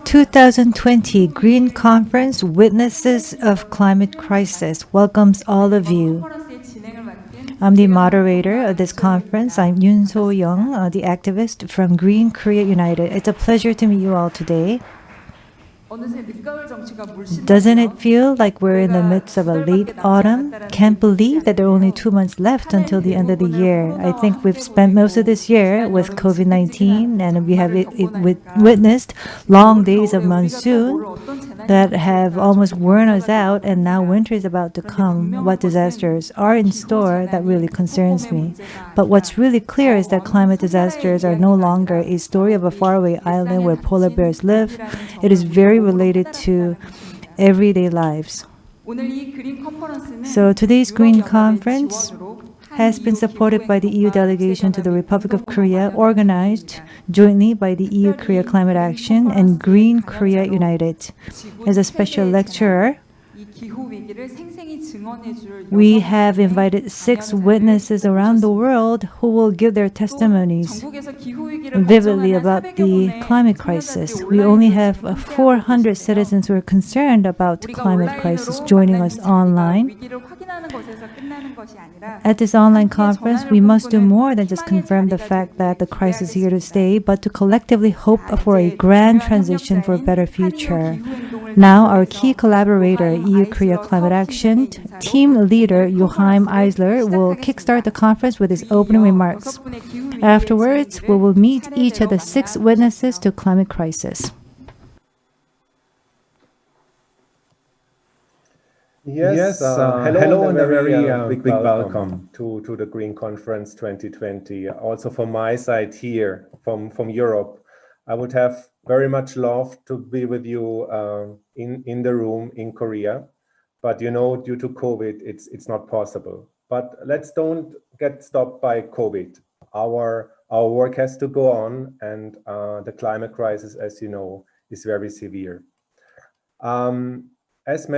2020 Green Conference Witnesses of Climate Crisis welcomes all of you. I'm the moderator of this conference. I'm Yoon So-young, the activist from Green Korea United. It's a pleasure to meet you all today. Doesn't it feel like we're in the midst of a late autumn? Can't believe that there are only 2 months left until the end of the year. I think we've spent most of this year with COVID-19 and we have witnessed long days of monsoon that have almost worn us out, and now winter is about to come. What disasters are in store, that really concerns me. But what's really clear is that climate disasters are no longer a story of a faraway island where polar bears live. It is very related to everyday lives. So today's Green Conference has been supported by the EU delegation to the Republic of Korea, organized jointly by the EU-Korea Climate Action and Green Korea United. As a special lecturer, we have invited 6 witnesses around the world who will give their testimonies vividly about the climate crisis. We only have 400 citizens who are concerned about the climate crisis joining us online. At this online conference, we must do more than just confirm the fact that the crisis is here to stay, but to collectively hope for a grand transition for a better future. Now, our key collaborator, EU-Korea Climate Action team leader Joachim Eisler will kickstart the conference with his opening remarks. Afterwards, we will meet each of the 6 witnesses to climate crisis. Yes, hello and a very big welcome to the Green Conference 2020. Also from my side here, from Europe, I would have very much loved to be with you in the room in Korea, but you know, due to COVID, it's not possible. But let's don't get stopped by COVID. Our work has to go on, and the climate crisis, as you know, is very severe. As just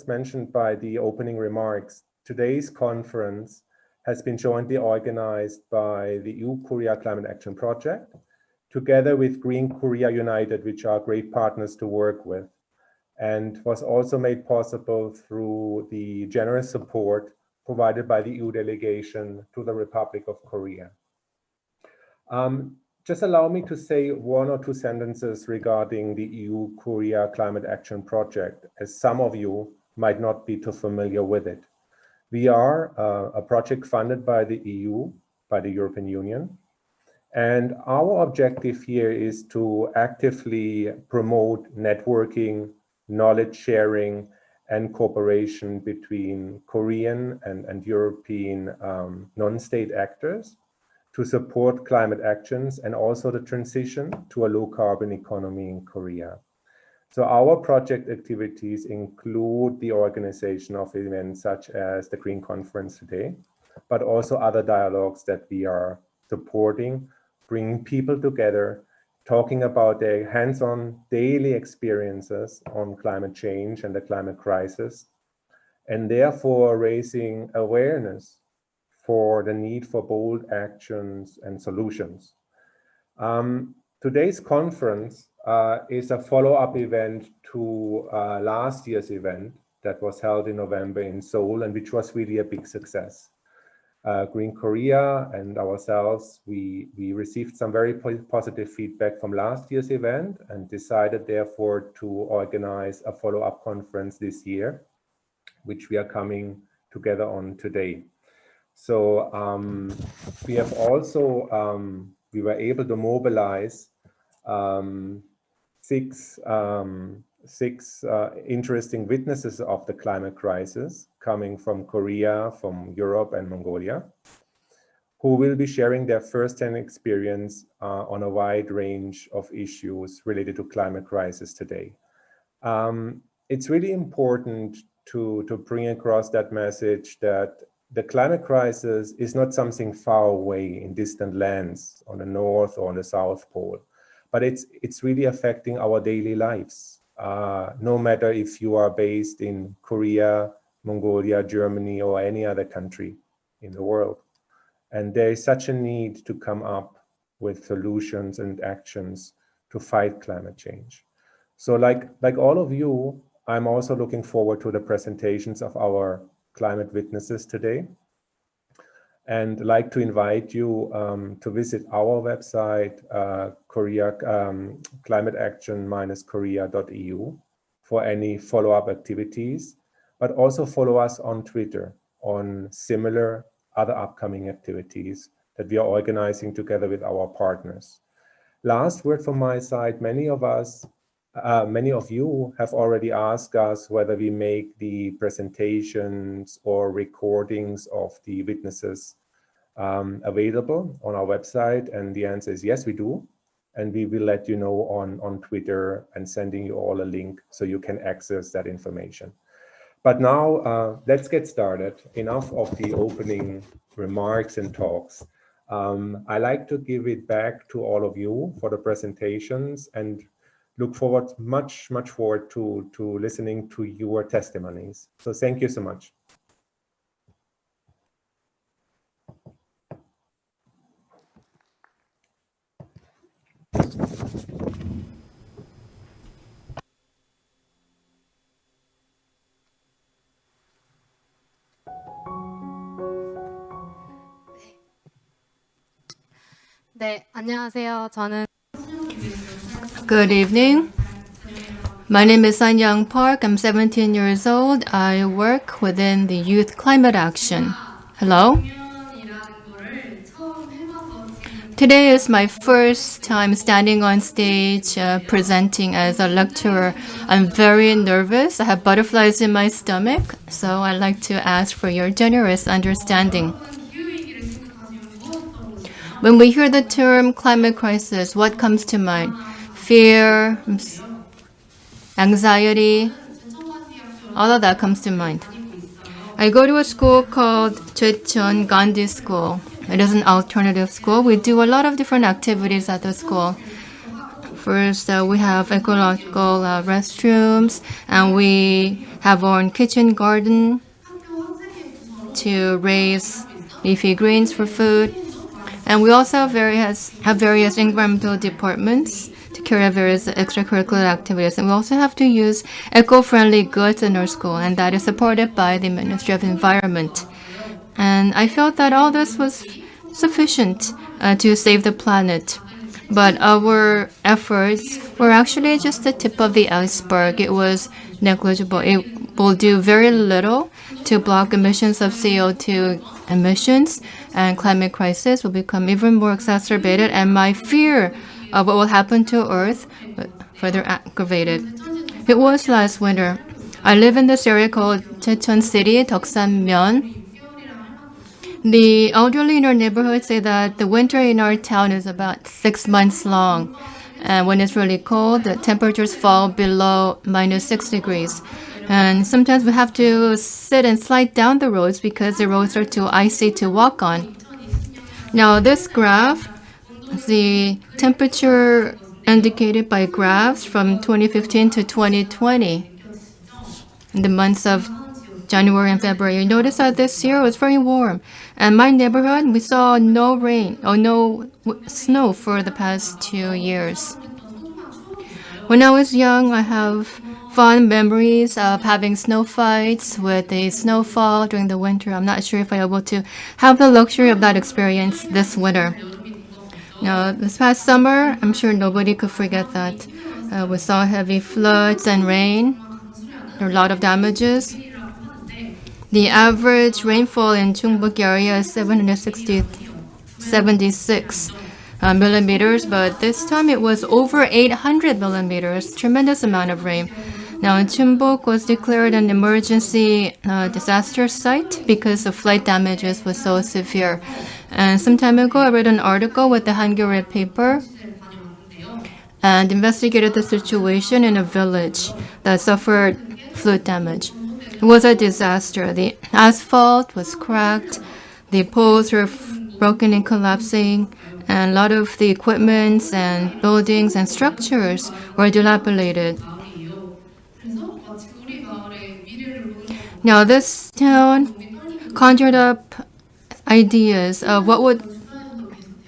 mentioned by the opening remarks, today's conference has been jointly organized by the EU-Korea Climate Action Project, together with Green Korea United, which are great partners to work with, and was also made possible through the generous support provided by the EU delegation to the Republic of Korea. Just allow me to say 1 or 2 sentences regarding the EU-Korea Climate Action Project, as some of you might not be too familiar with it. We are a project funded by the EU, by the European Union, and our objective here is to actively promote networking, knowledge sharing, and cooperation between Korean and European non-state actors to support climate actions and also the transition to a low-carbon economy in Korea. So our project activities include the organization of events such as the Green Conference today, but also other dialogues that we are supporting, bringing people together, talking about their hands-on daily experiences on climate change and the climate crisis, and therefore raising awareness for the need for bold actions and solutions. Today's conference is a follow-up event to last year's event that was held in November in Seoul, and which was really a big success. Green Korea and ourselves, we received some very positive feedback from last year's event and decided therefore to organize a follow-up conference this year, which we are coming together on today. So we have also, we were able to mobilize 6 interesting witnesses of the climate crisis coming from Korea, from Europe and Mongolia, who will be sharing their first-hand experience on a wide range of issues related to climate crisis today. It's really important to bring across that message that the climate crisis is not something far away in distant lands on the North or on the South Pole, but it's really affecting our daily lives. No matter if you are based in Korea, Mongolia, Germany, or any other country in the world. And there is such a need to come up with solutions and actions to fight climate change. So like all of you, I'm also looking forward to the presentations of our climate witnesses today, and like to invite you to visit our website, Korea Climate Action-Korea.eu for any follow-up activities, but also follow us on Twitter on similar other upcoming activities that we are organizing together with our partners. Last word from my side, many of you have already asked us whether we make the presentations or recordings of the witnesses available on our website, and the answer is yes, we do. And we will let you know on Twitter and sending you all a link so you can access that information. But now let's get started. Enough of the opening remarks and talks. I like to give it back to all of you for the presentations and look forward much forward to listening to your testimonies. So thank you so much. 네, 안녕하세요. Good evening. My name is Sun Young Park. I'm 17 years old. I work within the Youth Climate Action. Hello. Today is my first time standing on stage presenting as a lecturer. I'm very nervous. I have butterflies in my stomach, so I'd like to ask for your generous understanding. When we hear the term climate crisis, what comes to mind? Fear, anxiety, all of that comes to mind. I go to a school called Checheon Gandhi School. It is an alternative school. We do a lot of different activities at the school. First, we have ecological restrooms, and we have our own kitchen garden to raise leafy greens for food. And we also have various environmental departments to carry out various extracurricular activities. And we also have to use eco-friendly goods in our school, and that is supported by the Ministry of Environment. And I felt that all this was sufficient to save the planet. But our efforts were actually just the tip of the iceberg. It was negligible. It will do very little to block emissions of CO2 emissions, and climate crisis will become even more exacerbated, and my fear of what will happen to Earth further aggravated. It was last winter. I live in this area called Checheon City, Deoksanmyeon. The elderly in our neighborhood say that the winter in our town is about 6 months long. And when it's really cold, the temperatures fall below -6 degrees. And sometimes we have to sit and slide down the roads because the roads are too icy to walk on. Now this graph, the temperature indicated by graphs from 2015 to 2020, in the months of January and February. You notice that this year was very warm. And my neighborhood, we saw no rain or no snow for the past 2 years. When I was young, I have fond memories of having snow fights with the snowfall during the winter. I'm not sure if I'm able to have the luxury of that experience this winter. Now, this past summer, I'm sure nobody could forget that. We saw heavy floods and rain. There were a lot of damages. The average rainfall in Chungbuk area is 76 millimeters, but this time it was over 800 millimeters, tremendous amount of rain. Now, Chungbuk was declared an emergency disaster site because the flood damages was so severe. And some time ago, I read an article with the Hangul paper and investigated the situation in a village that suffered flood damage. It was a disaster. The asphalt was cracked, the poles were broken and collapsing, and a lot of the equipments and buildings and structures were dilapidated. Now, this town conjured up ideas of what would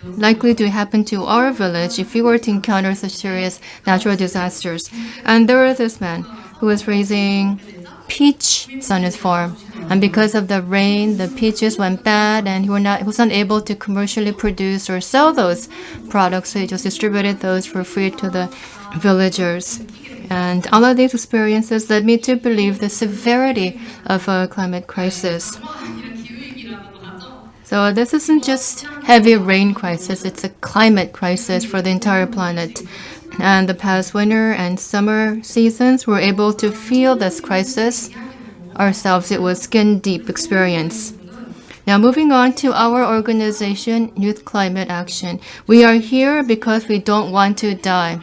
likely to happen to our village if we were to encounter such serious natural disasters. And there was this man who was raising peach on his farm. And because of the rain, the peaches went bad and he was not able to commercially produce or sell those products. So he just distributed those for free to the villagers. And all of these experiences led me to believe the severity of a climate crisis. So this isn't just heavy rain crisis, it's a climate crisis for the entire planet. And the past winter and summer seasons were able to feel this crisis ourselves. It was skin deep experience. Now moving on to our organization, Youth Climate Action. We are here because we don't want to die.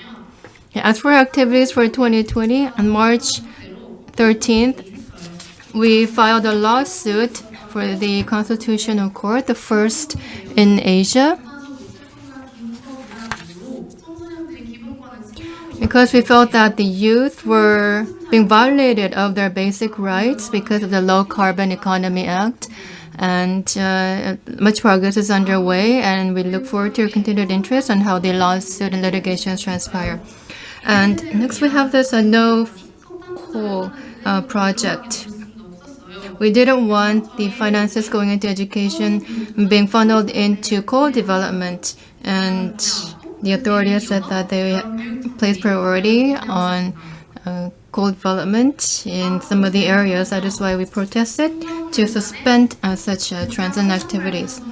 As for activities for 2020, on March 13th, we filed a lawsuit for the Constitutional Court, the first in Asia, because we felt that the youth were being violated of their basic rights because of the Low Carbon Economy Act. And much progress is underway, and we look forward to your continued interest on how the lawsuit and litigations transpire. And next we have this no coal project. We didn't want the finances going into education being funneled into coal development, and the authorities said that they placed priority on coal development in some of the areas. That is why we protested to suspend such trends and activities.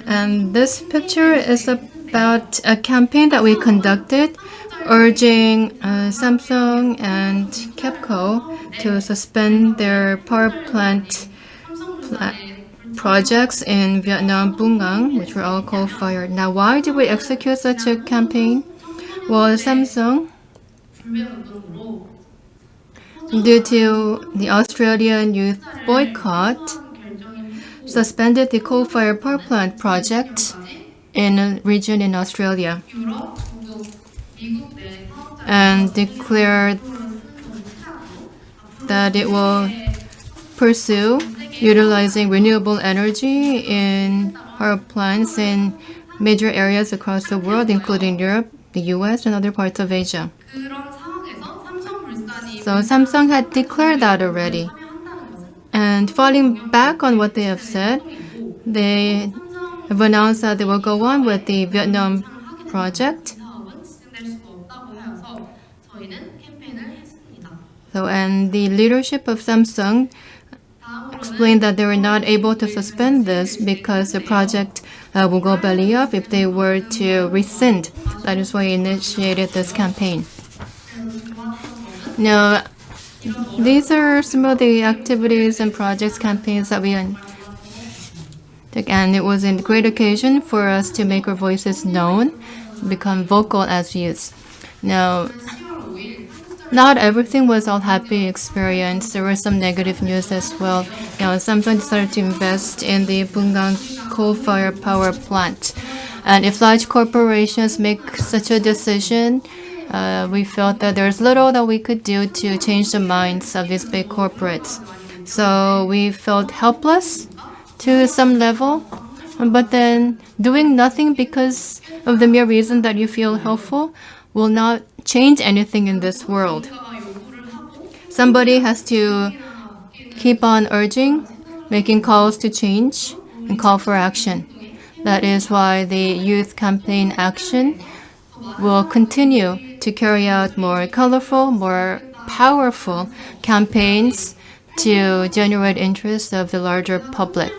And this picture is about a campaign that we conducted urging Samsung and KEPCO to suspend their power plant projects in Vietnam, Bung Ngang, which were all coal-fired. Now, why did we execute such a campaign? Well, Samsung, due to the Australian youth boycott, suspended the coal-fired power plant project in a region in Australia and declared that it will pursue utilizing renewable energy in power plants in major areas across the world, including Europe, the US, and other parts of Asia. So Samsung had declared that already. And falling back on what they have said, they have announced that they will go on with the Vietnam project. And the leadership of Samsung explained that they were not able to suspend this because the project will go belly up if they were to rescind. That is why he initiated this campaign. Now, these are some of the activities and projects, campaigns that we took, and it was a great occasion for us to make our voices known, become vocal as youths. Now, not everything was all happy experience. There was some negative news as well. Samsung decided to invest in the Bung Ngang coal-fired power plant. And if large corporations make such a decision, we felt that there's little that we could do to change the minds of these big corporates. So we felt helpless to some level. But then doing nothing because of the mere reason that you feel helpful will not change anything in this world. Somebody has to keep on urging, making calls to change, and call for action. That is why the youth campaign action will continue to carry out more colorful, more powerful campaigns to generate interest of the larger public.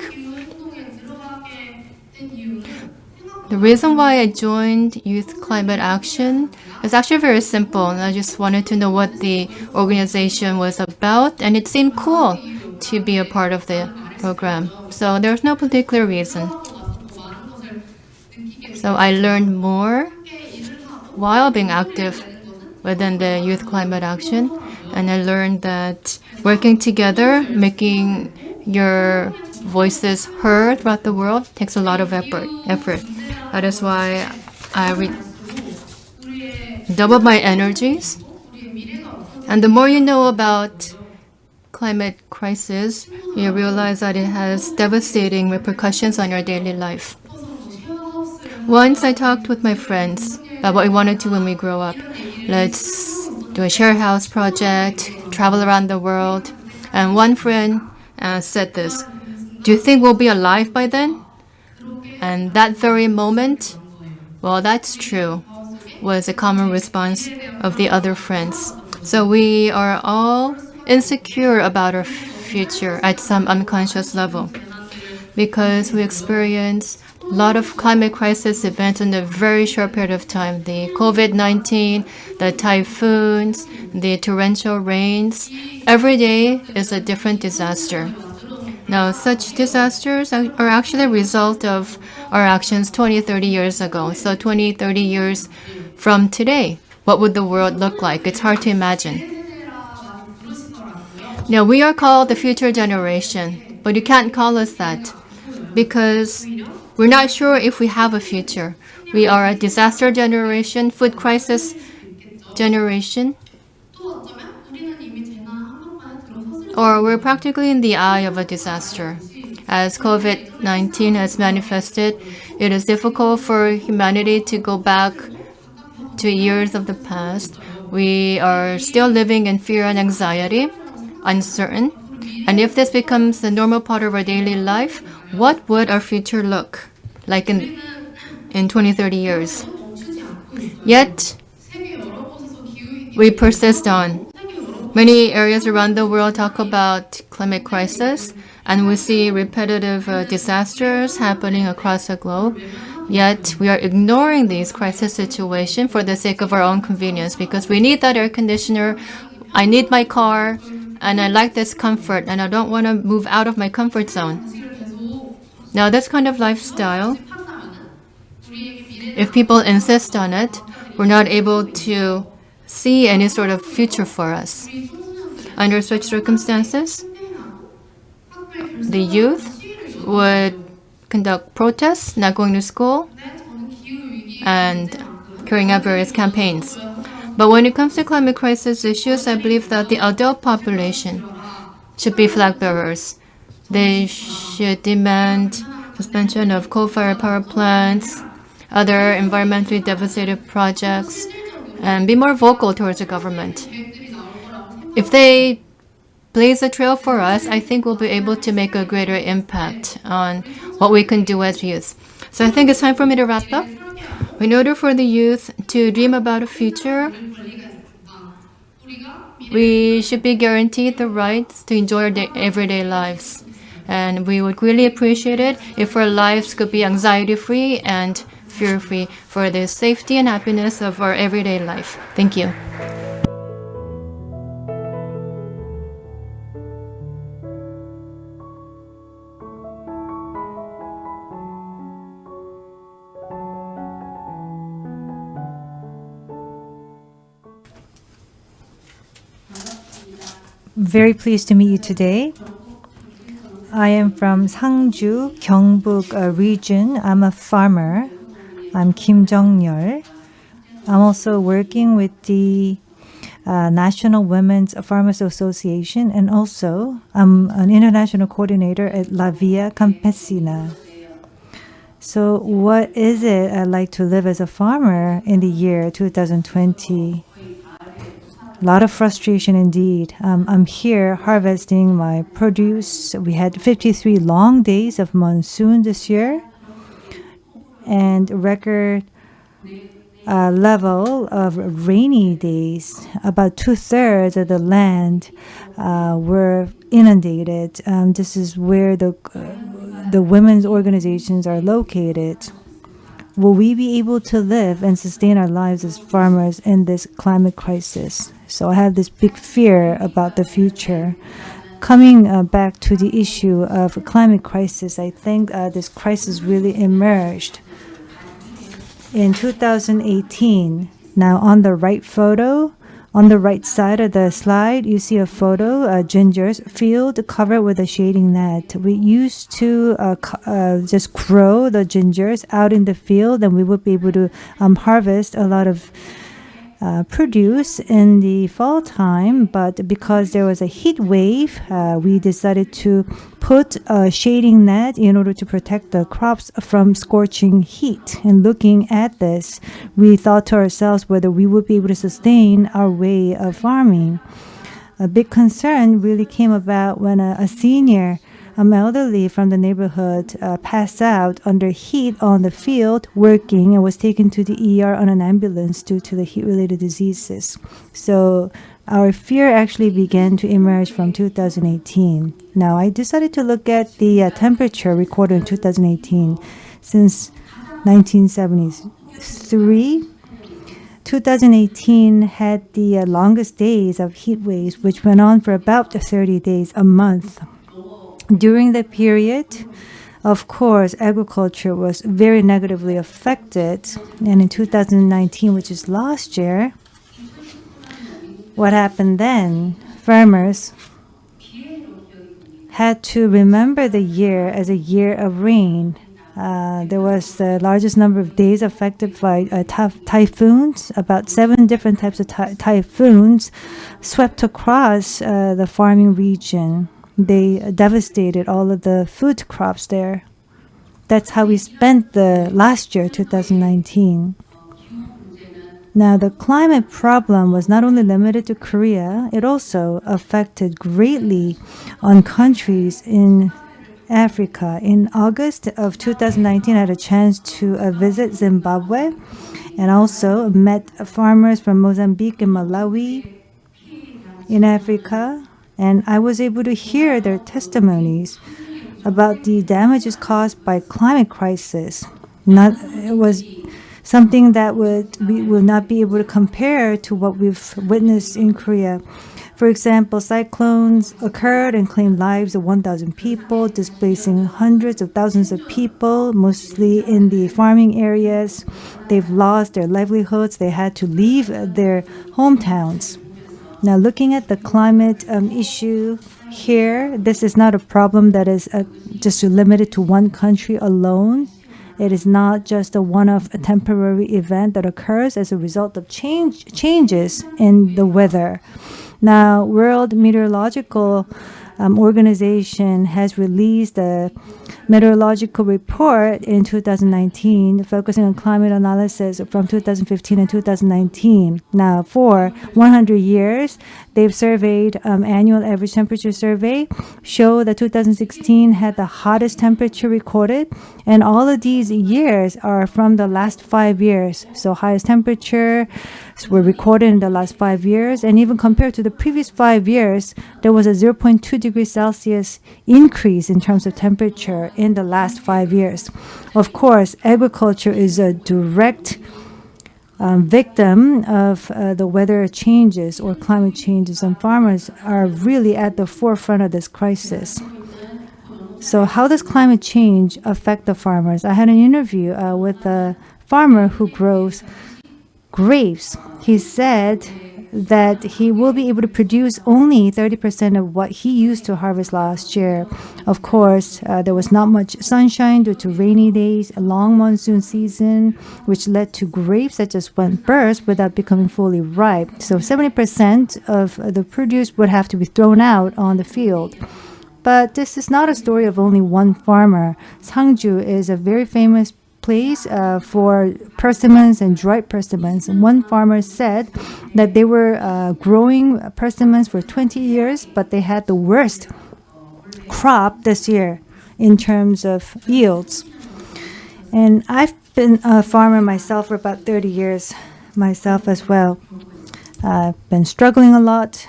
The reason why I joined Youth Climate Action is actually very simple. I just wanted to know what the organization was about, and it seemed cool to be a part of the program. So there's no particular reason. So I learned more while being active within the Youth Climate Action, and I learned that working together, making your voices heard throughout the world takes a lot of effort. That is why I doubled my energies. And the more you know about climate crisis, you realize that it has devastating repercussions on your daily life. Once I talked with my friends about what we want to do when we grow up. Let's do a share house project, travel around the world. And one friend said this, "Do you think we'll be alive by then?" And that very moment, "Well, that's true," was a common response of the other friends. So we are all insecure about our future at some unconscious level because we experience a lot of climate crisis events in a very short period of time. The COVID-19, the typhoons, the torrential rains. Every day is a different disaster. Now, such disasters are actually a result of our actions 20, 30 years ago. So 20, 30 years from today, what would the world look like? It's hard to imagine. Now, we are called the future generation, but you can't call us that because we're not sure if we have a future. We are a disaster generation, food crisis generation, or we're practically in the eye of a disaster. As COVID-19 has manifested, it is difficult for humanity to go back to years of the past. We are still living in fear and anxiety, uncertain. And if this becomes the normal part of our daily life, what would our future look like in 20, 30 years? Yet, we persist on. Many areas around the world talk about climate crisis, and we see repetitive disasters happening across the globe. Yet, we are ignoring these crisis situations for the sake of our own convenience because we need that air conditioner, I need my car, and I like this comfort, and I don't want to move out of my comfort zone. Now, this kind of lifestyle, if people insist on it, we're not able to see any sort of future for us. Under such circumstances, the youth would conduct protests, not going to school, and carrying out various campaigns. But when it comes to climate crisis issues, I believe that the adult population should be flag bearers. They should demand suspension of coal-fired power plants, other environmentally devastated projects, and be more vocal towards the government. If they blaze a trail for us, I think we'll be able to make a greater impact on what we can do as youth. So I think it's time for me to wrap up. In order for the youth to dream about a future, we should be guaranteed the rights to enjoy our everyday lives. And we would really appreciate it if our lives could be anxiety-free and fear-free for the safety and happiness of our everyday life. Thank you. Very pleased to meet you today. I am from Sangju, Gyeongbuk region. I'm a farmer. I'm Kim Jong-yeol. I'm also working with the National Women's Farmers Association, and also I'm an international coordinator at La Via Campesina. So what is it like to live as a farmer in the year 2020? A lot of frustration indeed. I'm here harvesting my produce. We had 53 long days of monsoon this year and record level of rainy days. About 2/3 of the land were inundated. This is where the women's organizations are located. Will we be able to live and sustain our lives as farmers in this climate crisis? So I have this big fear about the future. Coming back to the issue of climate crisis, I think this crisis really emerged in 2018. Now on the right photo, on the right side of the slide, you see a photo, a ginger's field covered with a shading net. We used to just grow the gingers out in the field, and we would be able to harvest a lot of produce in the fall time, but because there was a heat wave, we decided to put a shading net in order to protect the crops from scorching heat. And looking at this, we thought to ourselves whether we would be able to sustain our way of farming. A big concern really came about when a senior, elderly from the neighborhood, passed out under heat on the field working and was taken to the ER on an ambulance due to the heat-related diseases. So our fear actually began to emerge from 2018. Now, I decided to look at the temperature recorded in 2018. Since 1973, 2018 had the longest days of heat waves, which went on for about 30 days a month. During that period, of course, agriculture was very negatively affected. And in 2019, which is last year, what happened then? Farmers had to remember the year as a year of rain. There was the largest number of days affected by typhoons. About 7 different types of typhoons swept across the farming region. They devastated all of the food crops there. That's how we spent the last year, 2019. Now, the climate problem was not only limited to Korea, it also affected greatly on countries in Africa. In August of 2019, I had a chance to visit Zimbabwe and also met farmers from Mozambique and Malawi in Africa. And I was able to hear their testimonies about the damages caused by climate crisis. It was something that we will not be able to compare to what we've witnessed in Korea. For example, cyclones occurred and claimed lives of 1,000 people, displacing hundreds of thousands of people, mostly in the farming areas. They've lost their livelihoods. They had to leave their hometowns. Now, looking at the climate issue here, this is not a problem that is just limited to one country alone. It is not just a one-off temporary event that occurs as a result of changes in the weather. Now, World Meteorological Organization has released a meteorological report in 2019 focusing on climate analysis from 2015 and 2019. Now, for 100 years, they've surveyed annual average temperature survey, show that 2016 had the hottest temperature recorded, and all of these years are from the last 5 years. So highest temperature were recorded in the last 5 years, and even compared to the previous 5 years, there was a 0.2 degrees Celsius increase in terms of temperature in the last 5 years. Of course, agriculture is a direct victim of the weather changes or climate changes, and farmers are really at the forefront of this crisis. So how does climate change affect the farmers? I had an interview with a farmer who grows grapes. He said that he will be able to produce only 30% of what he used to harvest last year. Of course, there was not much sunshine due to rainy days, a long monsoon season, which led to grapes that just went burst without becoming fully ripe. So 70% of the produce would have to be thrown out on the field. But this is not a story of only one farmer. Sangju is a very famous place for persimmons and dried persimmons. One farmer said that they were growing persimmons for 20 years, but they had the worst crop this year in terms of yields. And I've been a farmer myself for about 30 years myself as well. I've been struggling a lot.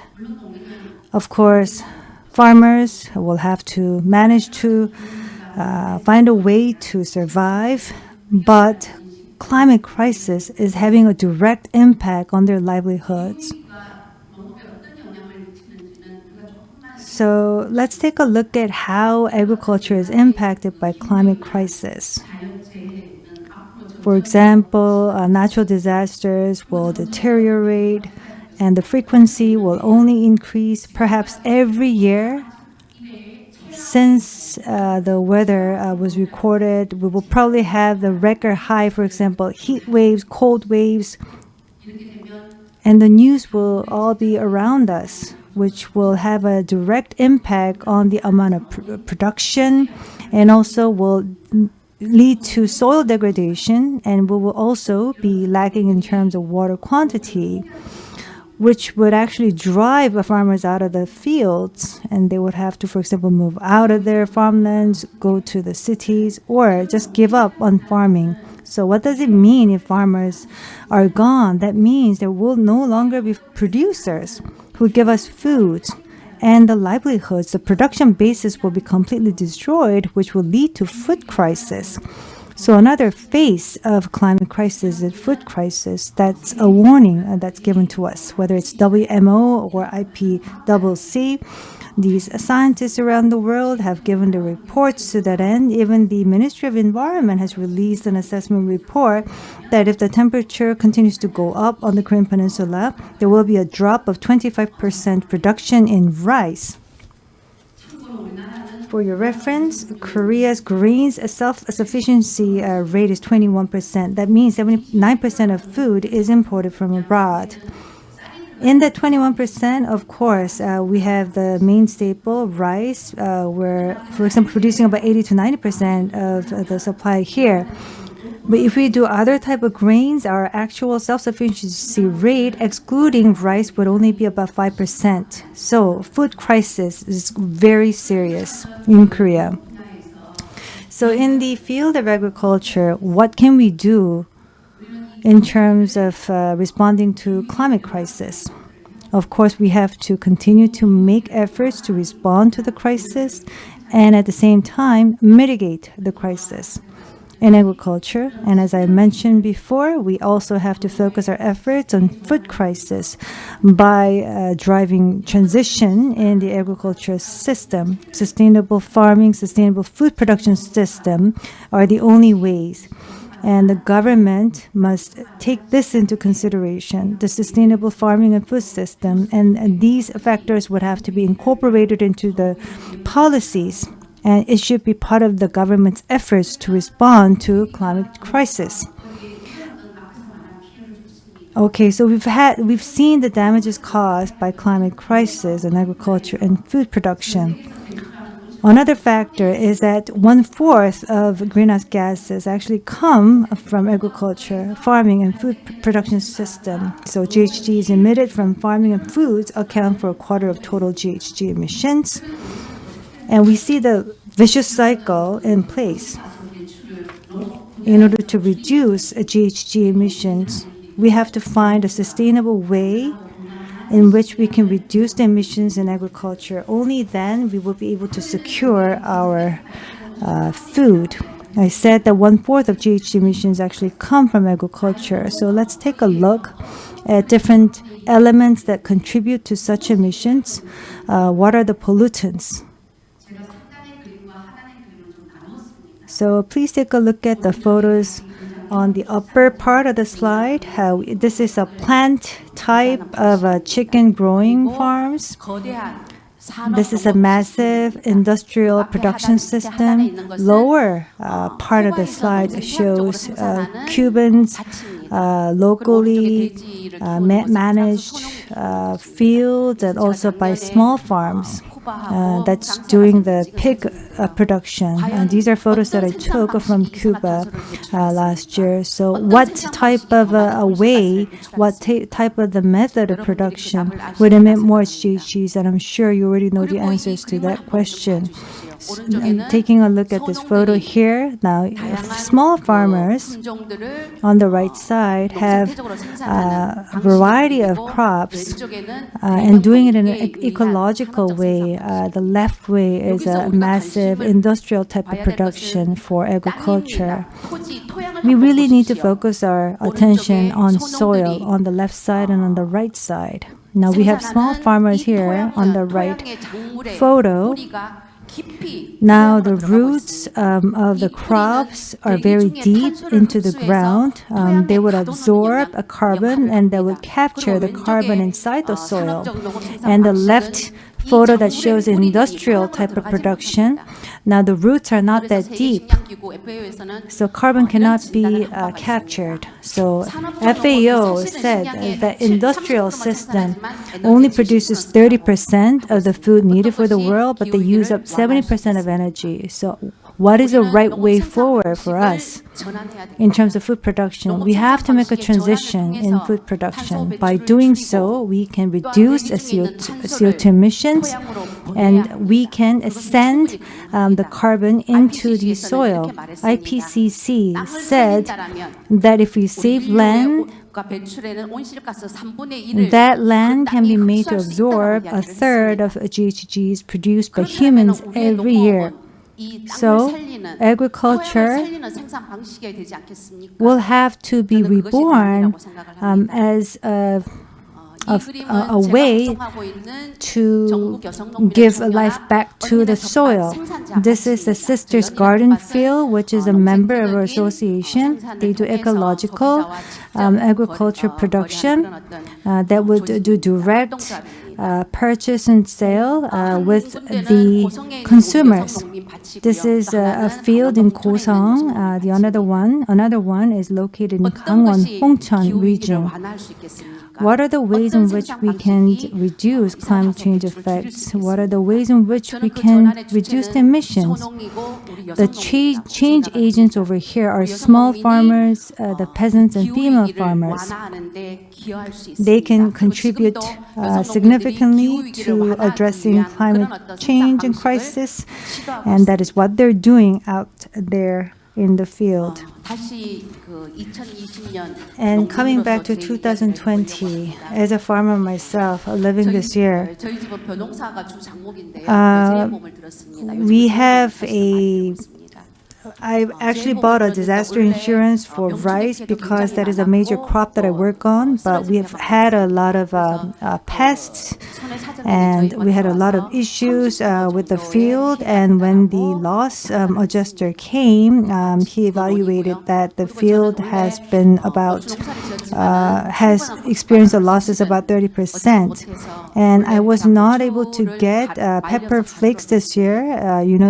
Of course, farmers will have to manage to find a way to survive, but climate crisis is having a direct impact on their livelihoods. So let's take a look at how agriculture is impacted by climate crisis. For example, natural disasters will deteriorate and the frequency will only increase perhaps every year. Since the weather was recorded, we will probably have the record high, for example, heat waves, cold waves. And the news will all be around us, which will have a direct impact on the amount of production, and also will lead to soil degradation, and we will also be lacking in terms of water quantity, which would actually drive the farmers out of the fields, and they would have to, for example, move out of their farmlands, go to the cities, or just give up on farming. So what does it mean if farmers are gone? That means there will no longer be producers who give us food, and the livelihoods, the production basis will be completely destroyed, which will lead to food crisis. So another face of climate crisis is food crisis. That's a warning that's given to us, whether it's WMO or IPCC. These scientists around the world have given the reports to that end. Even the Ministry of Environment has released an assessment report that if the temperature continues to go up on the Korean Peninsula, there will be a drop of 25% production in rice. For your reference, Korea's grains self-sufficiency rate is 21%. That means 79% of food is imported from abroad. In that 21%, of course, we have the main staple, rice. We're, for example, producing about 80 to 90% of the supply here. But if we do other type of grains, our actual self-sufficiency rate, excluding rice, would only be about 5%. So food crisis is very serious in Korea. So in the field of agriculture, what can we do in terms of responding to climate crisis? Of course, we have to continue to make efforts to respond to the crisis and at the same time mitigate the crisis in agriculture. And as I mentioned before, we also have to focus our efforts on food crisis by driving transition in the agriculture system. Sustainable farming, sustainable food production system are the only ways. And the government must take this into consideration, the sustainable farming and food system. And these factors would have to be incorporated into the policies. And it should be part of the government's efforts to respond to climate crisis. Okay, so we've seen the damages caused by climate crisis in agriculture and food production. Another factor is that 1/4 of greenhouse gases actually come from agriculture, farming, and food production system. So GHGs emitted from farming and foods account for 1/4 of total GHG emissions. And we see the vicious cycle in place. In order to reduce GHG emissions, we have to find a sustainable way in which we can reduce the emissions in agriculture. Only then we will be able to secure our food. I said that 1/4 of GHG emissions actually come from agriculture. So let's take a look at different elements that contribute to such emissions. What are the pollutants? So please take a look at the photos on the upper part of the slide. This is a plant type of chicken growing farms. This is a massive industrial production system. Lower part of the slide shows Cubans locally managed fields and also by small farms that's doing the pig production. And these are photos that I took from Cuba last year. So what type of a way, what type of the method of production would emit more GHGs? And I'm sure you already know the answers to that question. Taking a look at this photo here, now small farmers on the right side have a variety of crops and doing it in an ecological way. The left way is a massive industrial type of production for agriculture. We really need to focus our attention on soil on the left side and on the right side. Now we have small farmers here on the right photo. Now the roots of the crops are very deep into the ground. They would absorb a carbon and they would capture the carbon inside the soil. And the left photo that shows industrial type of production. Now the roots are not that deep, so carbon cannot be captured. So FAO said that industrial system only produces 30% of the food needed for the world, but they use up 70% of energy. So what is the right way forward for us in terms of food production? We have to make a transition in food production. By doing so, we can reduce CO2 emissions, and we can send the carbon into the soil. IPCC said that if we save land, that land can be made to absorb a third of GHGs produced by humans every year. So agriculture will have to be reborn as a way to give life back to the soil. This is the Sisters Garden Field, which is a member of our association. They do ecological agriculture production that would do direct purchase and sale with the consumers. This is a field in Gosong. The another one is located in Gangwon, Hongcheon region. What are the ways in which we can reduce climate change effects? What are the ways in which we can reduce the emissions? The change agents over here are small farmers, the peasants and female farmers. They can contribute significantly to addressing climate change and crisis, and that is what they're doing out there in the field. And coming back to 2020, as a farmer myself, living this year, I actually bought a disaster insurance for rice because that is a major crop that I work on, but we have had a lot of pests and we had a lot of issues with the field. And when the loss adjuster came, he evaluated that the field has experienced a losses about 30%. And I was not able to get pepper flakes this year.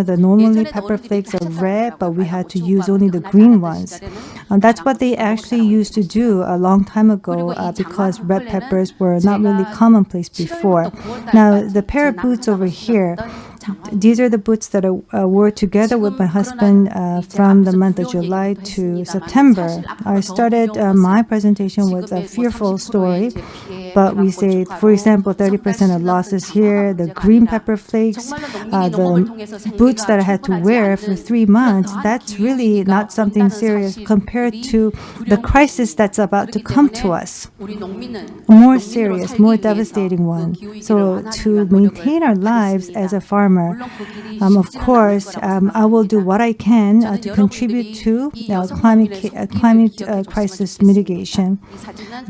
The normally pepper flakes are red, but we had to use only the green ones. That's what they actually used to do a long time ago because red peppers were not really commonplace before. Now, the pair of boots over here, these are the boots that I wore together with my husband from the month of July to September. I started my presentation with a fearful story, but we say, for example, 30% of losses here, the green pepper flakes, the boots that I had to wear for 3 months, that's really not something serious compared to the crisis that's about to come to us. A more serious, more devastating one. So to maintain our lives as a farmer, of course, I will do what I can to contribute to climate crisis mitigation.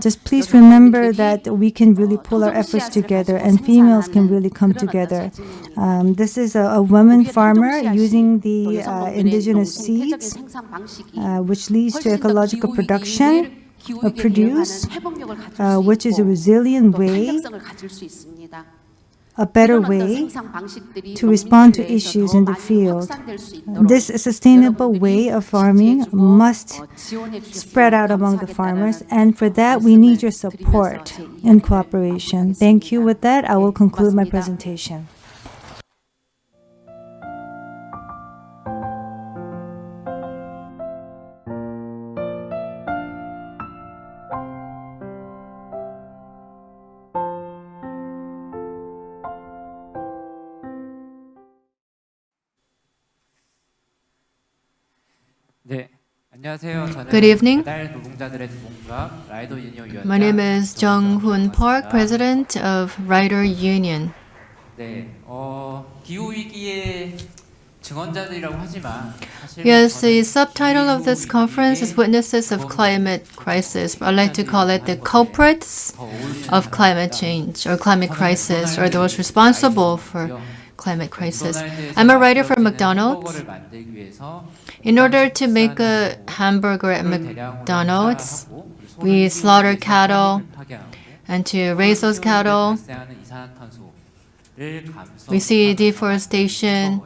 Just please remember that we can really pull our efforts together and females can really come together. This is a woman farmer using the indigenous seeds, which leads to ecological production, which is a resilient way, a better way to respond to issues in the field. This sustainable way of farming must spread out among the farmers, and for that we need your support and cooperation. Thank you. With that, I will conclude my presentation. Good evening. My name is Jung-hoon Park, President of Rider Union. Yes, the subtitle of this conference is Witnesses of Climate Crisis. I'd like to call it the culprits of climate change or climate crisis, or those responsible for climate crisis. I'm a writer for McDonald's. In order to make a hamburger at McDonald's, we slaughter cattle, and to raise those cattle, We see deforestation,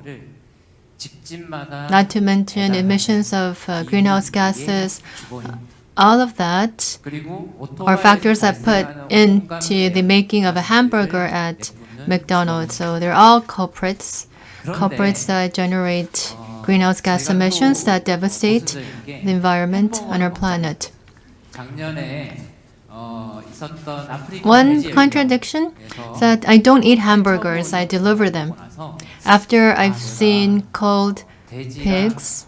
not to mention emissions of greenhouse gases. All of that are factors that put into the making of a hamburger at McDonald's. So they're all culprits that generate greenhouse gas emissions that devastate the environment on our planet. One contradiction is that I don't eat hamburgers, I deliver them. After I've seen cold pigs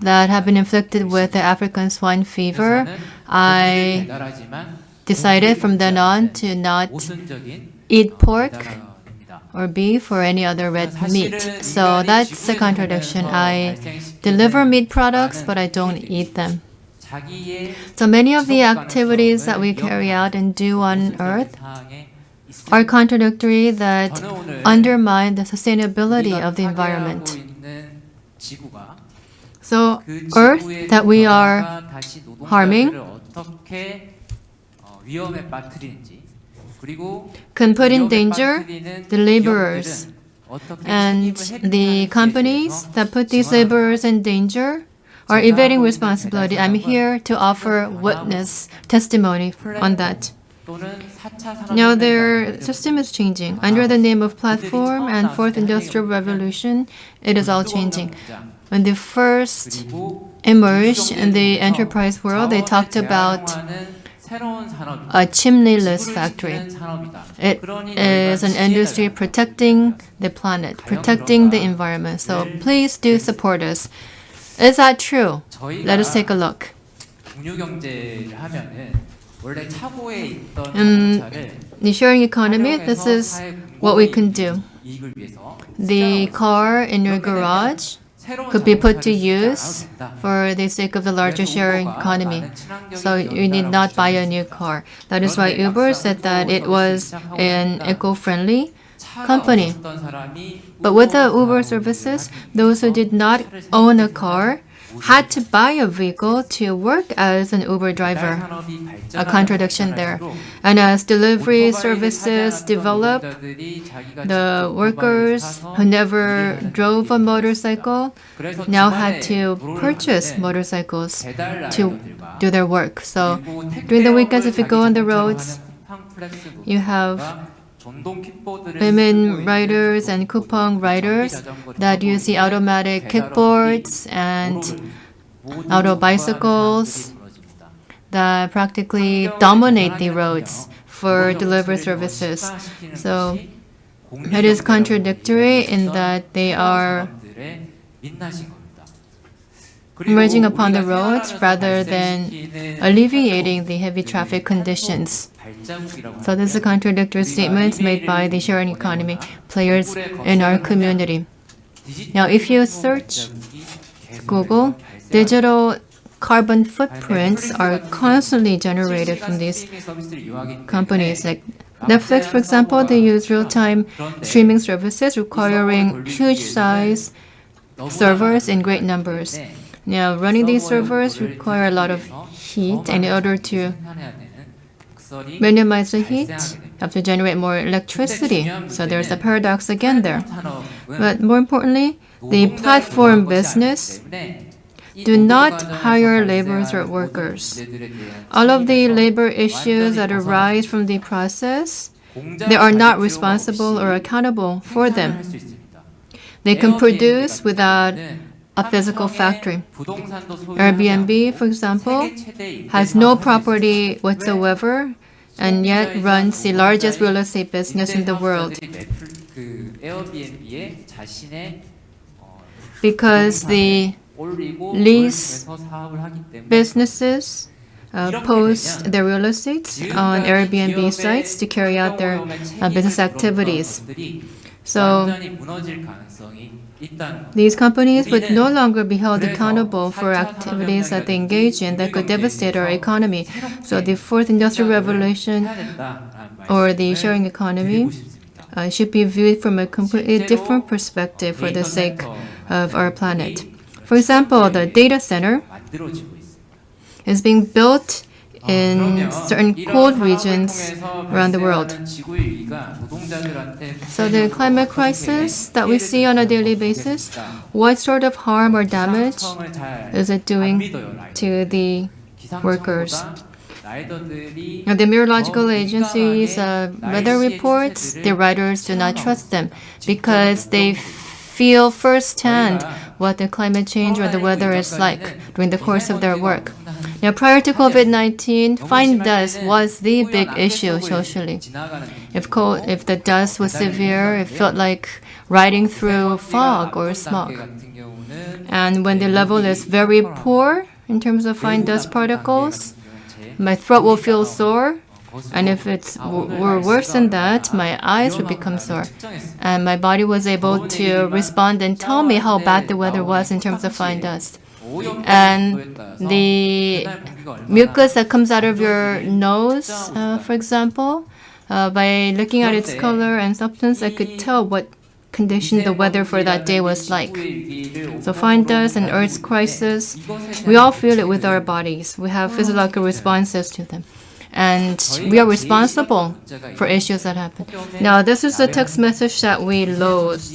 that have been inflicted with the African swine fever, I decided from then on to not eat pork or beef or any other red meat. So that's a contradiction. I deliver meat products, but I don't eat them. So many of the activities that we carry out and do on Earth are contradictory that undermine the sustainability of the environment. So Earth that we are harming can put in danger the laborers, and the companies that put these laborers in danger are evading responsibility. I'm here to offer witness testimony on that. Now their system is changing. Under the name of platform and fourth industrial revolution, it is all changing. When they first emerged in the enterprise world, they talked about a chimneyless factory. It is an industry protecting the planet, protecting the environment. So please do support us. Is that true? Let us take a look. In the sharing economy, this is what we can do. The car in your garage could be put to use for the sake of the larger sharing economy. So you need not buy a new car. That is why Uber said that it was an eco-friendly company. But with the Uber services, those who did not own a car had to buy a vehicle to work as an Uber driver. A contradiction there. And as delivery services develop, the workers who never drove a motorcycle now had to purchase motorcycles to do their work. So during the weekends, if you go on the roads, you have women riders and coupon riders that use the automatic kickboards and auto bicycles that practically dominate the roads for delivery services. So it is contradictory in that they are emerging upon the roads rather than alleviating the heavy traffic conditions. So this is a contradictory statement made by the sharing economy players in our community. Now, if you search Google, digital carbon footprints are constantly generated from these companies. Like Netflix, for example, they use real-time streaming services requiring huge size servers in great numbers. Now, running these servers require a lot of heat, and in order to minimize the heat, you have to generate more electricity. So there's a paradox again there. But more importantly, the platform business do not hire laborers or workers. All of the labor issues that arise from the process, they are not responsible or accountable for them. They can produce without a physical factory. Airbnb, for example, has no property whatsoever and yet runs the largest real estate business in the world. Because the lease businesses post their real estate on Airbnb sites to carry out their business activities. So these companies would no longer be held accountable for activities that they engage in that could devastate our economy. So the fourth industrial revolution or the sharing economy should be viewed from a completely different perspective for the sake of our planet. For example, the data center is being built in certain cold regions around the world. So the climate crisis that we see on a daily basis, what sort of harm or damage is it doing to the workers? Now, the meteorological agencies' weather reports, the writers do not trust them because they feel firsthand what the climate change or the weather is like during the course of their work. Now, prior to COVID-19, fine dust was the big issue socially. If the dust was severe, it felt like riding through fog or smog. And when the level is very poor in terms of fine dust particles, my throat will feel sore. And if it's were worse than that, my eyes would become sore. And my body was able to respond and tell me how bad the weather was in terms of fine dust. And the mucus that comes out of your nose, for example, by looking at its color and substance, I could tell what condition the weather for that day was like. So fine dust and Earth's crisis, we all feel it with our bodies. We have physiological responses to them. And we are responsible for issues that happen. Now, this is the text message that we loathed.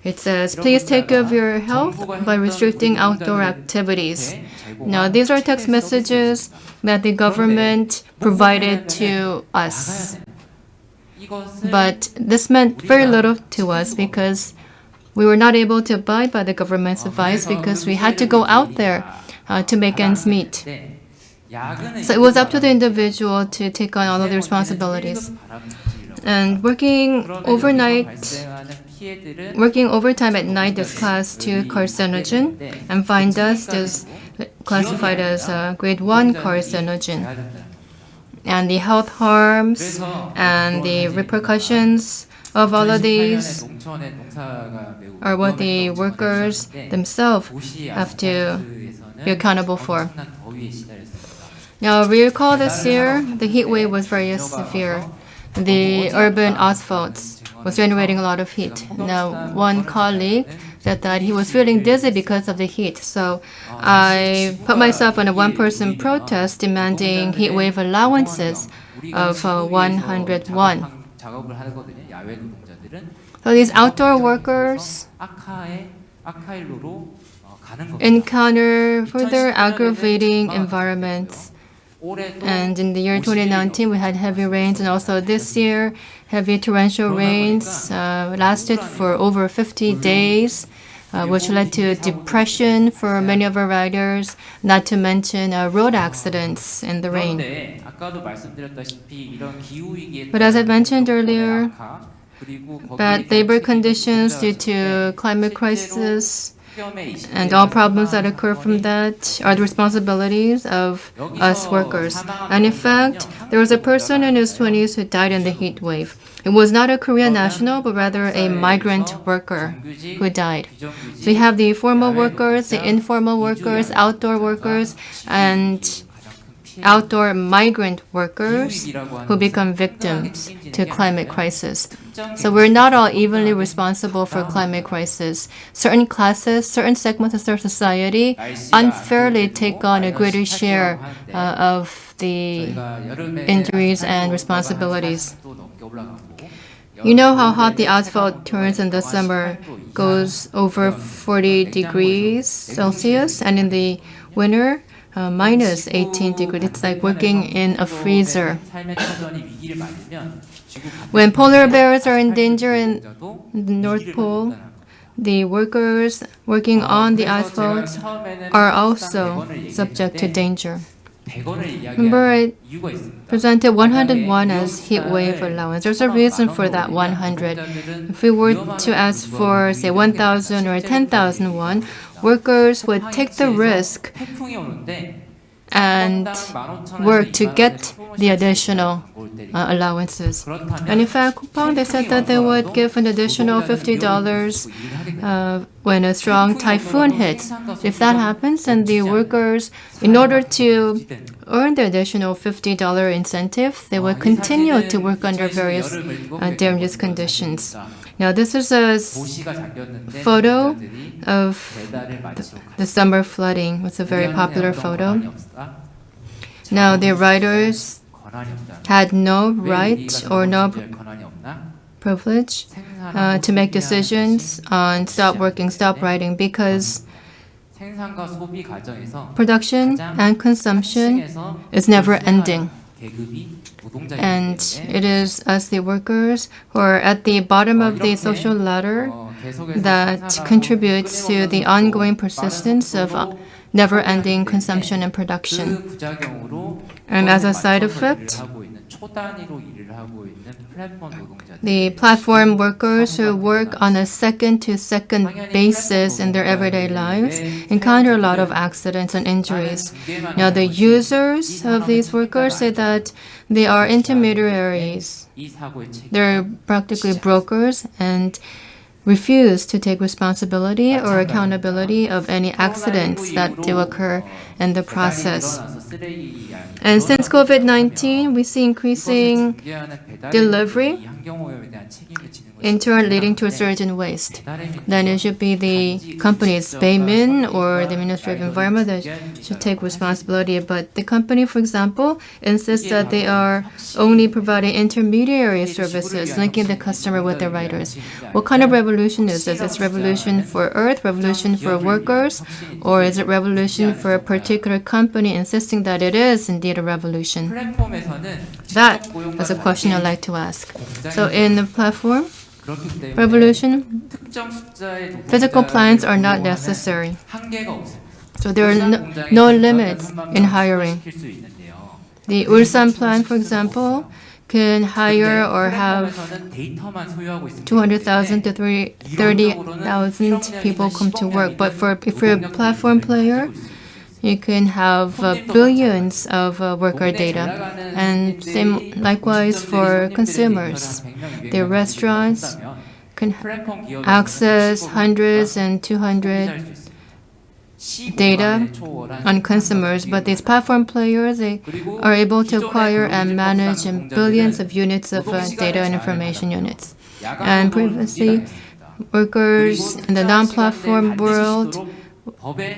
It says, please take care of your health by restricting outdoor activities. Now, these are text messages that the government provided to us. But this meant very little to us because we were not able to abide by the government's advice because we had to go out there to make ends meet. So it was up to the individual to take on all of the responsibilities. And working overtime at night is class 2 carcinogen, and fine dust is classified as grade 1 carcinogen. And the health harms and the repercussions of all of these are what the workers themselves have to be accountable for. Now, recall this year, the heat wave was very severe. The urban asphalts was generating a lot of heat. Now, one colleague said that he was feeling dizzy because of the heat. So I put myself on a one-person protest demanding heat wave allowances of 101. So these outdoor workers encounter further aggravating environments. And in the year 2019, we had heavy rains, and also this year, heavy torrential rains lasted for over 50 days, which led to depression for many of our riders, not to mention road accidents in the rain. But as I mentioned earlier, bad labor conditions due to climate crisis and all problems that occur from that are the responsibilities of us workers. And in fact, there was a person in his 20s who died in the heat wave. It was not a Korean national, but rather a migrant worker who died. So we have the formal workers, the informal workers, outdoor workers, and outdoor migrant workers who become victims to climate crisis. So we're not all evenly responsible for climate crisis. Certain classes, certain segments of our society unfairly take on a greater share of the injuries and responsibilities. You know how hot the asphalt turns in the summer, goes over 40 degrees Celsius, and in the winter, minus 18 degrees. It's like working in a freezer. When polar bears are in danger in the North Pole, the workers working on the asphalt are also subject to danger. Remember, I presented 101 as heat wave allowance. There's a reason for that 100. If we were to ask for, say, 1,000 or 10,001, workers would take the risk and work to get the additional allowances. And in fact, Kupang, they said that they would give an additional $50 when a strong typhoon hits. If that happens, then the workers, in order to earn the additional $50 incentive, they would continue to work under various dangerous conditions. Now, this is a photo of the summer flooding. It's a very popular photo. Now, the writers had no right or no privilege to make decisions on stop working, stop writing, because production and consumption is never ending. And it is us, the workers, who are at the bottom of the social ladder that contributes to the ongoing persistence of never-ending consumption and production. And as a side effect, the platform workers who work on a second-to-second basis in their everyday lives encounter a lot of accidents and injuries. Now, the users of these workers say that they are intermediaries. They're practically brokers and refuse to take responsibility or accountability of any accidents that do occur in the process. And since COVID-19, we see increasing delivery, in turn leading to a surge in waste. Then it should be the company's payment or the Ministry of Environment that should take responsibility. But the company, for example, insists that they are only providing intermediary services, linking the customer with the writers. What kind of revolution is this? Is it revolution for Earth, revolution for workers, or is it revolution for a particular company insisting that it is indeed a revolution? That is a question I'd like to ask. So in the platform revolution, physical plants are not necessary. So there are no limits in hiring. The Ulsan plant, for example, can hire or have 200,000 to 30,000 people come to work. But if you're a platform player, you can have billions of worker data. And same likewise for consumers. The restaurants can access hundreds and 200 data on consumers, but these platform players, they are able to acquire and manage billions of units of data and information units. And previously, workers in the non-platform world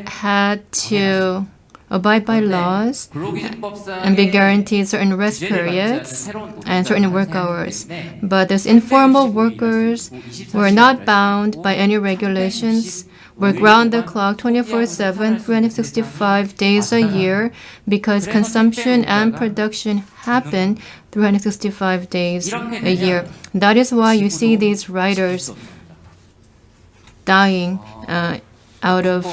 had to abide by laws and be guaranteed certain rest periods and certain work hours. But those informal workers were not bound by any regulations, work round the clock 24/7, 365 days a year, because consumption and production happen 365 days a year. That is why you see these writers dying out of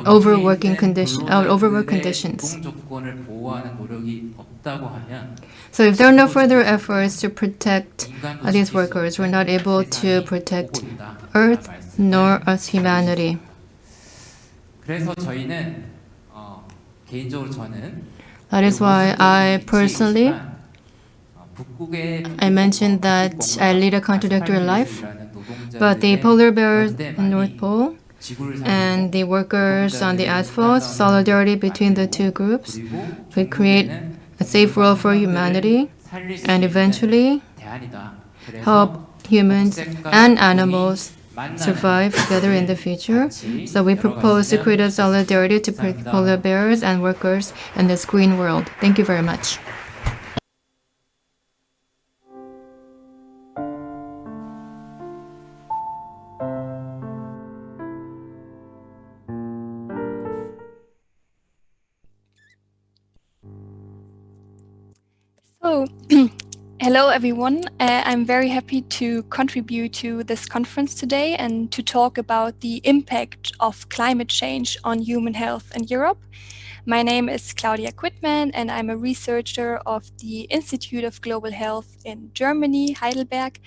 overwork conditions. So if there are no further efforts to protect these workers, we're not able to protect Earth nor us humanity. That is why I personally, I mentioned that I lead a contradictory life, but the polar bears in North Pole and the workers on the asphalt, solidarity between the two groups could create a safe world for humanity and eventually help humans and animals survive together in the future. So we propose to create a solidarity to protect polar bears and workers in this green world. Thank you very much. So, hello everyone. I'm very happy to contribute to this conference today and to talk about the impact of climate change on human health in Europe. My name is Claudia Quittman and I'm a researcher of the Institute of Global Health in Germany, Heidelberg,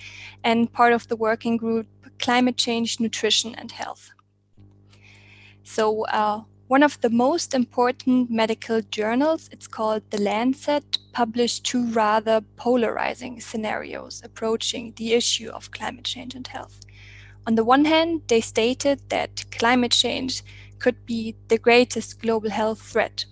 and part of the working group Climate Change, Nutrition and Health. So, one of the most important medical journals, it's called The Lancet, published two rather polarizing scenarios approaching the issue of climate change and health. On the one hand, they stated that climate change could be the greatest global health threat.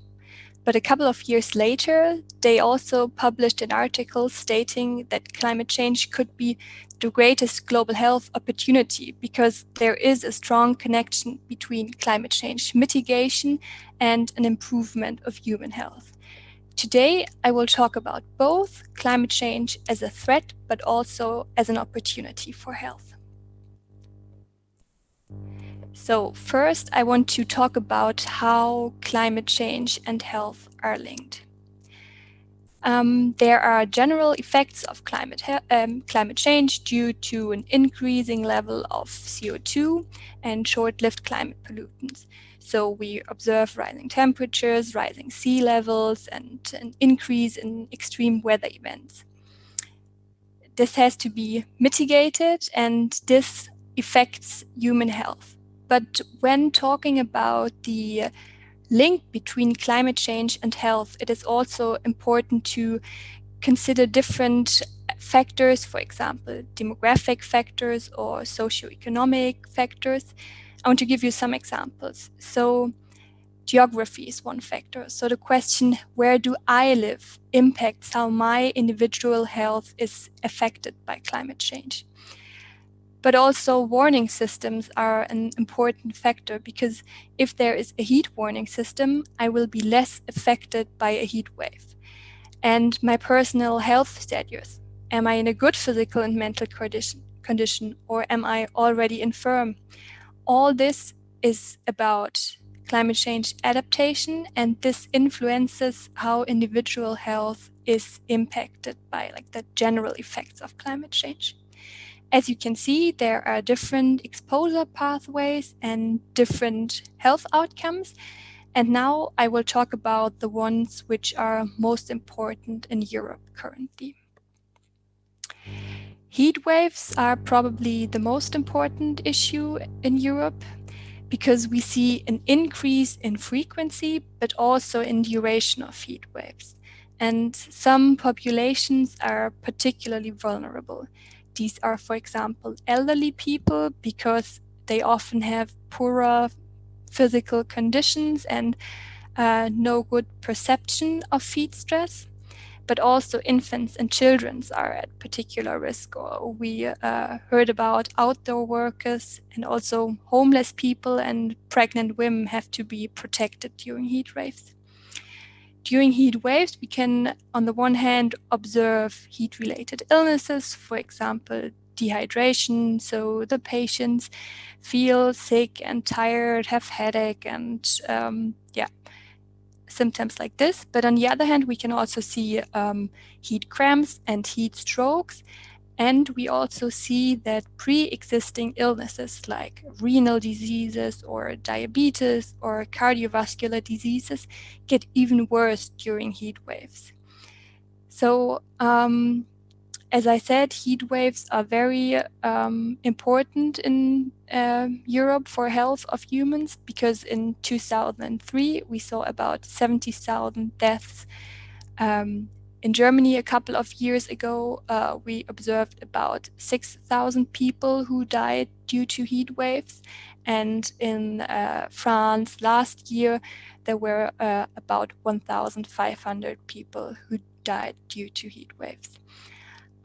But a couple of years later, they also published an article stating that climate change could be the greatest global health opportunity because there is a strong connection between climate change mitigation and an improvement of human health. Today, I will talk about both climate change as a threat, but also as an opportunity for health. So first, I want to talk about how climate change and health are linked. There are general effects of climate change due to an increasing level of CO2 and short-lived climate pollutants. So we observe rising temperatures, rising sea levels, and an increase in extreme weather events. This has to be mitigated, and this affects human health. But when talking about the link between climate change and health, it is also important to consider different factors, for example, demographic factors or socioeconomic factors. I want to give you some examples. So geography is one factor. So the question, where do I live, impacts how my individual health is affected by climate change. But also warning systems are an important factor because if there is a heat warning system, I will be less affected by a heat wave. And my personal health status. Am I in a good physical and mental condition, or am I already infirm? All this is about climate change adaptation, and this influences how individual health is impacted by the general effects of climate change. As you can see, there are different exposure pathways and different health outcomes. And now I will talk about the ones which are most important in Europe currently. Heat waves are probably the most important issue in Europe because we see an increase in frequency, but also in duration of heat waves. And some populations are particularly vulnerable. These are, for example, elderly people because they often have poorer physical conditions and no good perception of heat stress. But also infants and children are at particular risk. Or we heard about outdoor workers, and also homeless people and pregnant women have to be protected during heat waves. During heat waves, we can, on the one hand, observe heat-related illnesses, for example, dehydration. So the patients feel sick and tired, have headache, and symptoms like this. But on the other hand, we can also see heat cramps and heat strokes. And we also see that pre-existing illnesses like renal diseases or diabetes or cardiovascular diseases get even worse during heat waves. So as I said, heat waves are very important in Europe for health of humans because in 2003 we saw about 70,000 deaths. In Germany, a couple of years ago, we observed about 6,000 people who died due to heat waves. And in France last year, there were about 1,500 people who died due to heat waves.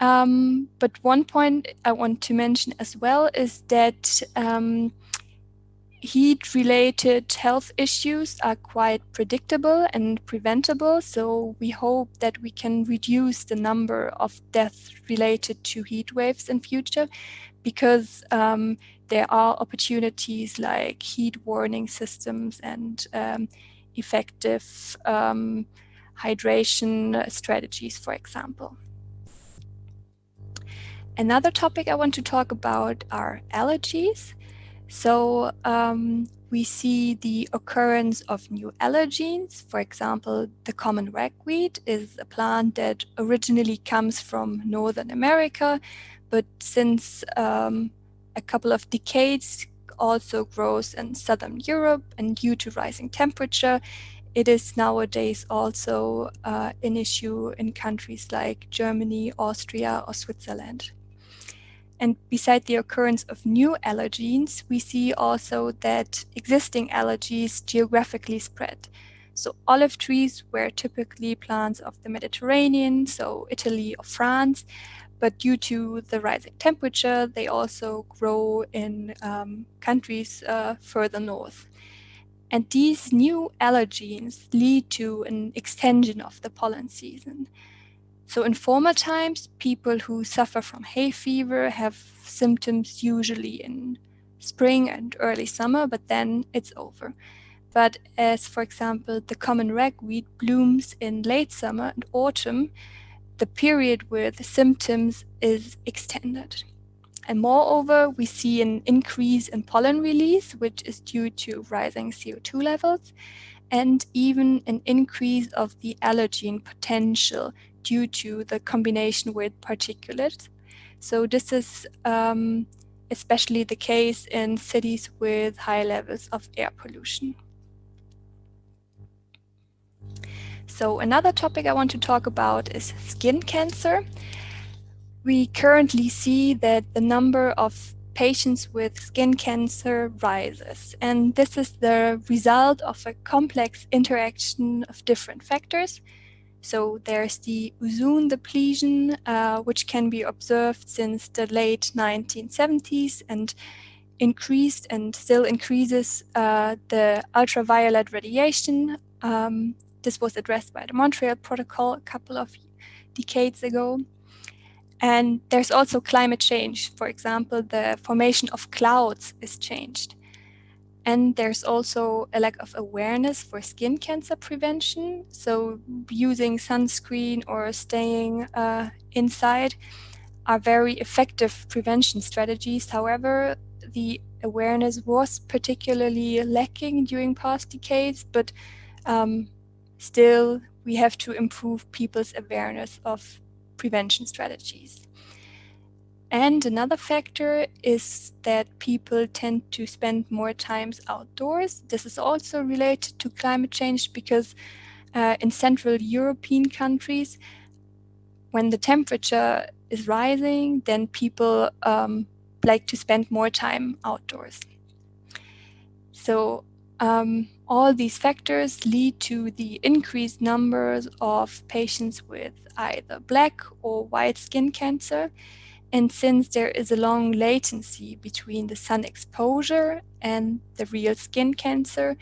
But one point I want to mention as well is that heat-related health issues are quite predictable and preventable. So we hope that we can reduce the number of deaths related to heat waves in future because there are opportunities like heat warning systems and effective hydration strategies, for example. Another topic I want to talk about are allergies. So we see the occurrence of new allergens. For example, the common ragweed is a plant that originally comes from Northern America, but since a couple of decades also grows in Southern Europe, and due to rising temperature, it is nowadays also an issue in countries like Germany, Austria, or Switzerland. And beside the occurrence of new allergens, we see also that existing allergies geographically spread. So olive trees were typically plants of the Mediterranean, so Italy or France, but due to the rising temperature, they also grow in countries further north. And these new allergens lead to an extension of the pollen season. So in former times, people who suffer from hay fever have symptoms usually in spring and early summer, but then it's over. But as, for example, the common ragweed blooms in late summer and autumn, the period where the symptoms is extended. And moreover, we see an increase in pollen release, which is due to rising CO2 levels, and even an increase of the allergen potential due to the combination with particulates. So this is especially the case in cities with high levels of air pollution. So another topic I want to talk about is skin cancer. We currently see that the number of patients with skin cancer rises, and this is the result of a complex interaction of different factors. So there's the ozone depletion, which can be observed since the late 1970s and increased and still increases the ultraviolet radiation. This was addressed by the Montreal Protocol a couple of decades ago. And there's also climate change. For example, the formation of clouds is changed. And there's also a lack of awareness for skin cancer prevention. So using sunscreen or staying inside are very effective prevention strategies. However, the awareness was particularly lacking during past decades, but still we have to improve people's awareness of prevention strategies. And another factor is that people tend to spend more times outdoors. This is also related to climate change because in Central European countries, when the temperature is rising, then people like to spend more time outdoors. So all these factors lead to the increased numbers of patients with either black or white skin cancer. And since there is a long latency between the sun exposure and the real skin cancer,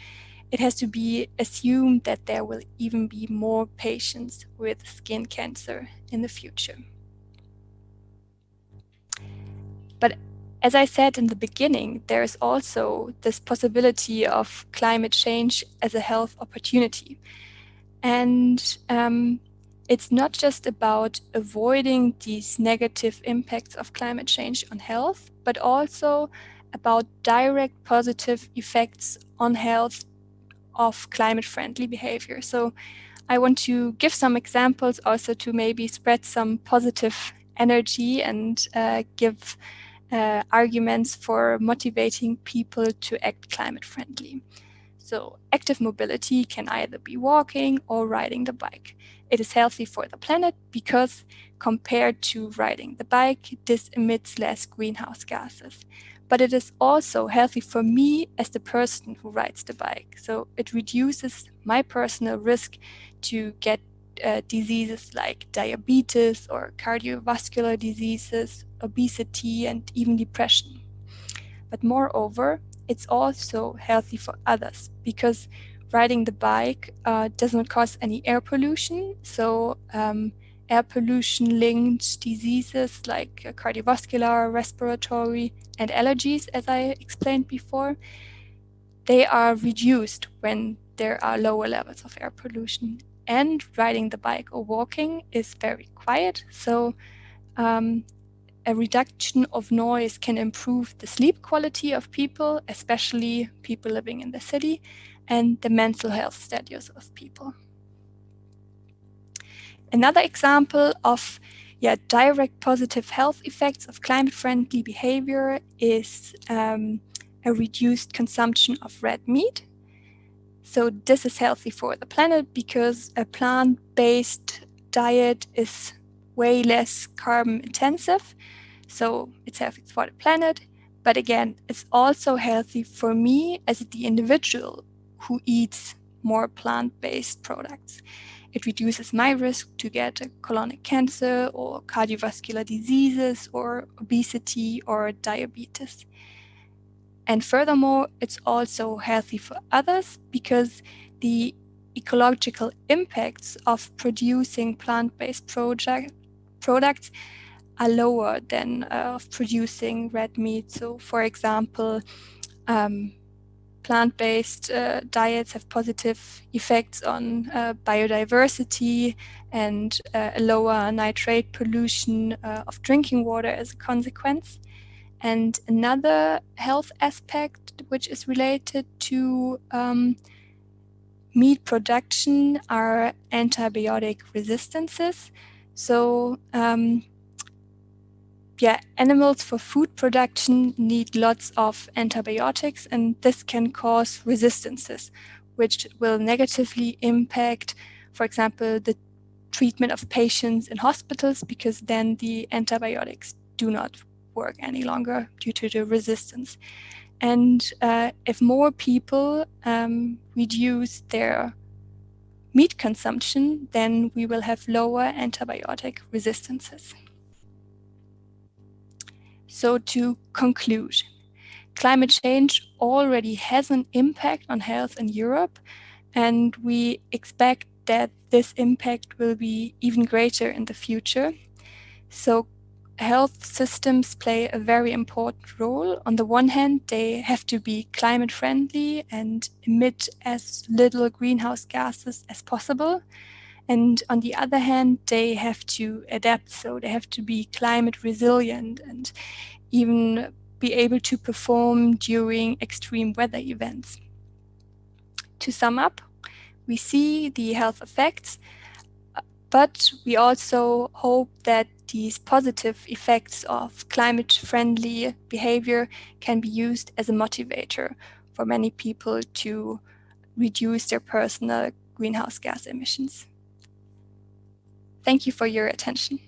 it has to be assumed that there will even be more patients with skin cancer in the future. But as I said in the beginning, there is also this possibility of climate change as a health opportunity. And it's not just about avoiding these negative impacts of climate change on health, but also about direct positive effects on health of climate-friendly behavior. So I want to give some examples also to maybe spread some positive energy and give arguments for motivating people to act climate-friendly. So active mobility can either be walking or riding the bike. It is healthy for the planet because compared to riding the bike, this emits less greenhouse gases. But it is also healthy for me as the person who rides the bike. So it reduces my personal risk to get diseases like diabetes or cardiovascular diseases, obesity, and even depression. But moreover, it's also healthy for others because riding the bike does not cause any air pollution. So air pollution linked diseases like cardiovascular, respiratory, and allergies, as I explained before, they are reduced when there are lower levels of air pollution. And riding the bike or walking is very quiet. So a reduction of noise can improve the sleep quality of people, especially people living in the city, and the mental health status of people. Another example of direct positive health effects of climate-friendly behavior is a reduced consumption of red meat. So this is healthy for the planet because a plant-based diet is way less carbon intensive. So it's healthy for the planet. But again, it's also healthy for me as the individual who eats more plant-based products. It reduces my risk to get a colonic cancer or cardiovascular diseases or obesity or diabetes. And furthermore, it's also healthy for others because the ecological impacts of producing plant-based products are lower than of producing red meat. So, for example, plant-based diets have positive effects on biodiversity and a lower nitrate pollution of drinking water as a consequence. And another health aspect which is related to meat production are antibiotic resistances. So animals for food production need lots of antibiotics, and this can cause resistances, which will negatively impact, for example, the treatment of patients in hospitals, because then the antibiotics do not work any longer due to the resistance. And if more people reduce their meat consumption, then we will have lower antibiotic resistances. So to conclude, climate change already has an impact on health in Europe, and we expect that this impact will be even greater in the future. So health systems play a very important role. On the one hand, they have to be climate friendly and emit as little greenhouse gases as possible. And on the other hand, they have to adapt. So they have to be climate resilient and even be able to perform during extreme weather events. To sum up, we see the health effects, but we also hope that these positive effects of climate-friendly behavior can be used as a motivator for many people to reduce their personal greenhouse gas emissions. Thank you for your attention.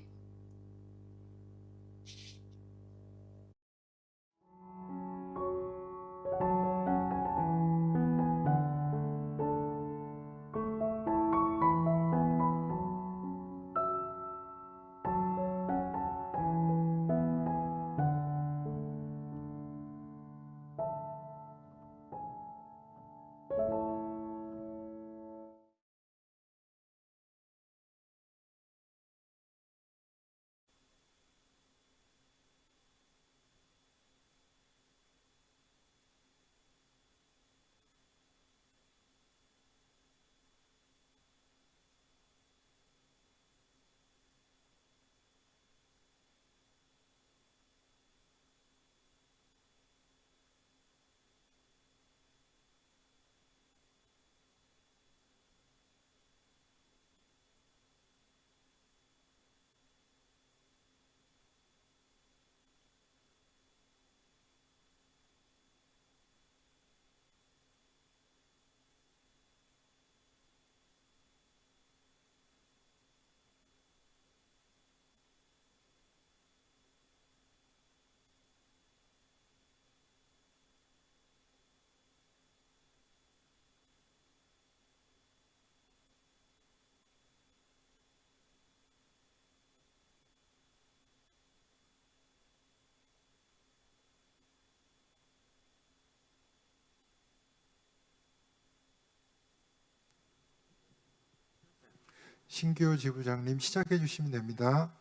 신규 지부장님 시작해 주시면 됩니다.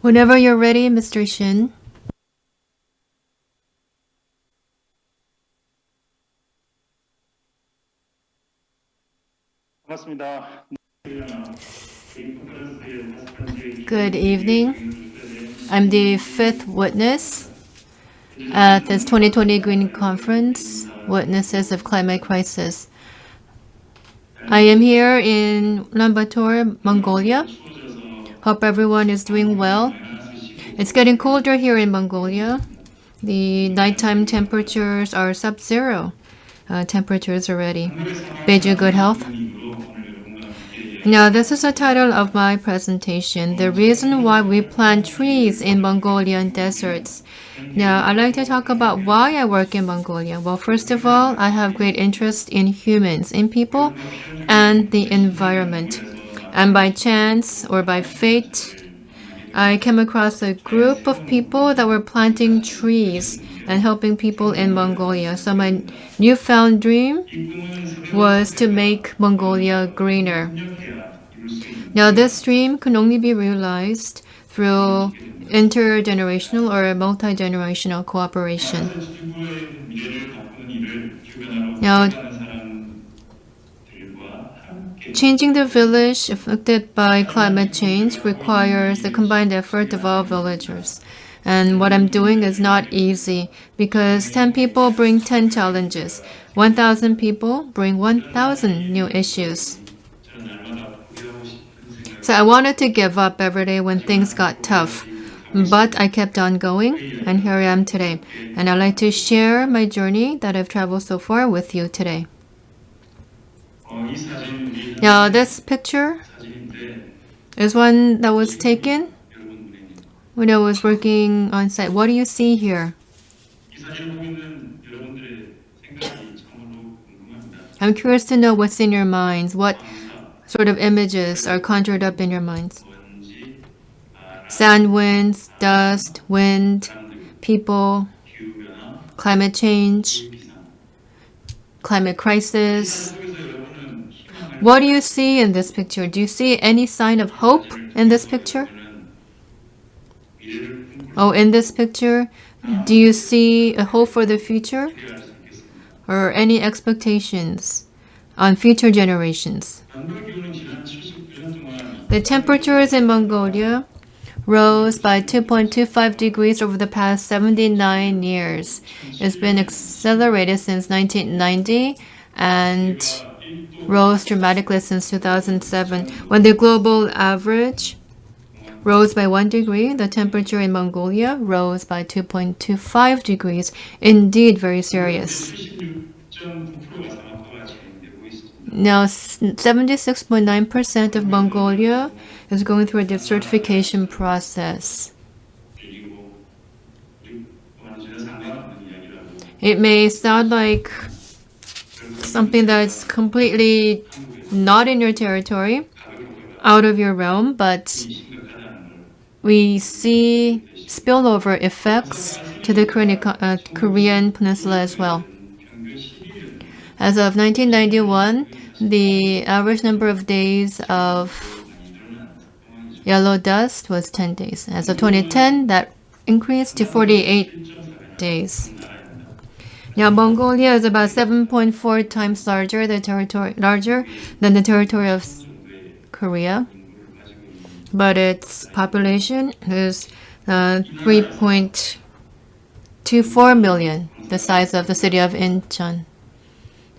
Whenever you're ready, Mr. Shin. 반갑습니다. Good evening. I'm the fifth witness at this 2020 Green Conference, Witnesses of Climate Crisis. I am here in Ulaanbaatar, Mongolia. Hope everyone is doing well. It's getting colder here in Mongolia. The nighttime temperatures are sub-zero temperatures already. Bid you good health. Now, this is the title of my presentation, The Reason Why We Plant Trees in Mongolian Deserts. Now, I'd like to talk about why I work in Mongolia. Well, first of all, I have great interest in humans, in people, and the environment. And by chance or by fate, I came across a group of people that were planting trees and helping people in Mongolia. So my newfound dream was to make Mongolia greener. Now, this dream can only be realized through intergenerational or multi-generational cooperation. Now, changing the village affected by climate change requires the combined effort of all villagers. And what I'm doing is not easy because 10 people bring 10 challenges. 1,000 people bring 1,000 new issues. So I wanted to give up every day when things got tough. But I kept on going, and here I am today. And I'd like to share my journey that I've traveled so far with you today. Now, this picture is one that was taken when I was working on site. What do you see here? I'm curious to know what's in your minds. What sort of images are conjured up in your minds? Sand winds, dust, wind, people, climate change, climate crisis. What do you see in this picture? Do you see any sign of hope in this picture? Oh, in this picture, do you see a hope for the future? Or any expectations on future generations? The temperatures in Mongolia rose by 2.25 degrees over the past 79 years. It's been accelerated since 1990 and rose dramatically since 2007. When the global average rose by 1 degree, the temperature in Mongolia rose by 2.25 degrees. Indeed, very serious. Now, 76.9% of Mongolia is going through a desertification process. It may sound like something that's completely not in your territory, out of your realm, but we see spillover effects to the Korean peninsula as well. As of 1991, the average number of days of yellow dust was 10 days. As of 2010, that increased to 48 days. Now, Mongolia is about 7.4 times larger than the territory of Korea, but its population is 3.24 million, the size of the city of Incheon.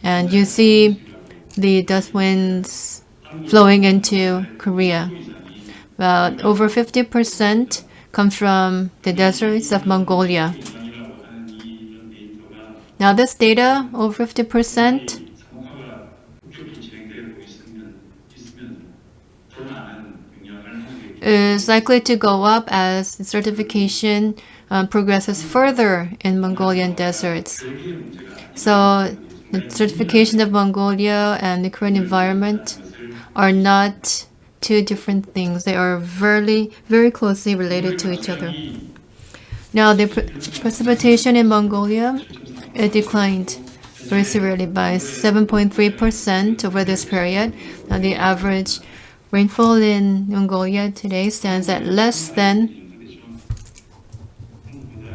And you see the dust winds flowing into Korea. About over 50% comes from the deserts of Mongolia. Now, this data, over 50%, is likely to go up as the certification progresses further in Mongolian deserts. So, the certification of Mongolia and the Korean environment are not two different things. They are very, very closely related to each other. Now, the precipitation in Mongolia, it declined very severely by 7.3% over this period. Now, the average rainfall in Mongolia today stands at less than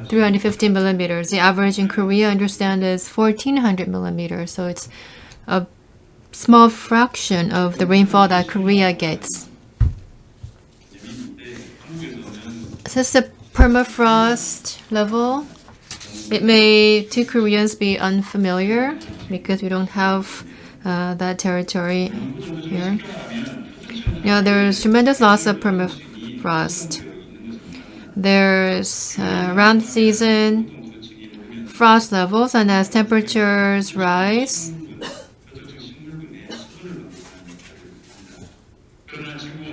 350 millimeters. The average in Korea, I understand, is 1,400 millimeters. So it's a small fraction of the rainfall that Korea gets. This is the permafrost level. It may, to Koreans, be unfamiliar because we don't have that territory here. Now, there's tremendous loss of permafrost. There's round season frost levels, and as temperatures rise,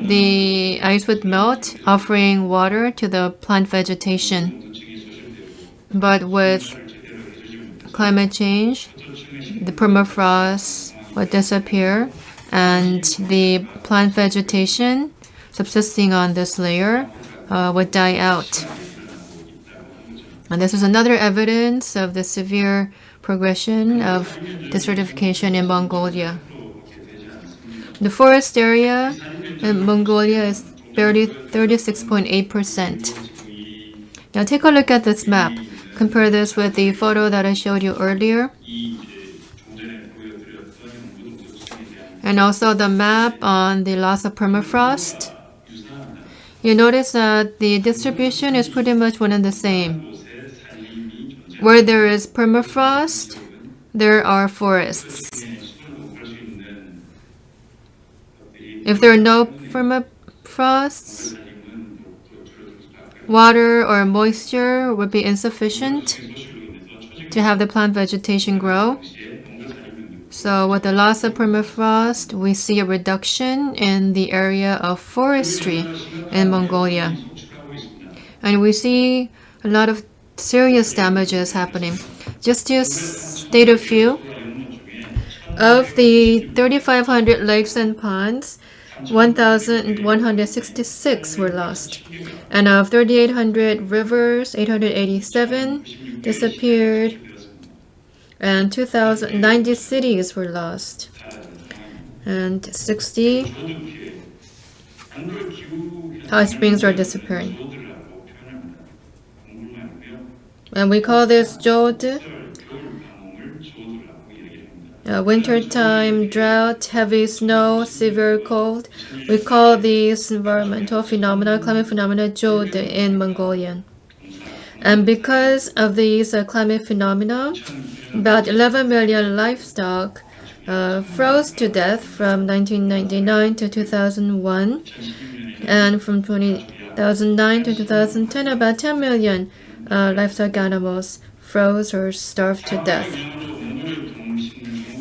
the ice would melt, offering water to the plant vegetation. But with climate change, the permafrost would disappear, and the plant vegetation subsisting on this layer would die out. And this is another evidence of the severe progression of desertification in Mongolia. The forest area in Mongolia is barely 36.8%. Now take a look at this map. Compare this with the photo that I showed you earlier. And also the map on the loss of permafrost. You notice that the distribution is pretty much one and the same. Where there is permafrost, there are forests. If there are no permafrosts, water or moisture would be insufficient to have the plant vegetation grow. So with the loss of permafrost, we see a reduction in the area of forestry in Mongolia. And we see a lot of serious damages happening. Just to state a few, of the 3,500 lakes and ponds, 1,166 were lost. And of 3,800 rivers, 887 disappeared. And 2,090 cities were lost. And 60 hot springs are disappearing. And we call this jod. Wintertime drought, heavy snow, severe cold. We call these environmental phenomena, climate phenomena, jod in Mongolian. And because of these climate phenomena, about 11 million livestock froze to death from 1999 to 2001. And from 2009 to 2010, about 10 million livestock animals froze or starved to death.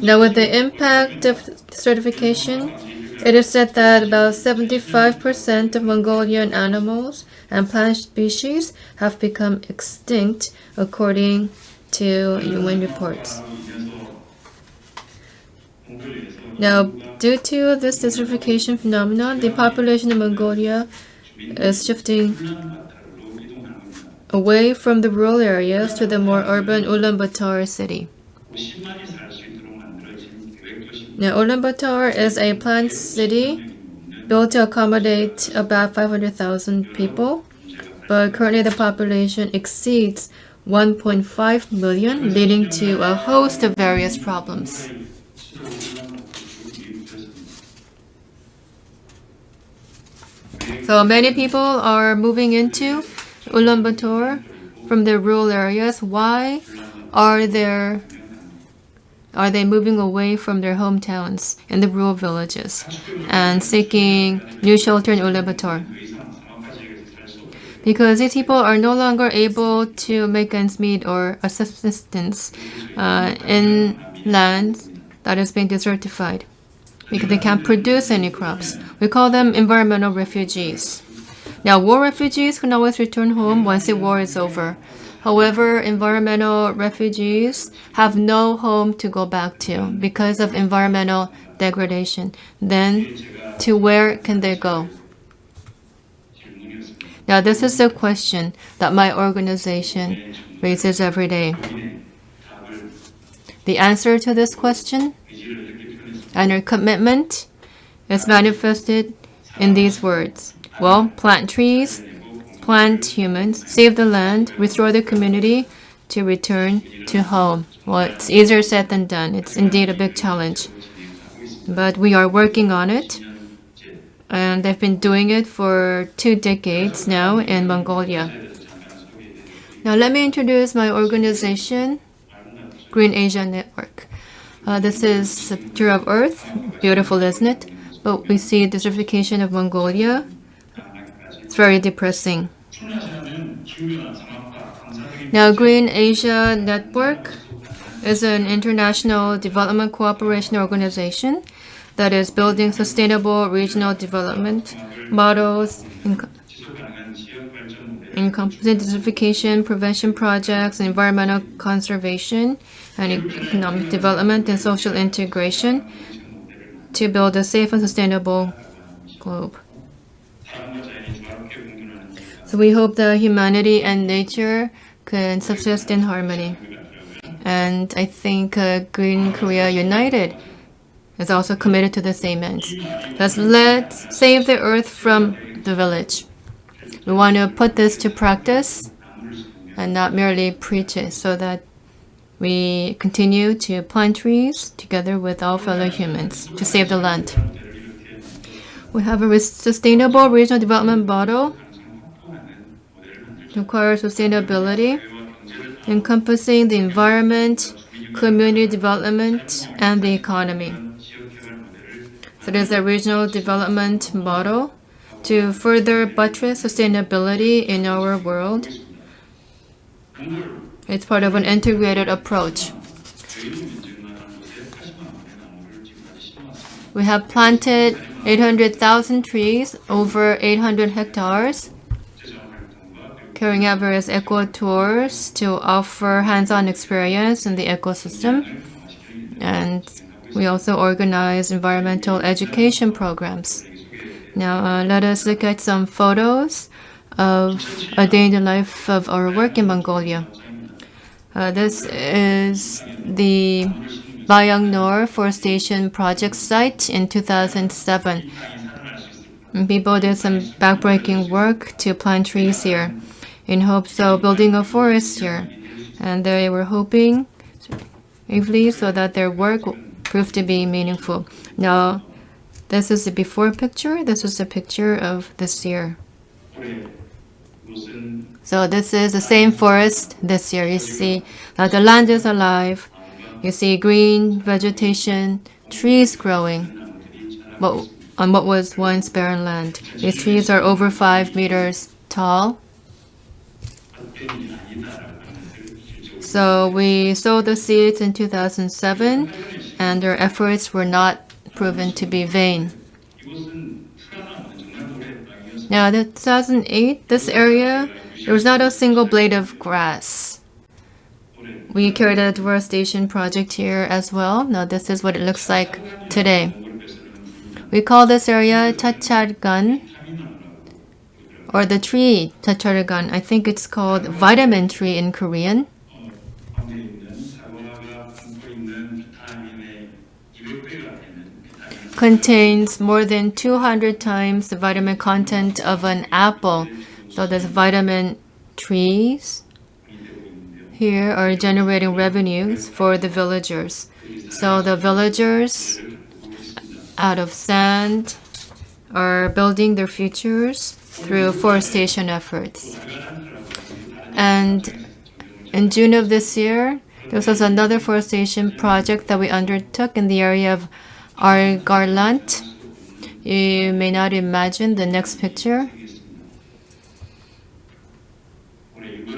Now, with the impact of desertification, it is said that about 75% of Mongolian animals and plant species have become extinct, according to UN reports. Now, due to this desertification phenomenon, the population of Mongolia is shifting away from the rural areas to the more urban Ulaanbaatar city. Now, Ulaanbaatar is a planned city built to accommodate about 500,000 people, but currently the population exceeds 1.5 million, leading to a host of various problems. So many people are moving into Ulaanbaatar from the rural areas. Why are they moving away from their hometowns in the rural villages and seeking new shelter in Ulaanbaatar? Because these people are no longer able to make ends meet or a subsistence in land that is being desertified, because they can't produce any crops. We call them environmental refugees. Now, war refugees can always return home once the war is over. However, environmental refugees have no home to go back to because of environmental degradation. Then, to where can they go? Now, this is the question that my organization raises every day. The answer to this question and our commitment is manifested in these words. Well, plant trees, plant humans, save the land, restore the community to return to home. Well, it's easier said than done. It's indeed a big challenge. But we are working on it. And I've been doing it for 2 decades now in Mongolia. Now let me introduce my organization, Green Asia Network. This is a picture of Earth. Beautiful, isn't it? But we see desertification of Mongolia. It's very depressing. Now, Green Asia Network is an international development cooperation organization that is building sustainable regional development models, encompassing intensification, prevention projects, environmental conservation, and economic development and social integration to build a safe and sustainable globe. So we hope that humanity and nature can subsist in harmony. And I think Green Korea United is also committed to the same ends. Let's save the earth from the village. We want to put this to practice and not merely preach it, so that we continue to plant trees together with all fellow humans to save the land. We have a sustainable regional development model to acquire sustainability, encompassing the environment, community development, and the economy. So there's a regional development model to further buttress sustainability in our world. It's part of an integrated approach. We have planted 800,000 trees, over 800 hectares, carrying out various eco tours to offer hands-on experience in the ecosystem. And we also organize environmental education programs. Now, let us look at some photos of a day in the life of our work in Mongolia. This is the Bayang-nor Forestation Project site in 2007. People did some backbreaking work to plant trees here in hopes of building a forest here. And they were hoping naively so that their work proved to be meaningful. Now, this is the before picture. This is the picture of this year. So this is the same forest this year. You see that the land is alive. You see green vegetation, trees growing on what was once barren land. These trees are over 5 meters tall. So we sowed the seeds in 2007, and their efforts were not proven to be vain. Now, in 2008, this area, there was not a single blade of grass. We carried out a deforestation project here as well. Now, this is what it looks like today. We call this area Chachargan, or the tree Chachargan. I think it's called vitamin tree in Korean. Contains more than 200 times the vitamin content of an apple. So there's vitamin trees here are generating revenues for the villagers. So the villagers out of sand are building their futures through forestation efforts. And in June of this year, there was another forestation project that we undertook in the area of Argarlant. You may not imagine the next picture,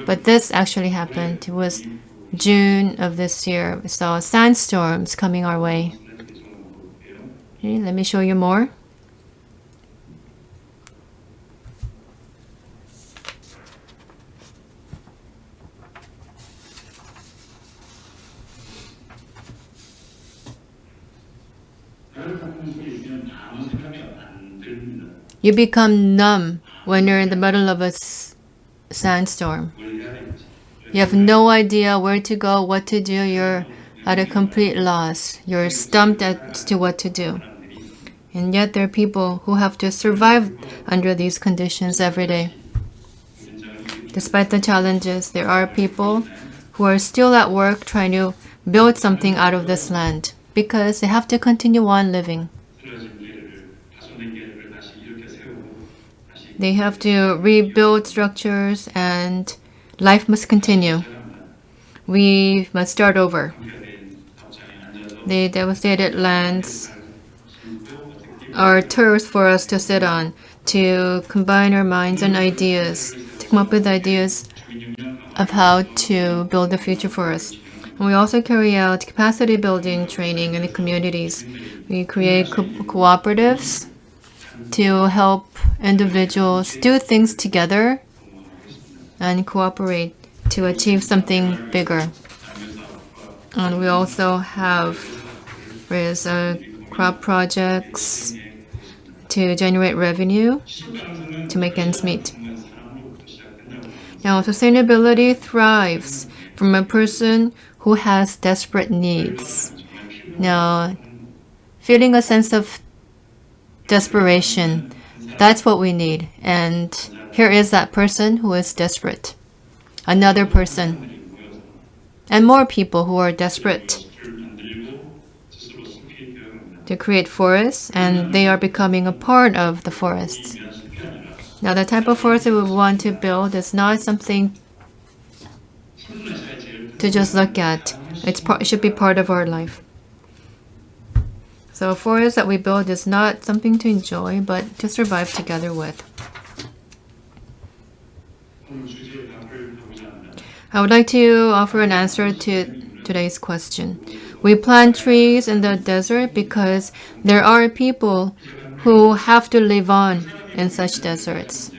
but this actually happened. It was June of this year. We saw sandstorms coming our way. Okay, let me show you more. You become numb when you're in the middle of a sandstorm. You have no idea where to go, what to do. You're at a complete loss. You're stumped as to what to do. And yet there are people who have to survive under these conditions every day. Despite the challenges, there are people who are still at work trying to build something out of this land because they have to continue on living. They have to rebuild structures and life must continue. We must start over. The devastated lands are turfs for us to sit on, to combine our minds and ideas, to come up with ideas of how to build the future for us. We also carry out capacity building training in the communities. We create cooperatives to help individuals do things together and cooperate to achieve something bigger. And we also have crop projects to generate revenue to make ends meet. Now, sustainability thrives from a person who has desperate needs. Now, feeling a sense of desperation, that's what we need. And here is that person who is desperate. Another person. And more people who are desperate to create forests, and they are becoming a part of the forests. Now, the type of forest that we want to build is not something to just look at. It should be part of our life. So a forest that we build is not something to enjoy, but to survive together with. I would like to offer an answer to today's question. We plant trees in the desert because there are people who have to live on in such deserts.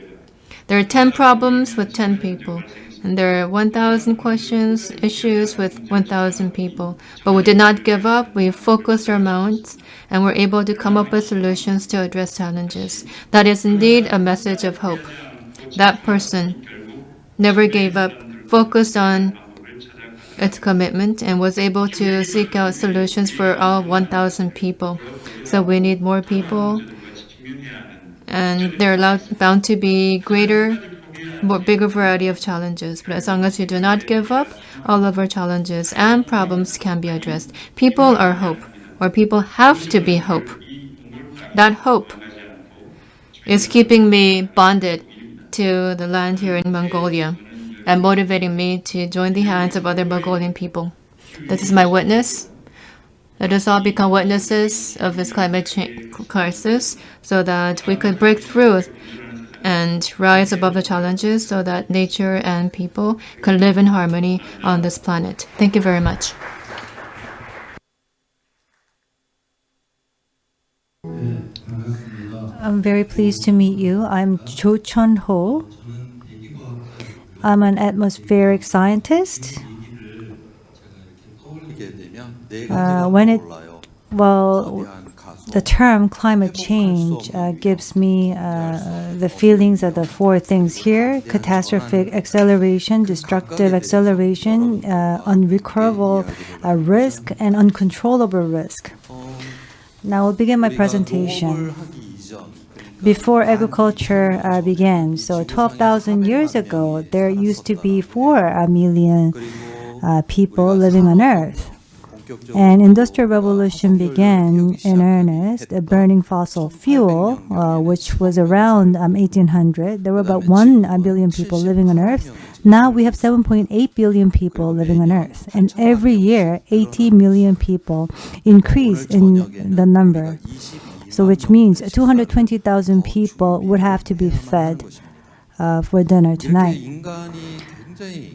There are 10 problems with 10 people, and there are 1,000 issues with 1,000 people. But we did not give up. We focused our minds, and were able to come up with solutions to address challenges. That is indeed a message of hope. That person never gave up, focused on its commitment, and was able to seek out solutions for all 1,000 people. So we need more people, and there are bound to be bigger variety of challenges. But as long as we do not give up, all of our challenges and problems can be addressed. People are hope, or people have to be hope. That hope is keeping me bonded to the land here in Mongolia and motivating me to join the hands of other Mongolian people. This is my witness. Let us all become witnesses of this climate change crisis so that we could break through and rise above the challenges so that nature and people can live in harmony on this planet. Thank you very much. I'm very pleased to meet you. I'm Cho Chun-ho. I'm an atmospheric scientist. The term climate change gives me the feelings of the four things here: catastrophic acceleration, destructive acceleration, unrecoverable risk, and uncontrollable risk. Now we'll begin my presentation. Before agriculture began, so 12,000 years ago, there used to be 4 million people living on Earth. And Industrial Revolution began in earnest, burning fossil fuel, which was around 1800. There were about 1 billion people living on Earth. Now we have 7.8 billion people living on Earth. And every year, 80 million people increase in the number. So which means 220,000 people would have to be fed for dinner tonight.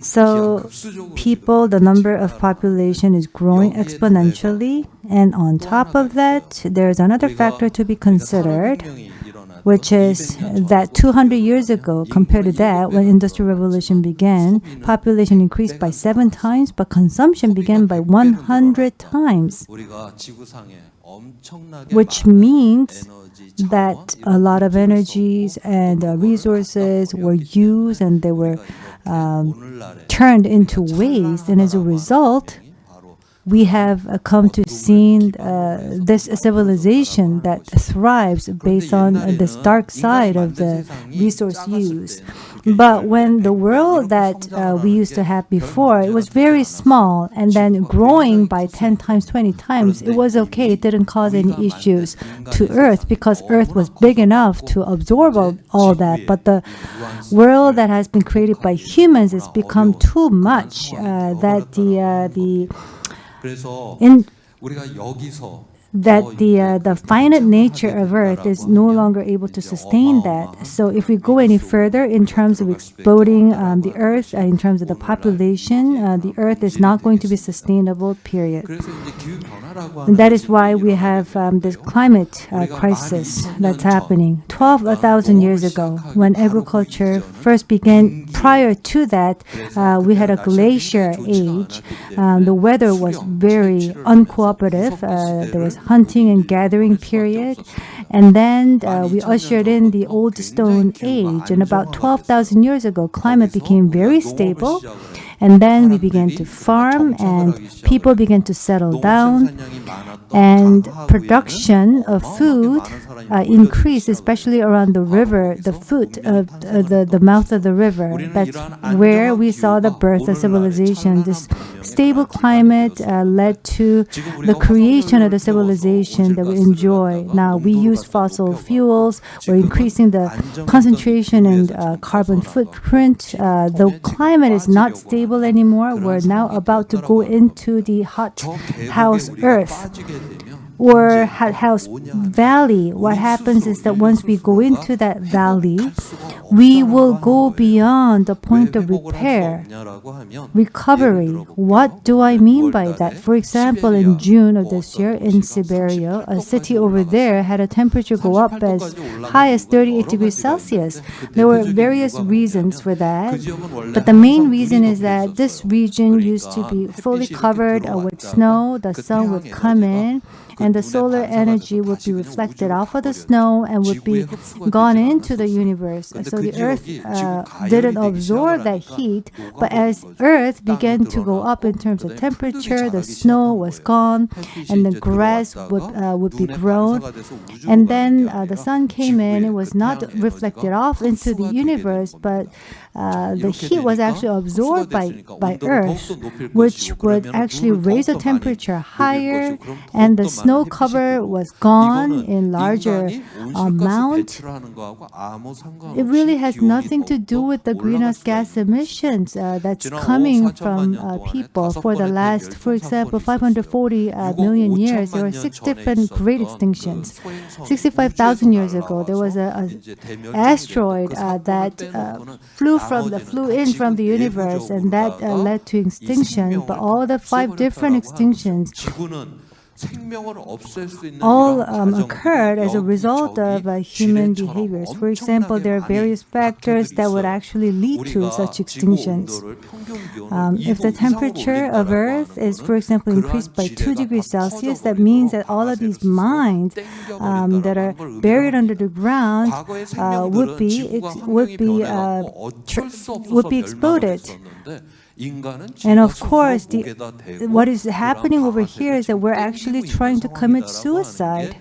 So people, the number of population is growing exponentially. And on top of that, there's another factor to be considered, which is that 200 years ago, compared to that, when Industrial Revolution began, population increased by 7 times, but consumption began by 100 times. Which means that a lot of energies and resources were used and they were turned into waste. And as a result, we have come to see this civilization that thrives based on this dark side of the resource use. But when the world that we used to have before, it was very small and then growing by 10 times, 20 times, it was okay. It didn't cause any issues to Earth because Earth was big enough to absorb all that. But the world that has been created by humans has become too much that the finite nature of Earth is no longer able to sustain that. So if we go any further in terms of exploding the Earth, in terms of the population, the Earth is not going to be sustainable, period. And that is why we have this climate crisis that's happening. 12,000 years ago, when agriculture first began, prior to that, we had a glacier age. The weather was very uncooperative. There was hunting and gathering period. And then we ushered in the old stone age. And about 12,000 years ago, climate became very stable. And then we began to farm and people began to settle down. And production of food increased, especially around the river, the foot of the mouth of the river. That's where we saw the birth of civilization. This stable climate led to the creation of the civilization that we enjoy. Now we use fossil fuels. We're increasing the concentration and carbon footprint. The climate is not stable anymore. We're now about to go into the hot house Earth or hot house valley. What happens is that once we go into that valley, we will go beyond the point of repair, recovery. What do I mean by that? For example, in June of this year in Siberia, a city over there had a temperature go up as high as 38 degrees Celsius. There were various reasons for that, but the main reason is that this region used to be fully covered with snow. The sun would come in, and the solar energy would be reflected off of the snow and would be gone into the universe. So the Earth didn't absorb that heat, but as Earth began to go up in terms of temperature, the snow was gone and the grass would be grown. And then the sun came in. It was not reflected off into the universe, but the heat was actually absorbed by Earth, which would actually raise the temperature higher, and the snow cover was gone in larger amount. It really has nothing to do with the greenhouse gas emissions that's coming from people. For the last, for example, 540 million years, there were 6 different great extinctions. 65,000 years ago, there was an asteroid that flew in from the universe, and that led to extinction. But all the 5 different extinctions all occurred as a result of human behaviors. For example, there are various factors that would actually lead to such extinctions. If the temperature of Earth is, for example, increased by 2 degrees Celsius, that means that all of these mines that are buried under the ground would be exploded. And of course, what is happening over here is that we're actually trying to commit suicide.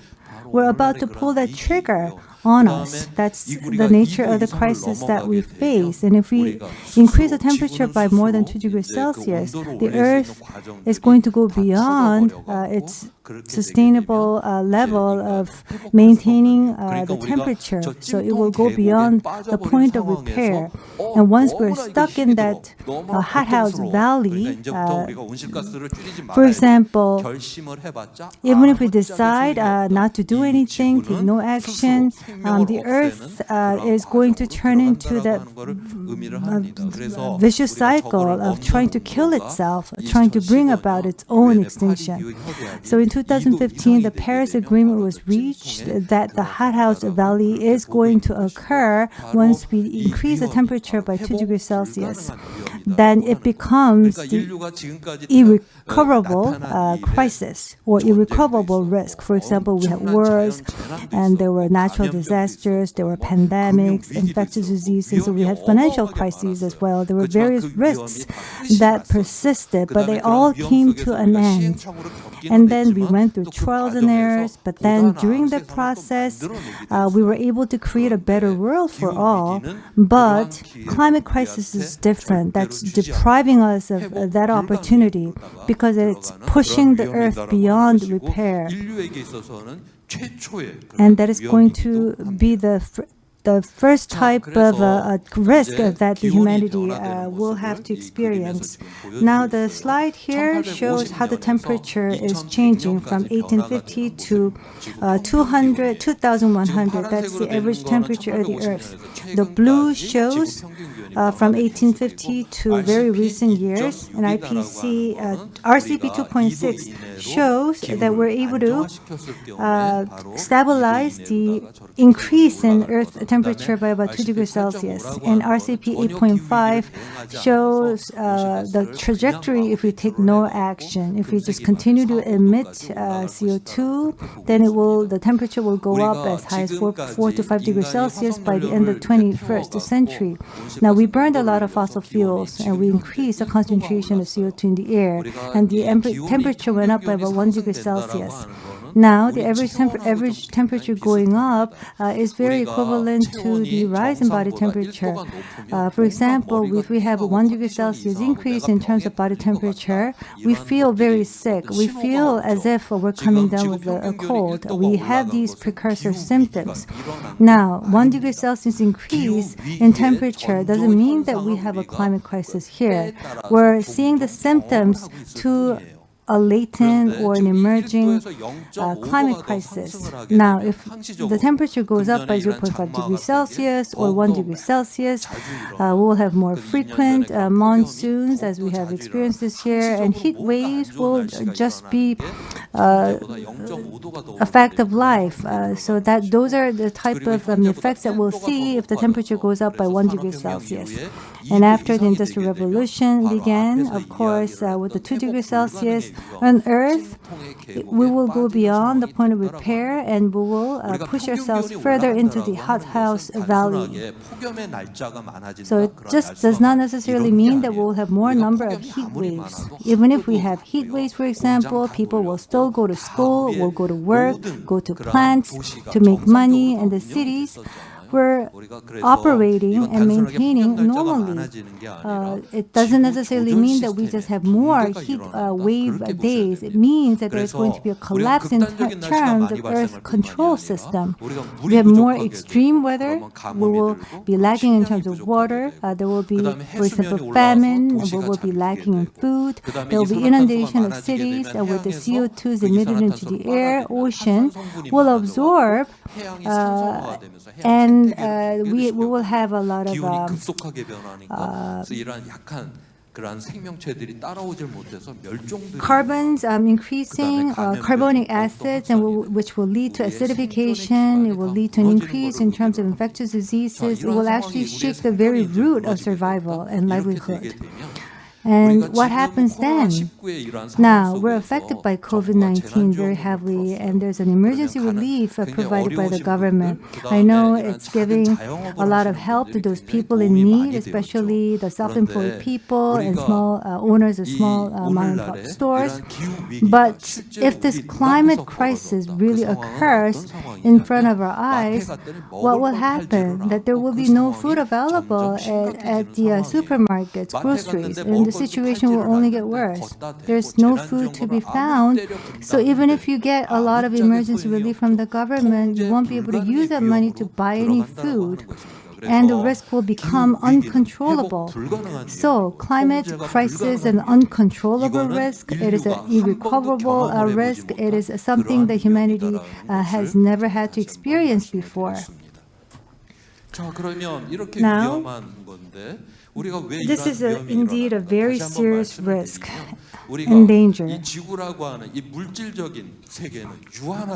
We're about to pull that trigger on us. That's the nature of the crisis that we face. And if we increase the temperature by more than 2 degrees Celsius, the Earth is going to go beyond its sustainable level of maintaining the temperature. So it will go beyond the point of repair. And once we're stuck in that hothouse valley, for example, even if we decide not to do anything, take no action, the Earth is going to turn into that vicious cycle of trying to kill itself, trying to bring about its own extinction. So in 2015, the Paris Agreement was reached that the hothouse valley is going to occur once we increase the temperature by 2 degrees Celsius. Then it becomes the irrecoverable crisis or irrecoverable risk. For example, we had wars and there were natural disasters, there were pandemics, infectious diseases, so we had financial crises as well. There were various risks that persisted, but they all came to an end. And then we went through trials and errors, but then during the process, we were able to create a better world for all. But climate crisis is different. That's depriving us of that opportunity because it's pushing the Earth beyond repair. And that is going to be the the first type of risk that the humanity will have to experience. Now, the slide here shows how the temperature is changing from 1850 to 2100. That's the average temperature of the Earth. The blue shows from 1850 to very recent years, and RCP 2.6 shows that we're able to stabilize the increase in Earth temperature by about 2 degrees Celsius. And RCP 8.5 shows the trajectory if we take no action. If we just continue to emit CO2, then the temperature will go up as high as 4 to 5 degrees Celsius by the end of the 21st century. Now, we burned a lot of fossil fuels, and we increased the concentration of CO2 in the air, and the temperature went up by about 1 degree Celsius. Now, the average temperature going up is very equivalent to the rise in body temperature. For example, if we have a 1 degree Celsius increase in terms of body temperature, we feel very sick. We feel as if we're coming down with a cold. We have these precursor symptoms. Now, 1 degree Celsius increase in temperature doesn't mean that we have a climate crisis here. We're seeing the symptoms to a latent or an emerging climate crisis. Now, if the temperature goes up by 0.5 degrees Celsius or 1 degree Celsius, we'll have more frequent monsoons as we have experienced this year, and heat waves will just be a fact of life. So that those are the type of effects that we'll see if the temperature goes up by 1 degree Celsius. And after the Industrial Revolution began, of course, with the 2 degrees Celsius on Earth, we will go beyond the point of repair, and we will push ourselves further into the hothouse valley. So it just does not necessarily mean that we'll have more number of heat waves. Even if we have heat waves, for example, people will still go to school, will go to work, go to plants to make money, and the cities we're operating and maintaining normally. It doesn't necessarily mean that we just have more heat wave days. It means that there's going to be a collapse in terms of Earth control system. We have more extreme weather. We will be lacking in terms of water. There will be, for example, famine. We will be lacking in food. There will be inundation of cities with the CO2 is emitted into the air. Ocean will absorb and we will have a lot of carbons increasing, carbonic acids, and which will lead to acidification. It will lead to an increase in terms of infectious diseases. It will actually shake the very root of survival and livelihood. And what happens then? Now, we're affected by COVID-19 very heavily, and there's an emergency relief provided by the government. I know it's giving a lot of help to those people in need, especially the self-employed people and small owners of small mom-and-pop stores. But if this climate crisis really occurs in front of our eyes, what will happen? That there will be no food available at the supermarkets, groceries, and the situation will only get worse. There's no food to be found. So even if you get a lot of emergency relief from the government, you won't be able to use that money to buy any food. And the risk will become uncontrollable. So climate crisis is an uncontrollable risk. It is an irrecoverable risk. It is something that humanity has never had to experience before. Now, this is indeed a very serious risk and danger.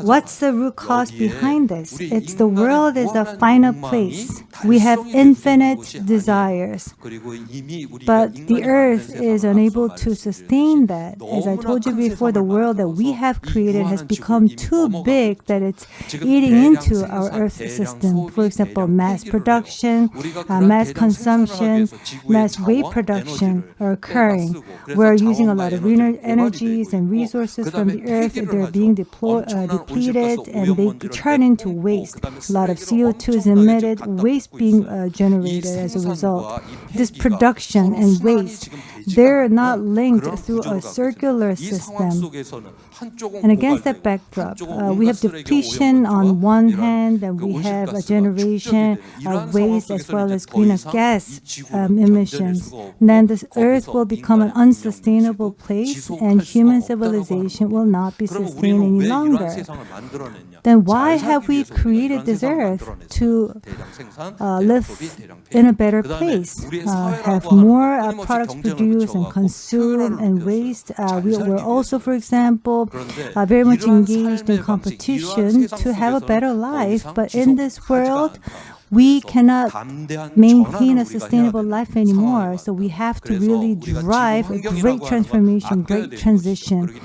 What's the root cause behind this? It's the world is a finite place. We have infinite desires. But the earth is unable to sustain that. As I told you before, the world that we have created has become too big that it's eating into our earth system. For example, mass production, mass consumption, mass weight production are occurring. We're using a lot of energies and resources from the earth. They're being depleted and they turn into waste. A lot of CO2 is emitted, waste being generated as a result. This production and waste They're not linked through a circular system. And against that backdrop, we have depletion on one hand, and we have a generation of waste as well as greenhouse gas emissions. And then this earth will become an unsustainable place, and human civilization will not be sustained any longer. Then why have we created this earth? To live in a better place, have more products produced and consumed and waste. We were also, for example, very much engaged in competition to have a better life. But in this world, we cannot maintain a sustainable life anymore. So we have to really drive a great transformation, great transition.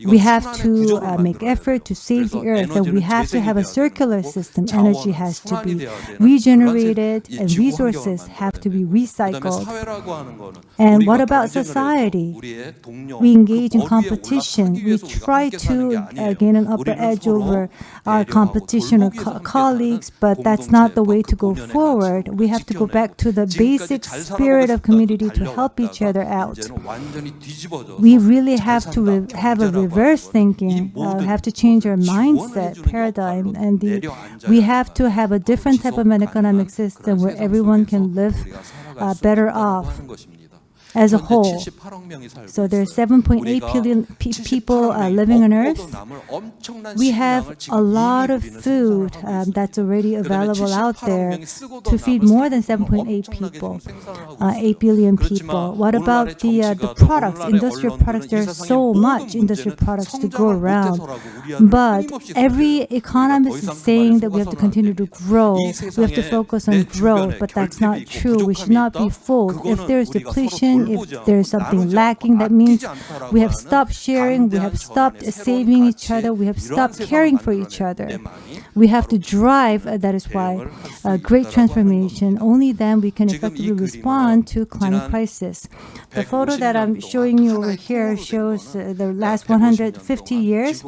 We have to make effort to save the earth, and we have to have a circular system. Energy has to be regenerated, and resources have to be recycled. And what about society? We engage in competition. We try to gain an upper edge over our competition or colleagues, but that's not the way to go forward. We have to go back to the basic spirit of community to help each other out. We really have to have a reverse thinking, have to change our mindset paradigm, and we have to have a different type of an economic system where everyone can live better off as a whole. So there's 7.8 billion people living on Earth. We have a lot of food that's already available out there to feed more than 7.8 people, 8 billion people. What about the products, industrial products? There's so much industrial products to go around. But every economist is saying that we have to continue to grow. We have to focus on growth, but that's not true. We should not be fooled. If there's depletion, if there's something lacking, that means we have stopped sharing, we have stopped saving each other, we have stopped caring for each other. We have to drive, that is why, great transformation. Only then we can effectively respond to climate crisis. The photo that I'm showing you over here shows the last 150 years.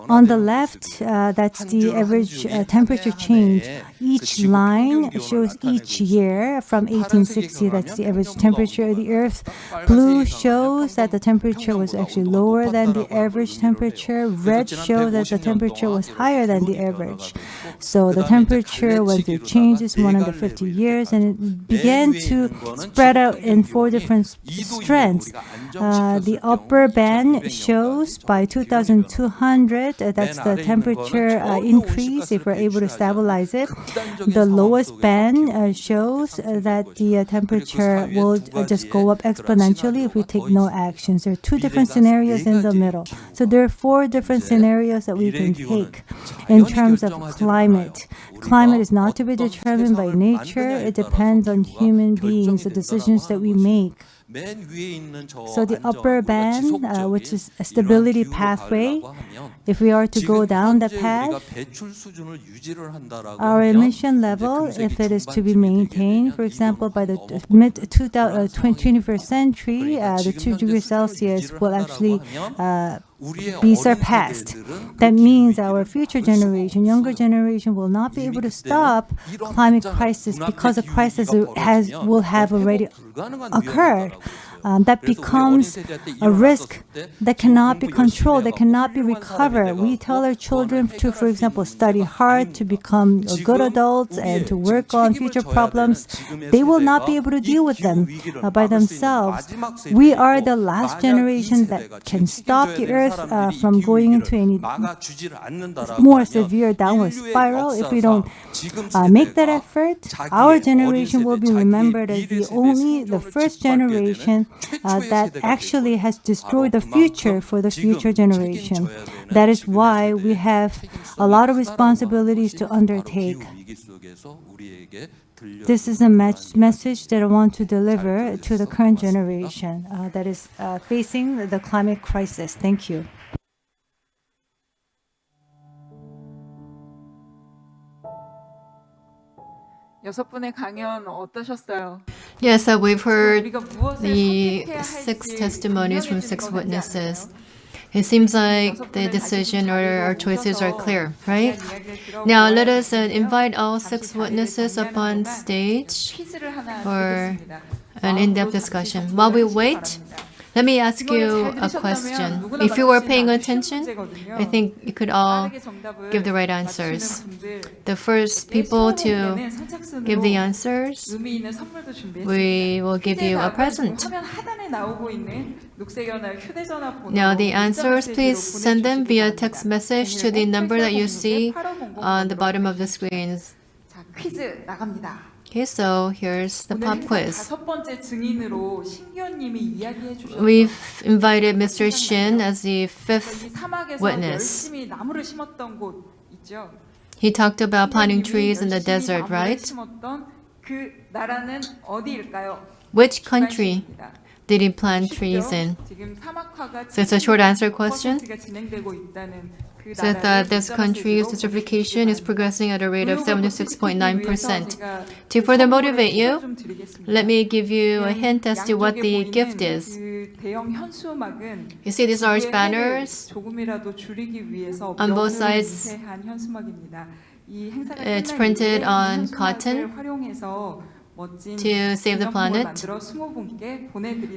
On the left, that's the average temperature change. Each line shows each year from 1860, that's the average temperature of the Earth. Blue shows that the temperature was actually lower than the average temperature. Red shows that the temperature was higher than the average. So the temperature went through changes in 150 years, and it began to spread out in 4 different strengths. The upper band shows by 2200, that's the temperature increase if we're able to stabilize it. The lowest band shows that the temperature will just go up exponentially if we take no actions. There are 2 different scenarios in the middle. So there are 4 different scenarios that we can take in terms of climate. Climate is not to be determined by nature. It depends on human beings, the decisions that we make. So the upper band, which is a stability pathway, if we are to go down the path, our emission level, if it is to be maintained, for example, by the mid-21st century, the 2 degrees Celsius will actually be surpassed. That means our future generation, younger generation, will not be able to stop climate crisis because a crisis will have already occurred. That becomes a risk that cannot be controlled, that cannot be recovered. We tell our children to, for example, study hard to become good adults and to work on future problems. They will not be able to deal with them by themselves. We are the last generation that can stop the earth from going into any more severe downward spiral. If we don't make that effort, our generation will be remembered as the first generation that actually has destroyed the future for the future generation. That is why we have a lot of responsibilities to undertake. This is a message that I want to deliver to the current generation that is facing the climate crisis. Thank you. Yes, we've heard the 6 testimonies from 6 witnesses. It seems like the decision or our choices are clear, right? Now let us invite all 6 witnesses up on stage for an in-depth discussion. While we wait, let me ask you a question. If you were paying attention, I think you could all give the right answers. The first people to give the answers, we will give you a present. Now the answers, please send them via text message to the number that you see on the bottom of the screens. 자, 퀴즈 나갑니다. Okay, so here's the 오늘 pop 행사 quiz. 다섯 번째 증인으로 신기현님이 이야기해 주셔서 We've invited Mr. Shin as the 이 fifth 사막에서 witness. 열심히 나무를 심었던 곳 있죠. He talked about planting 신기현님이 trees in the 열심히 desert, 나무를 right? 심었던 그 나라는 어디일까요? Which country 주관식입니다. did he plant 쉽죠? trees in? 지금 사막화가 So it's a short answer question. 70%가 진행되고 있다는 그 So that this country's desertification is progressing at a rate of 76.9%. To further motivate you, let me give you a hint as to what the gift is. You see these large banners on both sides. It's printed on cotton to save the planet.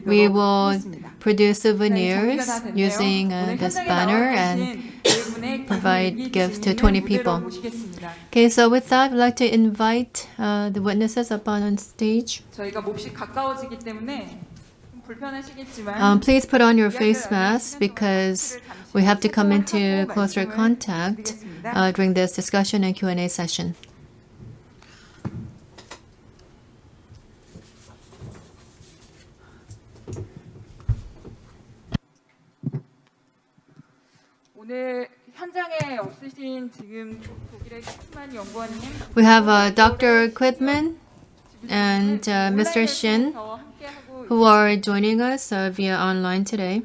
We will produce souvenirs using this banner and provide gifts to 20 people. Okay, so with that, I'd like to invite the witnesses up on stage. 저희가 몹시 가까워지기 때문에 좀 불편하시겠지만 Please put on your face mask because we have to come into closer contact during this discussion and Q&A session. 오늘 현장에 없으신 지금 독일의 키트만 연구원님 We have Dr. Quidman and Mr. Shin 더 함께하고 who are joining us via online today.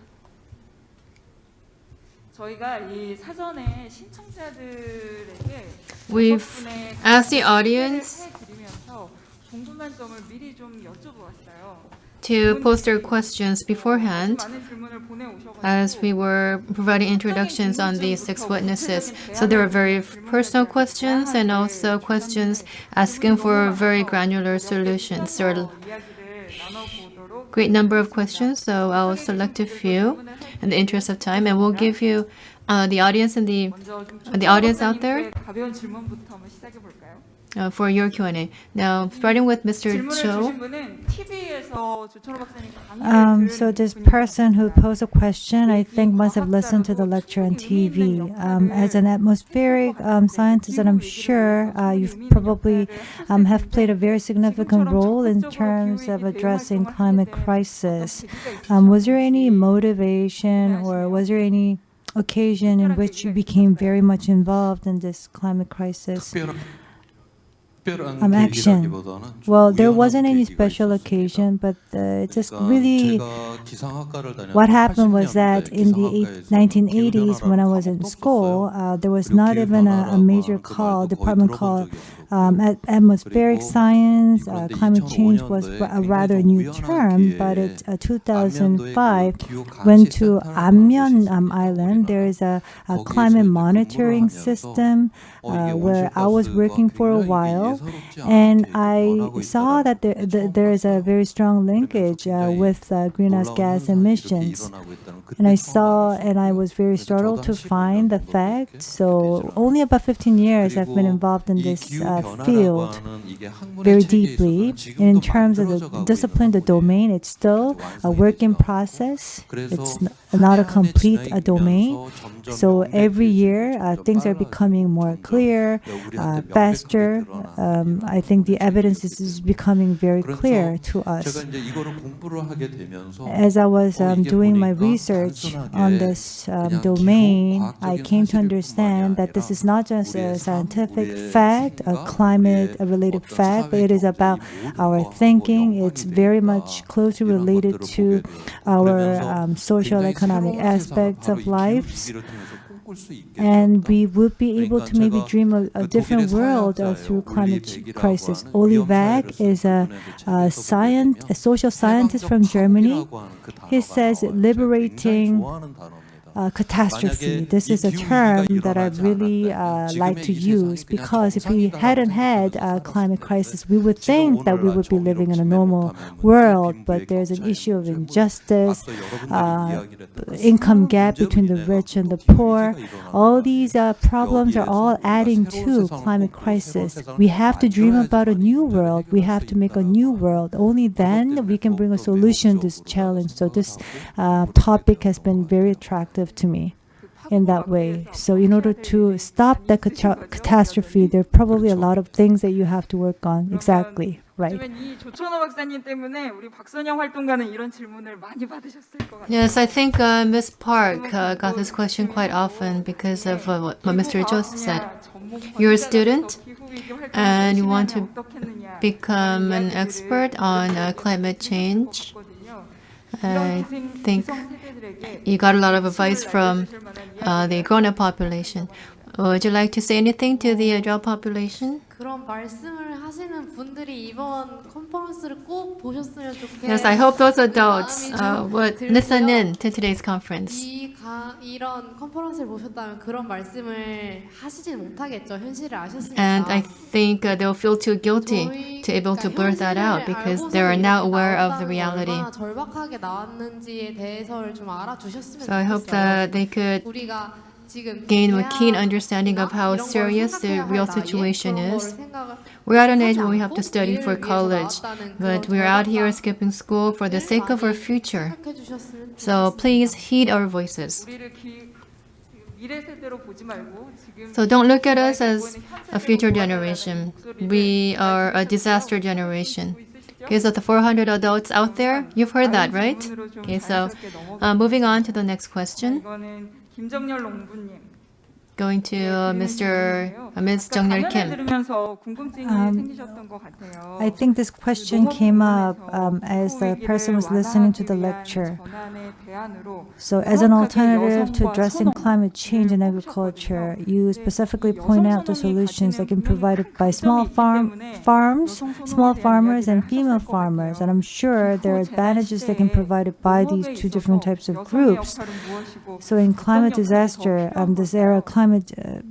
저희가 이 사전에 신청자들에게 We've asked the audience 해드리면서 궁금한 점을 미리 좀 여쭤보았어요. to post their questions beforehand 많은 질문을 보내오셔가지고 as we were providing introductions on these six witnesses. So there were very personal questions and also questions asking for very granular solutions. There are 이야기를 나눠보도록 great number of questions, so I will select a few in the interest of time, and we'll give you the audience and 먼저 좀 the audience out there 가벼운 질문부터 한번 시작해 볼까요? for your Q&A. Now, starting with Mr. 질문을 Cho. 주신 분은 TV에서 조철호 박사님 강의를 So 들은 this 분이거든요. person who posed a question, I think, must have listened to the lecture on TV. As an atmospheric scientist, and I'm sure you've probably have played a very significant role in terms of addressing climate crisis. Was there any motivation or was there any occasion in which you became very much involved in this climate crisis? Action. Well, there wasn't any special occasion, but it just really what happened was that in the 1980s, when I was in school, there was not even a major department called atmospheric science. Climate change was a rather new term, but in 2005, went to Amyeon Island. There is a climate monitoring system where I was working for a while, and I saw that there is a very strong linkage with greenhouse gas emissions. And I was very startled to find the fact. So only about 15 years I've been involved in this field very deeply. In terms of the discipline, the domain, it's still a work in process. It's not a complete domain. So every year things are becoming more clear, faster. I think the evidence is becoming very clear to us. As I was doing my research on this domain, I came to understand that this is not just a scientific fact, a climate-related fact, but it is about our thinking. It's very much closely related to our social economic aspects of life. And we would be able to maybe dream of a different world through climate crisis. Oli Wag is a social scientist from Germany. He says liberating catastrophe. This is a term that I really like to use, because if we hadn't had a climate crisis, we would think that we would be living in a normal world, but there's an issue of injustice, income gap between the rich and the poor. All these problems are all adding to climate crisis. We have to dream about a new world. We have to make a new world. Only then we can bring a solution to this challenge. So this topic has been very attractive to me in that way. So in order to stop the catastrophe, there are probably a lot of things that you have to work on. Exactly. Right. 요즘엔 이 조천호 박사님 때문에 우리 박선영 활동가는 이런 질문을 많이 받으셨을 것 같아요. Yes, I think Ms. Park got this question quite often because of what Mr. Joseph said. You're a student and you want to become an expert on climate change. I think you got a lot of advice from the grown-up population. Would you like to say anything to the adult population? 그런 말씀을 하시는 분들이 이번 컨퍼런스를 꼭 보셨으면 좋겠어요. Yes, I hope those adults would listen in to today's conference. 이런 컨퍼런스를 보셨다면 그런 말씀을 하시진 못하겠죠. 현실을 아셨으니까. And I think they'll feel too guilty to able to blurt that out because they are now aware of the reality. 얼마나 절박하게 나왔는지에 대해서를 좀 알아두셨으면 So I hope that they could 우리가 gain a keen understanding of how serious the real situation is. We're at an age where we have to study for college, but we're out here skipping school for the sake of our future. So please heed our voices. So don't look at us as a future generation. We are a disaster generation. Okay, so the 400 adults out there, you've heard that, right? Okay, so moving on to the next question. 김정열 농부님. Going to Ms. 정열 Kim. 들으면서 궁금증이 생기셨던 것 같아요. I think this question came up as the person was listening to the lecture. So as an alternative to addressing climate change in agriculture, you specifically point out the solutions that can be provided by small farmers, and female farmers. And I'm sure there are advantages that can be provided by these two different types of groups. So in climate disaster, this era of climate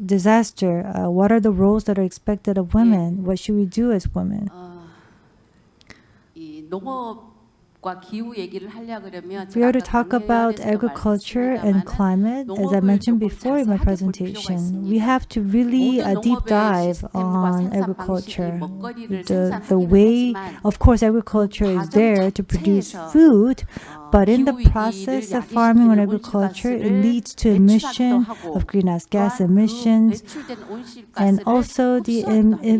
disaster, what are the roles that are expected of women? What should we do as women? If we are to talk about agriculture and climate, as I mentioned before in my presentation, we have to really deep dive on agriculture. The way, of course, agriculture is there to produce food, but in the process of farming or agriculture, it leads to emission of greenhouse gas emissions, and also the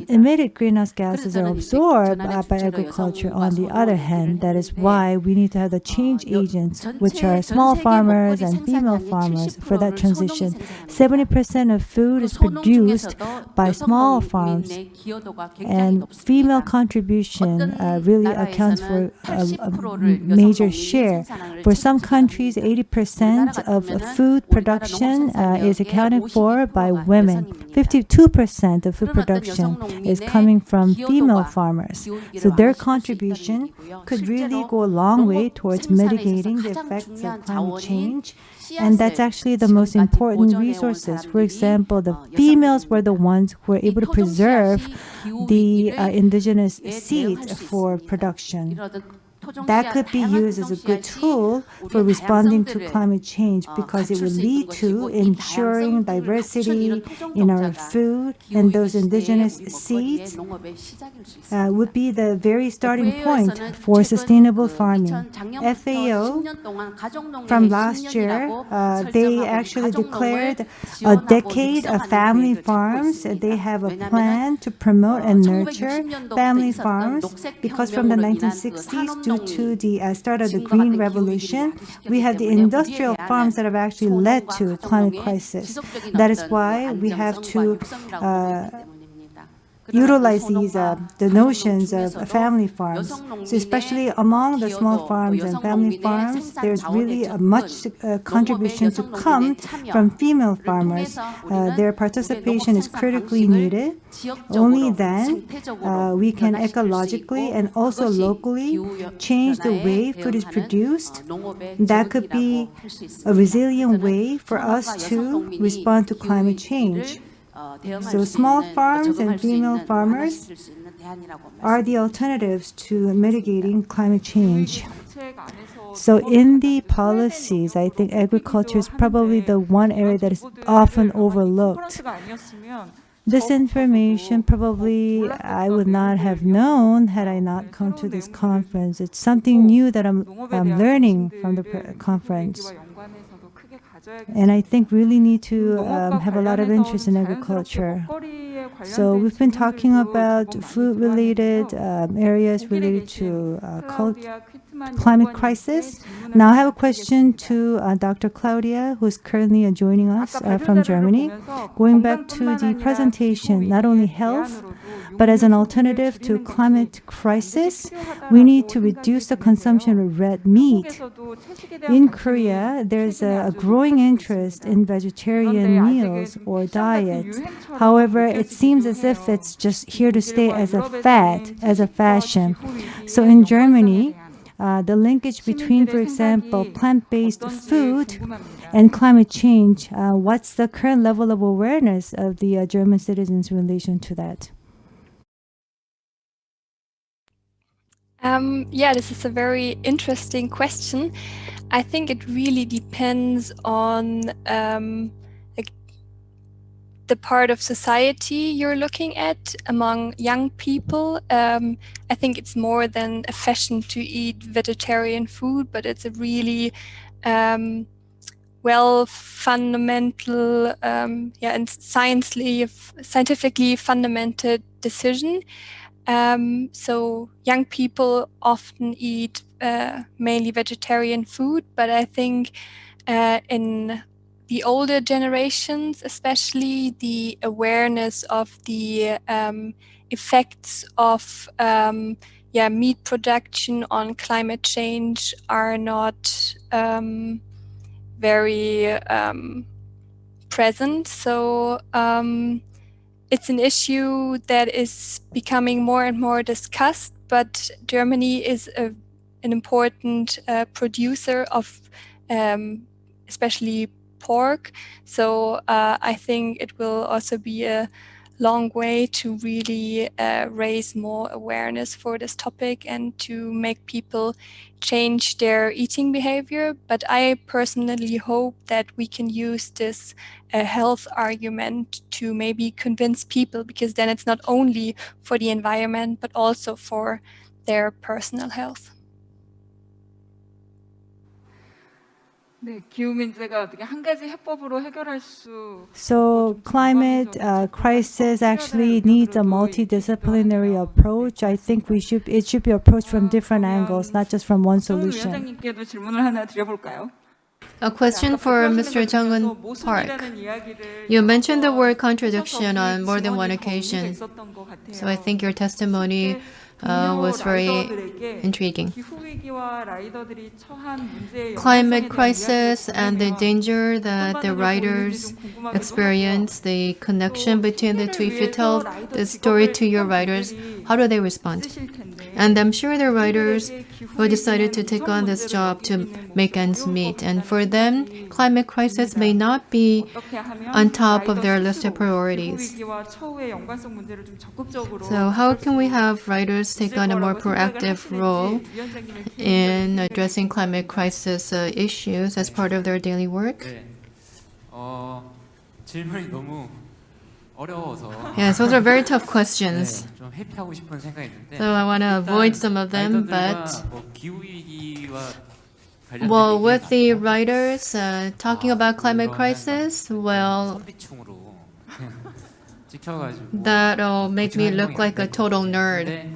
emitted greenhouse gases are absorbed by agriculture. On the other hand, that is why we need to have the change agents, which are small farmers and female farmers, for that transition. 70% of food is produced by small farms, and female contribution really accounts for a major share. For some countries, 80% of food production is accounted for by women. 52% of food production is coming from female farmers. So their contribution could really go a long way towards mitigating the effects of climate change. And that's actually the most important resources. For example, the females were the ones who were able to preserve the indigenous seeds for production. That could be used as a good tool for responding to climate change because it will lead to ensuring diversity in our food, and those indigenous seeds would be the very starting point for sustainable farming. FAO, from last year, they actually declared a decade of family farms. They have a plan to promote and nurture family farms because from the 1960s to the start of the Green Revolution, we have the industrial farms that have actually led to climate crisis. That is why we have to utilize the notions of family farms. So especially among the small farms and family farms, there's really a much contribution to come from female farmers. Their participation is critically needed. Only then we can ecologically and also locally change the way food is produced. That could be a resilient way for us to respond to climate change. So small farms and female farmers are the alternatives to mitigating climate change. So in the policies, I think agriculture is probably the one area that is often overlooked. This information probably I would not have known had I not come to this conference. It's something new that I'm learning from the conference. And I think really need to have a lot of interest in agriculture. So we've been talking about food-related areas related to climate crisis. Now I have a question to Dr. Claudia, who is currently joining us from Germany. Going back to the presentation, not only health, but as an alternative to climate crisis, we need to reduce the consumption of red meat. In Korea, there's a growing interest in vegetarian meals or diets. However, it seems as if it's just here to stay as a fad, as a fashion. So in Germany, the linkage between, for example, plant-based food and climate change, what's the current level of awareness of the German citizens in relation to that? Yeah, this is a very interesting question. I think it really depends on like the part of society you're looking at. Among young people, I think it's more than a fashion to eat vegetarian food, but it's a really fundamental, and scientifically fundamented decision. So young people often eat mainly vegetarian food, but I think in the older generations, especially, the awareness of the effects of meat production on climate change are not very present. So it's an issue that is becoming more and more discussed, but Germany is an important producer of especially pork. So I think it will also be a long way to really raise more awareness for this topic and to make people change their eating behavior. But I personally hope that we can use this health argument to maybe convince people, because then it's not only for the environment, but also for their personal health. So climate crisis actually needs a multidisciplinary approach. I think it should be approached from different angles, not just from one solution. A question for Mr. Jung-un Park. You mentioned the word contradiction on more than one occasion. So I think your testimony was very intriguing. Climate crisis and the danger that the riders experience, the connection between the two. If you tell the story to your riders, how do they respond? And I'm sure the riders who decided to take on this job to make ends meet. And for them, climate crisis may not be on top of their list of priorities. So how can we have riders take on a more proactive role in addressing climate crisis issues as part of their daily work? Yes, those are very tough questions. So I want to avoid some of them, but well, with the writers talking about climate crisis, well, that'll make me look like a total nerd.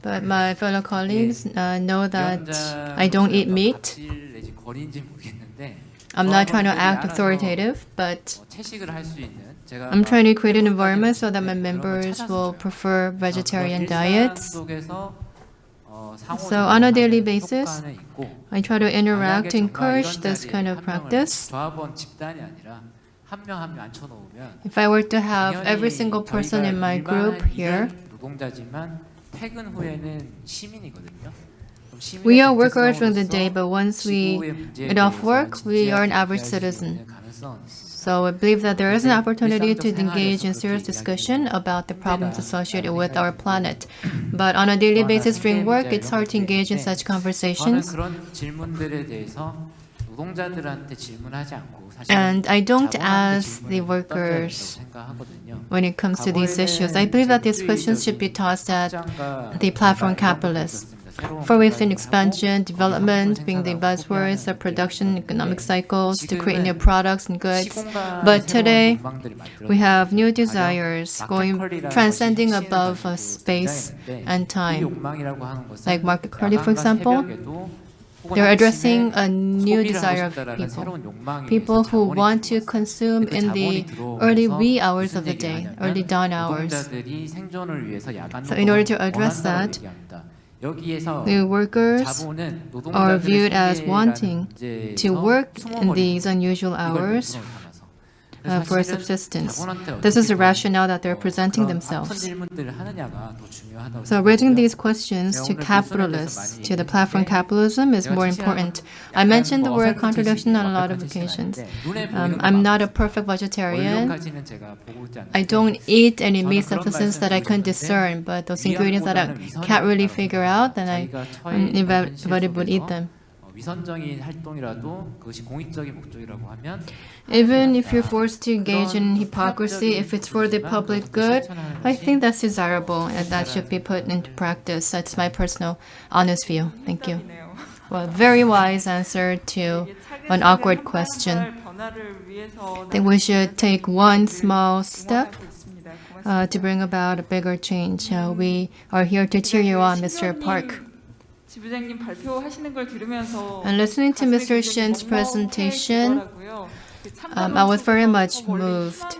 But my fellow colleagues know that I don't eat meat. I'm not trying to act authoritative, but 채식을 할 수 있는 제가 I'm trying to create an environment so that my 그런 걸 members will 찾았어요. prefer 그래서 vegetarian 그런 일상 diets. 속에서 So on a daily 상호작용하는 basis, 효과는 있고, I try to interact 만약에 to 정말 encourage 이런 this 자리에 kind of 한 명을 practice. 조합원 집단이 아니라 한 명 한 명 앉혀놓으면 If I were to have every 당연히 single person in my 저희가 group 일반한 here, 일은 노동자지만 퇴근 후에는 시민이거든요. 그럼 시민의 we are workers during the day, 정체성으로서 but once we 지구의 문제에 get off 대해서 work, we are an 진지하게 average 얘기할 수 citizen. 있는 가능성은 있습니다. So I believe that there is an 근데 opportunity to 일상적 engage in 생활에서 serious 그렇게 discussion 이야기하기는 about the problems associated 힘들다라는 with our 생각이 planet. But on a daily 또 하나 basis during 생계 work, 문제 it's 이런 hard to 것들이 engage in 있는데 such 저는 conversations. 그런 질문들에 대해서 노동자들한테 질문하지 않고 사실 And I don't 자본한테 ask the 질문을 던져야 된다고 workers 생각하거든요. when it comes to these issues. I believe that these questions should be tossed at the platform capitalists. For within expansion, development being the buzzwords of production, economic cycles to create new products and goods. But today, we have new desires transcending above space and time. Like Mark Curly, for example, they're addressing a new desire of people. People who want to consume in the early wee hours of the day, early dawn hours. So in order to address that, the workers are viewed as wanting to work in these unusual hours for subsistence. This is the rationale that they're presenting themselves. So raising these questions to capitalists, to the platform capitalism is more important. I mentioned the word contradiction on a lot of occasions. I'm not a perfect vegetarian. I don't eat any meat substances that I can discern, but those ingredients that I can't really figure out, then I inevitably would eat them. 위선적인 활동이라도 그것이 공익적인 목적이라고 하면 Even if you're forced to engage in hypocrisy, if it's for the public good, I think that's desirable and that should be put into practice. That's my personal, honest view. Thank you. Well, very wise answer to an awkward question. I think we should take one small step to bring about a bigger change. We are here to cheer you on, Mr. Park. 지부장님 발표하시는 걸 들으면서 And listening to Mr. Shin's presentation, I was very much moved.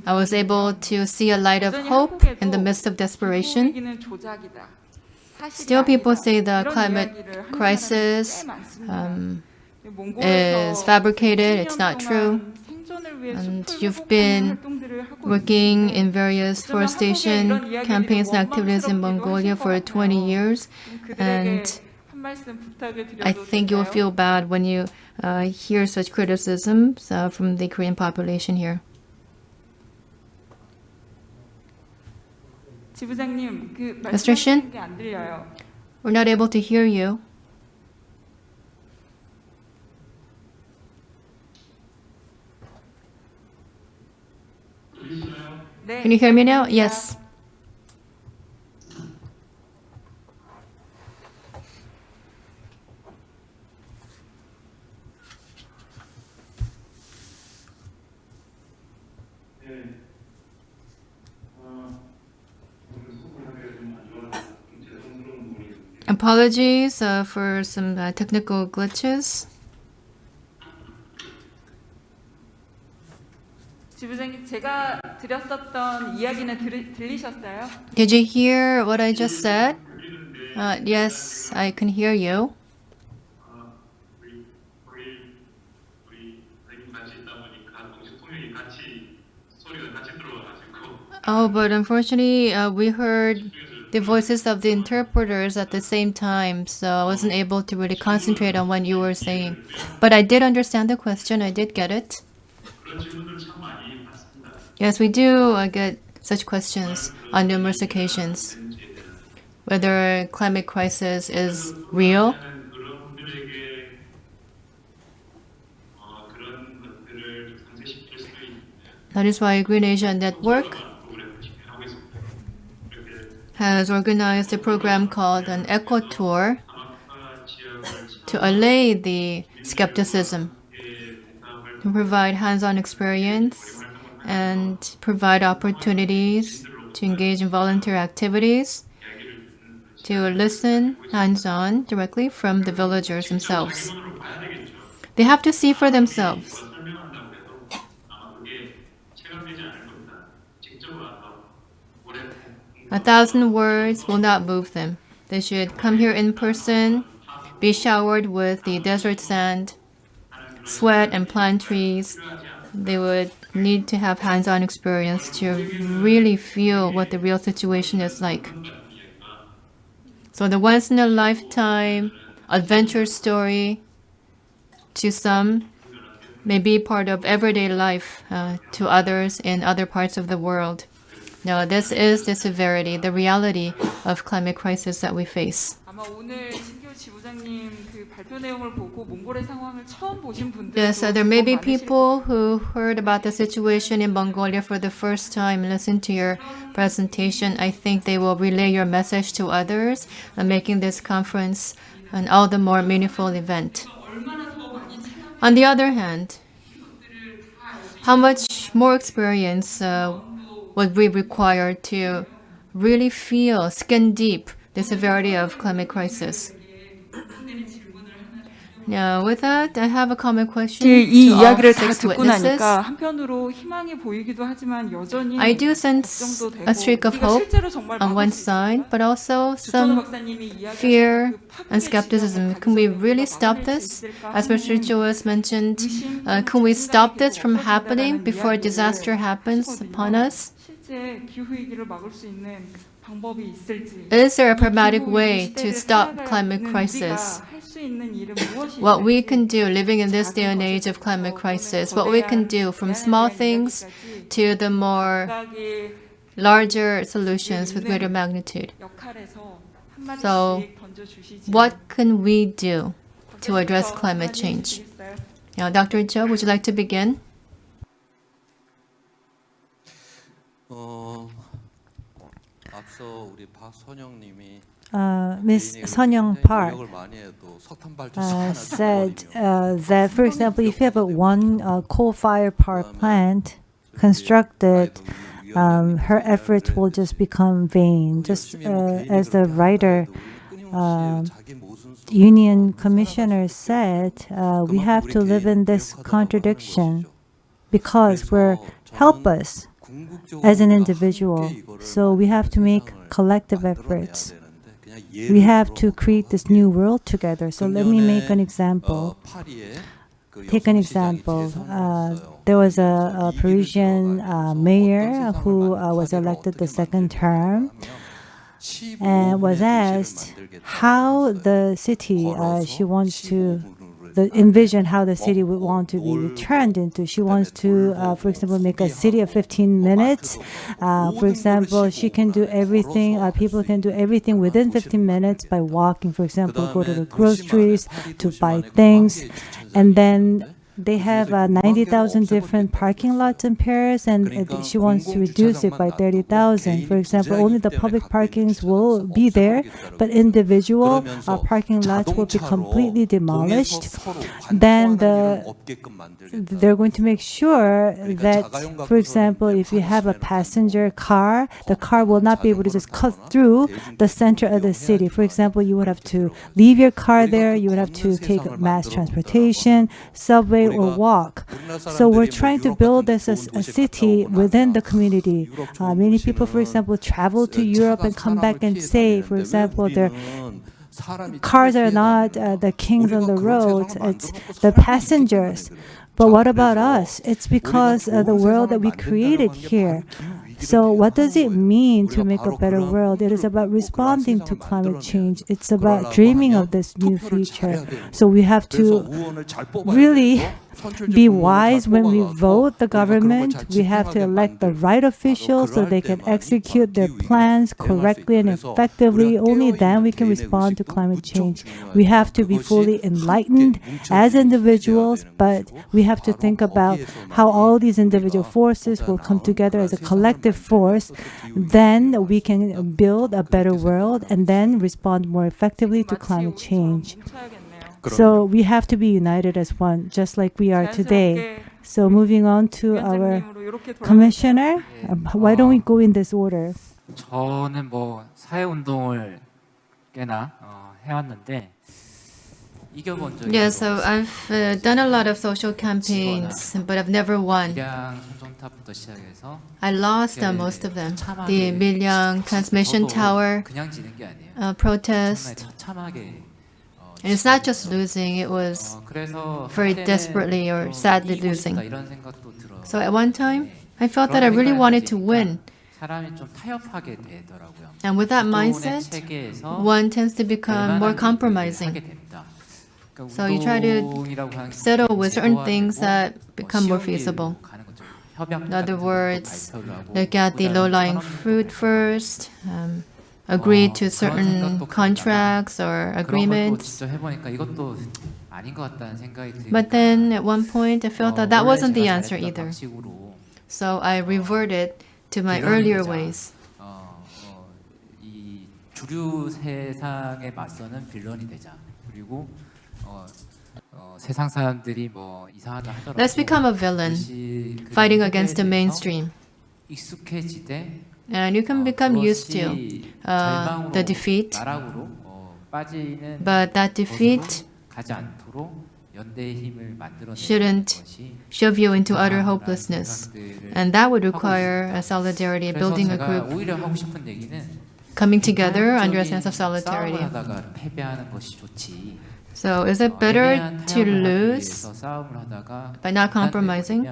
I was able to see a light of hope in the midst of desperation. Still, people say the climate crisis is fabricated, it's not true. And you've been working in various forestation campaigns and activities in Mongolia for 20 years. And I think you'll feel bad when you hear such criticisms from the Korean population here. Mr. Shin, we're not able to hear you. Can you hear me now? Yes. Apologies for some technical glitches. 지부장님, 제가 드렸었던 이야기는 들리셨어요? Did you hear what I just said? Yes, I can hear you. Oh, but unfortunately, we heard the voices of the interpreters at the same time, so I wasn't able to really concentrate on what you were saying. But I did understand the question. I did get it. Yes, we do get such questions on numerous occasions. Whether climate crisis is real. That is why Green Asia Network has organized a program called an Eco Tour to allay the skepticism, to provide hands-on experience and provide opportunities to engage in volunteer activities, to listen hands-on directly from the villagers themselves. They have to see for themselves. A thousand words will not move them. They should come here in person, be showered with the desert sand, sweat and plant trees. They would need to have hands-on experience to really feel what the real situation is like. So the once-in-a-lifetime adventure story to some may be part of everyday life to others in other parts of the world. Now, this is the severity, the reality of climate crisis that we face. 아마 오늘 신기호 지부장님 그 발표 내용을 보고 몽골의 상황을 처음 보신 분들도 Yes, there may be 많으실 people who heard about the situation in Mongolia for the first time and listened to your presentation. I think they will relay your message to others, making this conference an all the more meaningful event. On the other hand, how much more experience would we require to really feel skin deep the severity of climate crisis? Now, with that, I have a common question 이 to all 이야기를 다 six 듣고 witnesses. 나니까 한편으로 희망이 보이기도 하지만 여전히 I do sense 걱정도 되고 a streak of 우리가 hope 실제로 정말 on 막을 one 수 있을까? side, but also 조천호 some 박사님이 이야기하신 fear 그 and 파국의 skepticism. 지점을 Can we 가져서 really 우리가 stop 막아낼 수 this? 있을까 As Mr. 하는 Joas mentioned, 의심, can we stop 걱정이 this 계속 from 없어진다라는 happening before 이야기를 disaster happens 하시거든요. upon us? 실제 기후위기를 막을 수 있는 방법이 있을지 Is there a 이 pragmatic 기후위기 way to 시대를 stop 살아가는 climate 우리가 crisis? 할 수 있는 일은 무엇이 What we 있을지 can do living in this day 작은 and age of 것에서부터 climate 또는 crisis, what we can do from 거대한 small 대안에 대한 things 이야기까지 to the more 각각의 larger solutions with greater magnitude. 역할에서 So, 한마디씩 던져주시지. what can we do to address 박사님부터 climate 한마디 change? 해주시겠어요? Now, Dr. Joe, would you like to begin? 앞서 우리 박선영님이 Ms. Sonyoung Park said that, for example, if you have one coal-fired power plant constructed, her efforts will just become vain. Just as the writer, union commissioner said, we have to live in this contradiction because we're helpless as an individual. So we have to make collective efforts. We have to create this new world together. So let me make an example. Take an example. There was a Parisian mayor who was elected the second term and was asked how the city she wants to envision how the city would want to be turned into. She wants to, for example, make a city of 15 minutes. For example, she can do everything, people can do everything within 15 minutes by walking, for example, go to the groceries, to buy things. And then they have 90,000 different parking lots in Paris, and she wants to reduce it by 30,000. For example, only the public parkings will be there, but individual parking lots will be completely demolished. Then they're going to make sure that, for example, if you have a passenger car, the car will not be able to just cut through the center of the city. For example, you would have to leave your car there, you would have to take mass transportation, subway, or walk. So we're trying to build this as a city within the community. Many people, for example, travel to Europe and come back and say, for example, their cars are not the kings on the roads, it's the passengers. But what about us? It's because of the world that we created here. So what does it mean to make a better world? It is about responding to climate change. It's about dreaming of this new future. So we have to really be wise when we vote the government. We have to elect the right officials so they can execute their plans correctly and effectively. Only then we can respond to climate change. We have to be fully enlightened as individuals, but we have to think about how all these individual forces will come together as a collective force. Then we can build a better world and then respond more effectively to climate change. So we have to be united as one, just like we are today. So moving on to our commissioner, why don't we go in this order? 저는 뭐 사회 운동을 꽤나 해왔는데 이겨본 적이 Yeah, so I've done a lot of social campaigns, but I've never won. 밀양 송정탑부터 시작해서 I lost most of them. The Milyang transmission 저도 tower 그냥 지는 게 아니에요. protest. 정말 처참하게 And it's not just losing, it was 그래서 very 그때는 desperately or sadly 이기고 losing. 싶다 이런 생각도 들어요. So at one time, I felt that I really wanted to win. 사람이 좀 타협하게 되더라고요. And with that 운동의 mindset, 체계에서 one tends to become more 웬만한 compromising. 일들을 하게 됩니다. 그러니까 So you try to 운동이라고 하는 게 settle with certain 제도화되고 things that become more 쉬운 길로 feasible. 가는 거죠. 협약 In other 같은 것도 words, 발표를 하고 look at the 그다음에 low-lying 선언도 fruit 하고 first, agree to 그런 certain 생각도 contracts or 그런 것도 agreements. 직접 해보니까 이것도 아닌 것 같다는 생각이 들니까 But then at one point, I felt that that 원래 wasn't the 제가 answer 잘했던 either. 방식으로 So I reverted to my 빌런이 earlier 되자. ways. 이 주류 세상에 맞서는 빌런이 되자. 그리고 세상 사람들이 뭐 이상하다 하더라도 Let's become a villain, 그것이 그 fighting against the 세계에 대해서 mainstream. 익숙해지되 And you can become used to 그것이 the 절망으로 defeat. 나락으로 빠지는 But that defeat 곳으로 가지 않도록 연대의 힘을 만들어내는 shouldn't 것이 shove you into utter 중요하다는 hopelessness. 생각들을 And that would 하고 require a 있습니다. solidarity, 그래서 building a 제가 group, 오히려 하고 싶은 얘기는 coming together under a sense of 싸움을 solidarity. 하다가 패배하는 것이 좋지. So is it better 애매한 to 타협을 하기 lose 위해서 싸움을 하다가 by not compromising?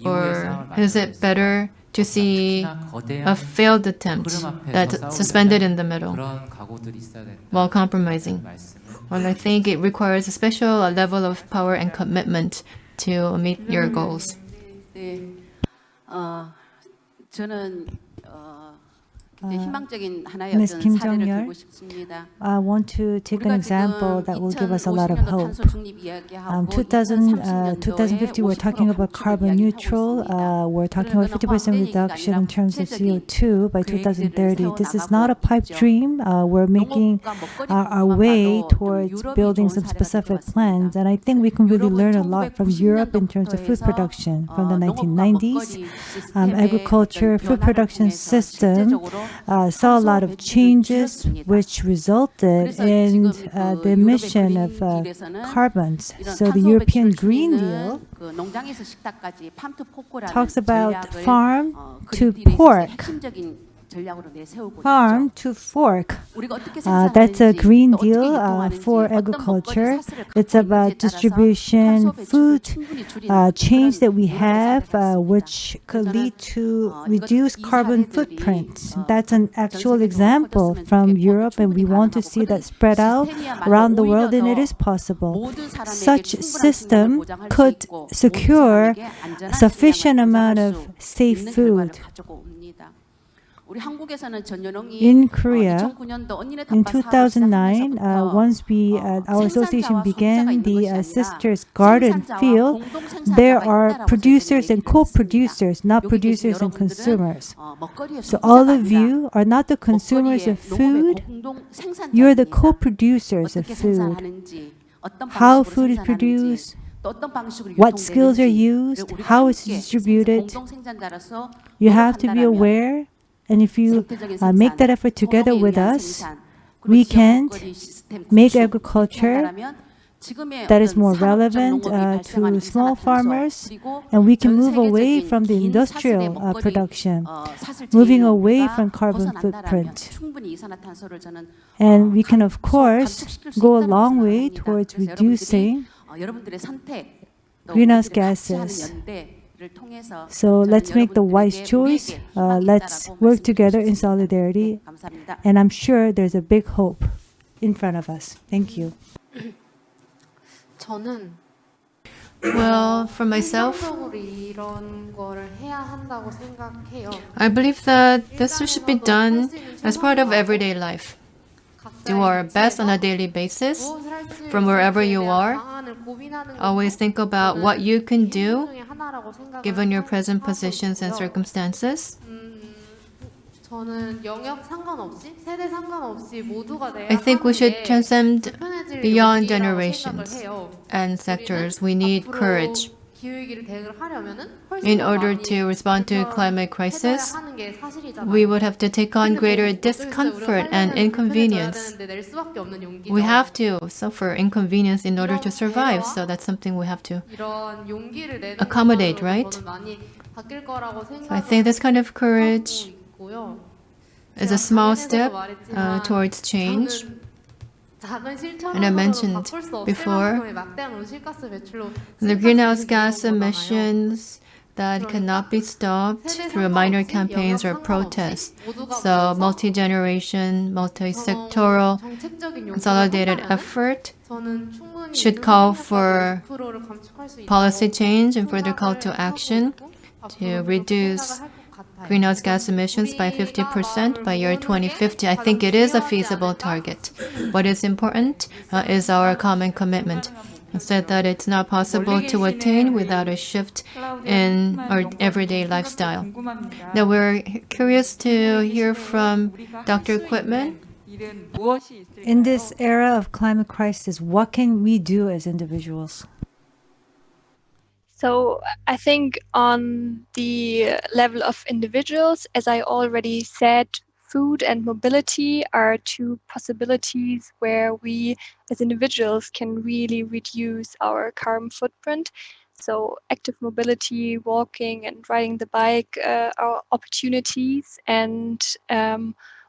Or is it better to see a failed attempt that's suspended in the middle 그런 각오들이 있어야 된다. while compromising? 말씀을 Well, I think it requires a special level of power and commitment to meet your goals. 네, 저는 굉장히 희망적인 하나의 Ms. 어떤 Kim 사례를 Jong-yeol, 들고 싶습니다. I want to take an 우리가 example 지금 that will give us a lot of 2050년도 hope. 탄소 중립 이야기하고 2050, we're talking about carbon neutral. We're talking about 50% reduction in terms of CO2 by 2030. This is not a pipe dream. We're making our way towards building some specific plans. And I think we can really learn a lot from Europe in terms of food production. From the 1990s, agriculture, food production system saw a lot of changes which resulted in the emission of carbons. So the European Green Deal talks about farm to fork. Farm to fork. That's a Green Deal for agriculture. It's about distribution, food chains that we have, which could lead to reduced carbon footprints. That's an actual example from Europe, and we want to see that spread out around the world, and it is possible. Such system could secure sufficient amount of safe food. In Korea, in 2009, once our association began the Sisters Garden Field, there are producers and co-producers, not producers and consumers. So all of you are not the consumers of food, you're the co-producers of food. How food is produced, what skills are used, how it's distributed, you have to be aware. And if you make that effort together with us, we can make agriculture that is more relevant to small farmers, and we can move away from the industrial production, moving away from carbon footprint. And we can, of course, go a long way towards reducing greenhouse gases. So let's make the wise choice. Let's work together in solidarity. And I'm sure there's a big hope in front of us. Thank you. 저는 Well, for myself, 긍정적으로 이런 거를 해야 한다고 생각해요. I believe that this should be done as part of everyday life. Do our best on a daily basis from wherever you are. Always think about what you can do given your present positions and circumstances. 저는 영역 상관없이 세대 상관없이 모두가 내야 I think we should transcend 편해질 beyond 용기라고 generations 생각을 해요. and sectors. We need courage. 기후위기를 대응을 하려면은 훨씬 In 더 order 많이 to respond to climate 해줘야 crisis, 하는 게 사실이잖아요. we would have to take on 근데 greater 뭐 어쩔 수 없어요. 우리가 discomfort and 살려면 불편해져야 inconvenience. 되는데 낼 수밖에 없는 용기죠. We have to suffer inconvenience in order to 이런 survive, 배려와 so that's something we have to. 이런 용기를 내는 accommodate, 것만으로도 right? 저는 많이 바뀔 거라고 So I 생각을 think this kind of 하고 courage 있고요. is a small 제가 step 말했지만 towards change. 저는 작은 And I 실천으로도 mentioned 바꿀 수 없을 before, 만큼의 막대한 온실가스 배출로 the greenhouse gas 거잖아요. emissions that cannot be stopped 세대 through minor 상관없이, campaigns or 영역 protests. 상관없이 모두가 So 모여서 multi-generation, multi-sectoral, 정책적인 요구를 consolidated 한다면은 effort 저는 충분히 should call 인류 for 50%를 감축할 수 있다고 policy change and further call to 생각을 하고 action 있고 to 앞으로도 그렇게 reduce 생각을 할 것 같아요. greenhouse gas emissions by 50% by year 2050. I think it is a feasible target. What is important is our common commitment. Instead, that it's not possible to attain without a shift in our everyday lifestyle. Now, we're curious to hear from Dr. Quitman. 일은 무엇이 있을까요? In this era of climate crisis, what can we do as individuals? So I think on the level of individuals, as I already said, food and mobility are two possibilities where we as individuals can really reduce our carbon footprint. So active mobility, walking and riding the bike are opportunities, and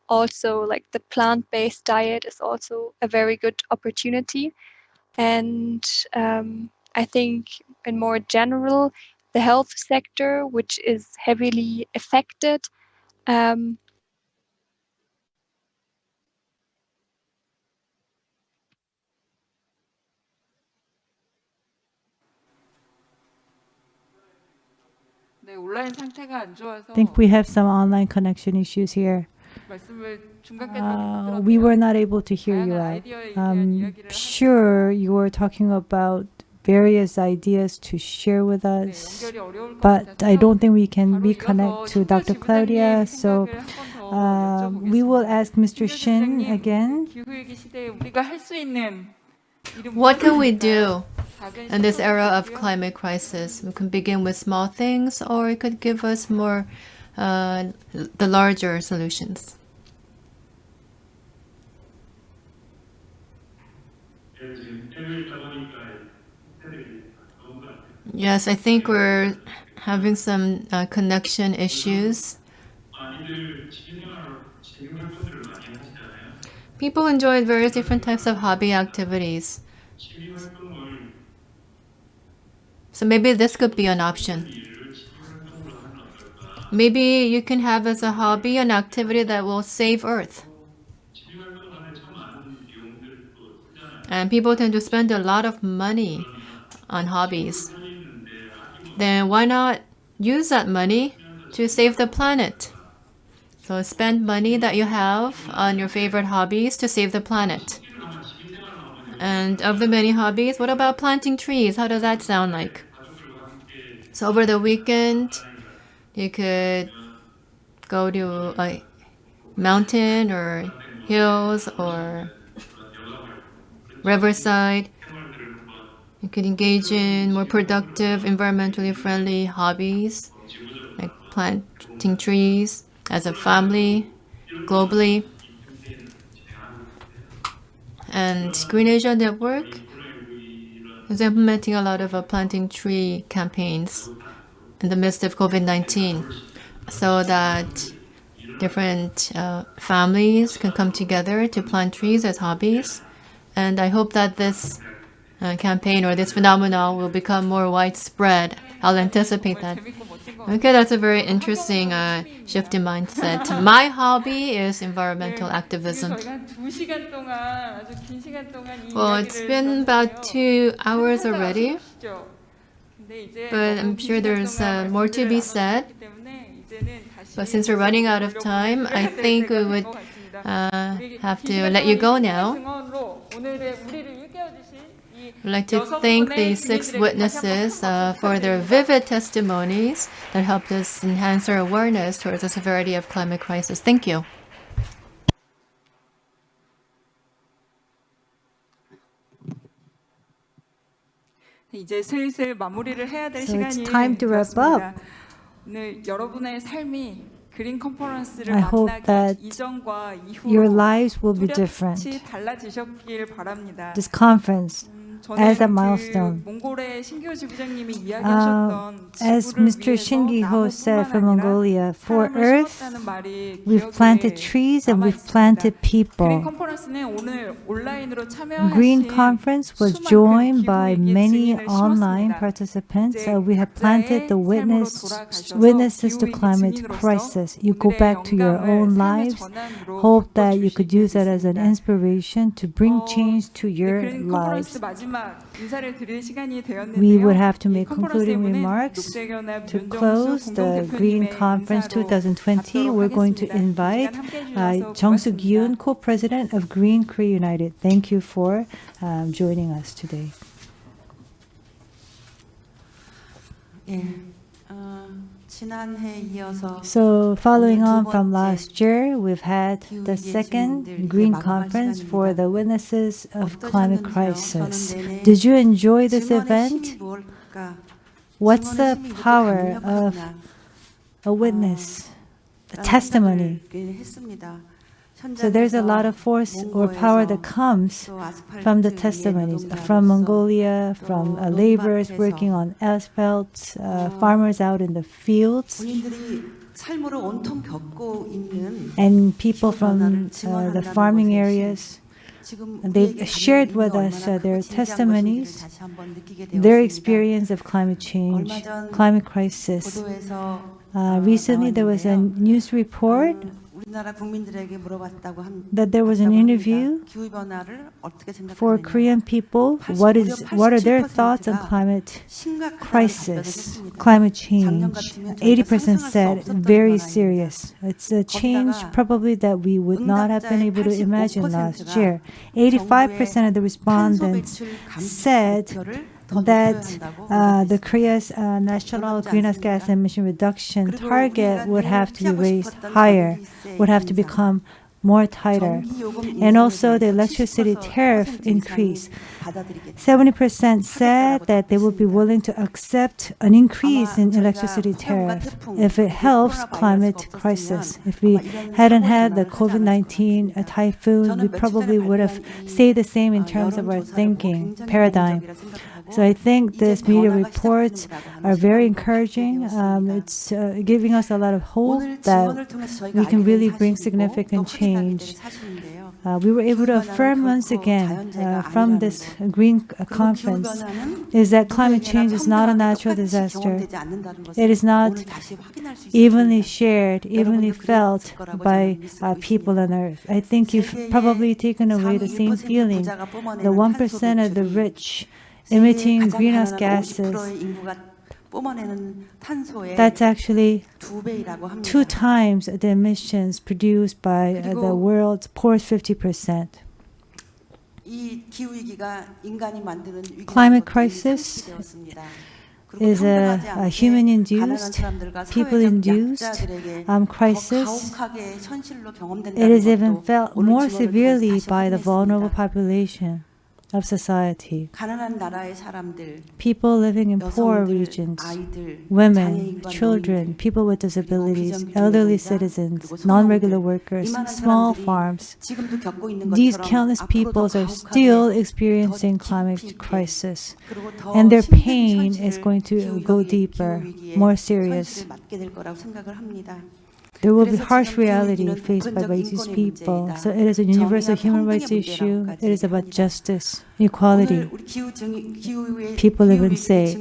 also like the plant-based diet is also a very good opportunity. And I think in more general, the health sector, which is heavily affected, 네, 온라인 상태가 안 좋아서 I think we have some online connection issues here. 말씀을 중간까지 못 We 들었네요. were not able to hear you 다양한 out. 아이디어에 대한 이야기를 Sure, you were talking about various ideas to share with 네, us, 연결이 어려울 것 but I 같아서요. don't think we can 바로 reconnect 이어서 to 신별 Dr. Claudia. 지부장님 So 생각을 한번 더 we will 여쭤보겠습니다. ask Mr. 신별 Shin 지부장님, again. 기후위기 시대에 우리가 할 수 있는 일은 What can we 무엇일까요? do 작은 in this era of 실천이고요. climate crisis? We can begin with small things, or it could give us more the larger solutions. Yes, I think we're having some connection issues. People enjoy various different types of hobby activities. So maybe this could be an option. Maybe you can have as a hobby an activity that will save Earth. And people tend to spend a lot of money on hobbies. Then why not use that money to save the planet? So spend money that you have on your favorite hobbies to save the planet. And of the many hobbies, what about planting trees? How does that sound like? So over the weekend, you could go to a mountain or hills or riverside. You could engage in more productive, environmentally friendly hobbies like planting trees as a family, globally. And Green Asia Network is implementing a lot of planting tree campaigns in the midst of COVID-19 so that different families can come together to plant trees as hobbies. And I hope that this campaign or this phenomenon will become more widespread. I'll anticipate that. Okay, that's a very interesting shift in mindset. My hobby is environmental activism. 저희가 2시간 동안 아주 긴 시간 동안 이 Well, it's 이야기를 been about 들었는데요. 2 hours already, 찾아오시죠. 근데 이제 but 너무 I'm 긴 sure 시간 there's 동안 more to be 말씀들을 said. 나눠주셨기 때문에 이제는 다시 But since we're running out of time, I 돌려보내드려야 될 think we 때가 would 된것 같습니다. 우리 have 긴 to 시간 let you 동안 go 이 now. 증언으로 오늘의 우리를 일깨워주신 이 I'd like to 여섯 thank 분의 the 6 주민들에게 다시 한번 witnesses 큰 박수 for their 부탁드립니다. vivid testimonies that helped us enhance our awareness towards the severity of climate crisis. Thank you. 이제 슬슬 마무리를 해야 될 So it's 시간이 time to wrap up. 되었습니다. 오늘 여러분의 삶이 그린 컨퍼런스를 I hope 만나기 that 이전과 your 이후로 lives will be different. 뚜렷이 달라지셨길 바랍니다. This conference as a milestone. 몽골의 신기호 지부장님이 이야기하셨던 As Mr. Shingi-ho said from Mongolia, for Earth, we've planted trees and we've planted people. Green Conference was joined by many online participants. We have planted the witnesses to climate crisis. You go back to your own lives. Hope that you could use that as an inspiration to bring change to your lives. We would have to make concluding remarks. To close the Green Conference 2020, we're going to invite Jung-suk Yoon, co-president of Green Korea United. Thank you for joining us today. So following on from last year, we've had the second Green Conference for the witnesses of climate crisis. Did you enjoy this event? What's the power of a witness, a testimony? So there's a lot of force or power that comes from the testimonies from Mongolia, from laborers working on asphalt, farmers out in the fields, and people from the farming areas. They've shared with us their testimonies, their experience of climate change, climate crisis. Recently, there was a news report that there was an interview for Korean people. What are their thoughts on climate crisis, climate change? 80% said very serious. It's a change probably that we would not have been able to imagine last year. 85% of the respondents said that the Korea's national greenhouse gas emission reduction target would have to be raised higher, would have to become more tighter. And also the electricity tariff increase. 70% said that they would be willing to accept an increase in electricity tariff if it helps climate crisis. If we hadn't had the COVID-19 typhoon, we probably would have stayed the same in terms of our thinking paradigm. So I think these media reports are very encouraging. It's giving us a lot of hope that we can really bring significant change. We were able to affirm once again from this Green Conference is that climate change is not a natural disaster. It is not evenly shared, evenly felt by people on Earth. I think you've probably taken away the same feeling. The 1% of the rich emitting greenhouse gases, that's actually 2 times the emissions produced by the world's poorest 50%. Climate crisis is a human-induced, people-induced crisis. It is even felt more severely by the vulnerable population of society. People living in poor regions, women, children, people with disabilities, elderly citizens, non-regular workers, small farms. These countless peoples are still experiencing climate crisis, and their pain is going to go deeper, more serious. There will be harsh reality faced by these people. So it is a universal human rights issue. It is about justice, equality. People even say,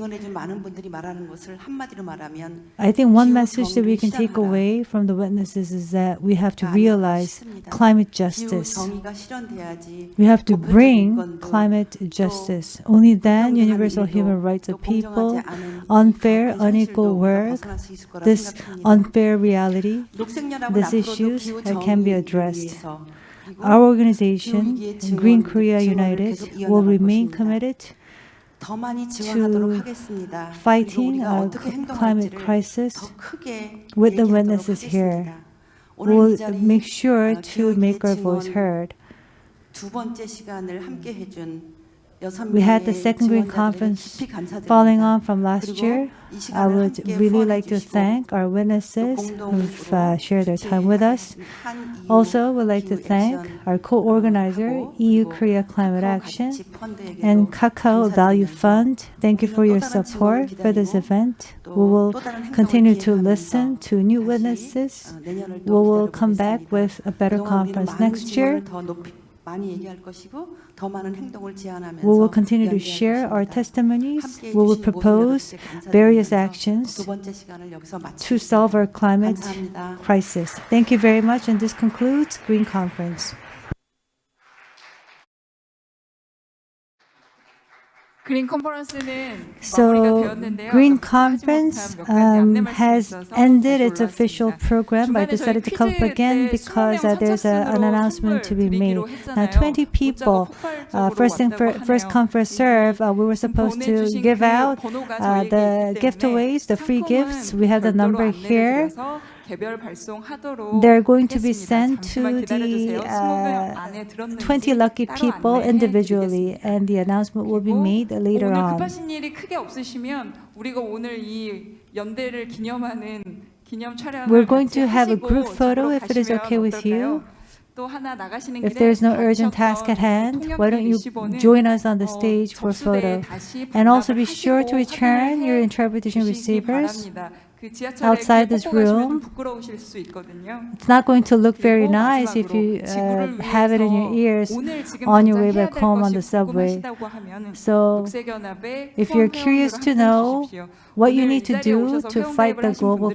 I think one message that we can take away from the witnesses is that we have to realize climate justice. We have to bring climate justice. Only then universal human rights of people, unfair, unequal work, this unfair reality, these issues can be addressed. Our organization, Green Korea United, will remain committed to fighting climate crisis with the witnesses here. We'll make sure to make our voice heard. We had the second Green Conference following on from last year. I would really like to thank our witnesses who've shared their time with us. Also, would like to thank our co-organizer, EU-Korea Climate Action, and Kakao Value Fund. Thank you for your support for this event. We will continue to listen to new witnesses. We will come back with a better conference next year. We will continue to share our testimonies. We will propose various actions to solve our climate crisis. Thank you very much, and this concludes Green Conference. So, Green Conference has ended its official program, but I decided to come up again because there's an announcement to be made. Now, 20 people, first come, first serve, we were supposed to give out the giveaways, the free gifts. We have the number here. They're going to be sent to the 20 lucky people individually, and the announcement will be made later on. We're going to have a group photo if it is okay with you. If there's no urgent task at hand, why don't you join us on the stage for a photo? And also be sure to return your interpretation receivers outside this room. It's not going to look very nice if you have it in your ears on your way back home on the subway. So if you're curious to know what you need to do to fight the global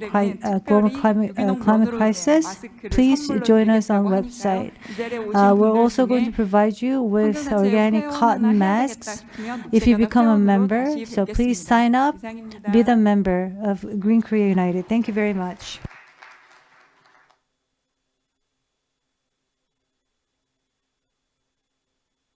climate crisis, please join us on the website. We're also going to provide you with organic cotton masks if you become a member. So please sign up, be the member of Green Korea United. Thank you very much.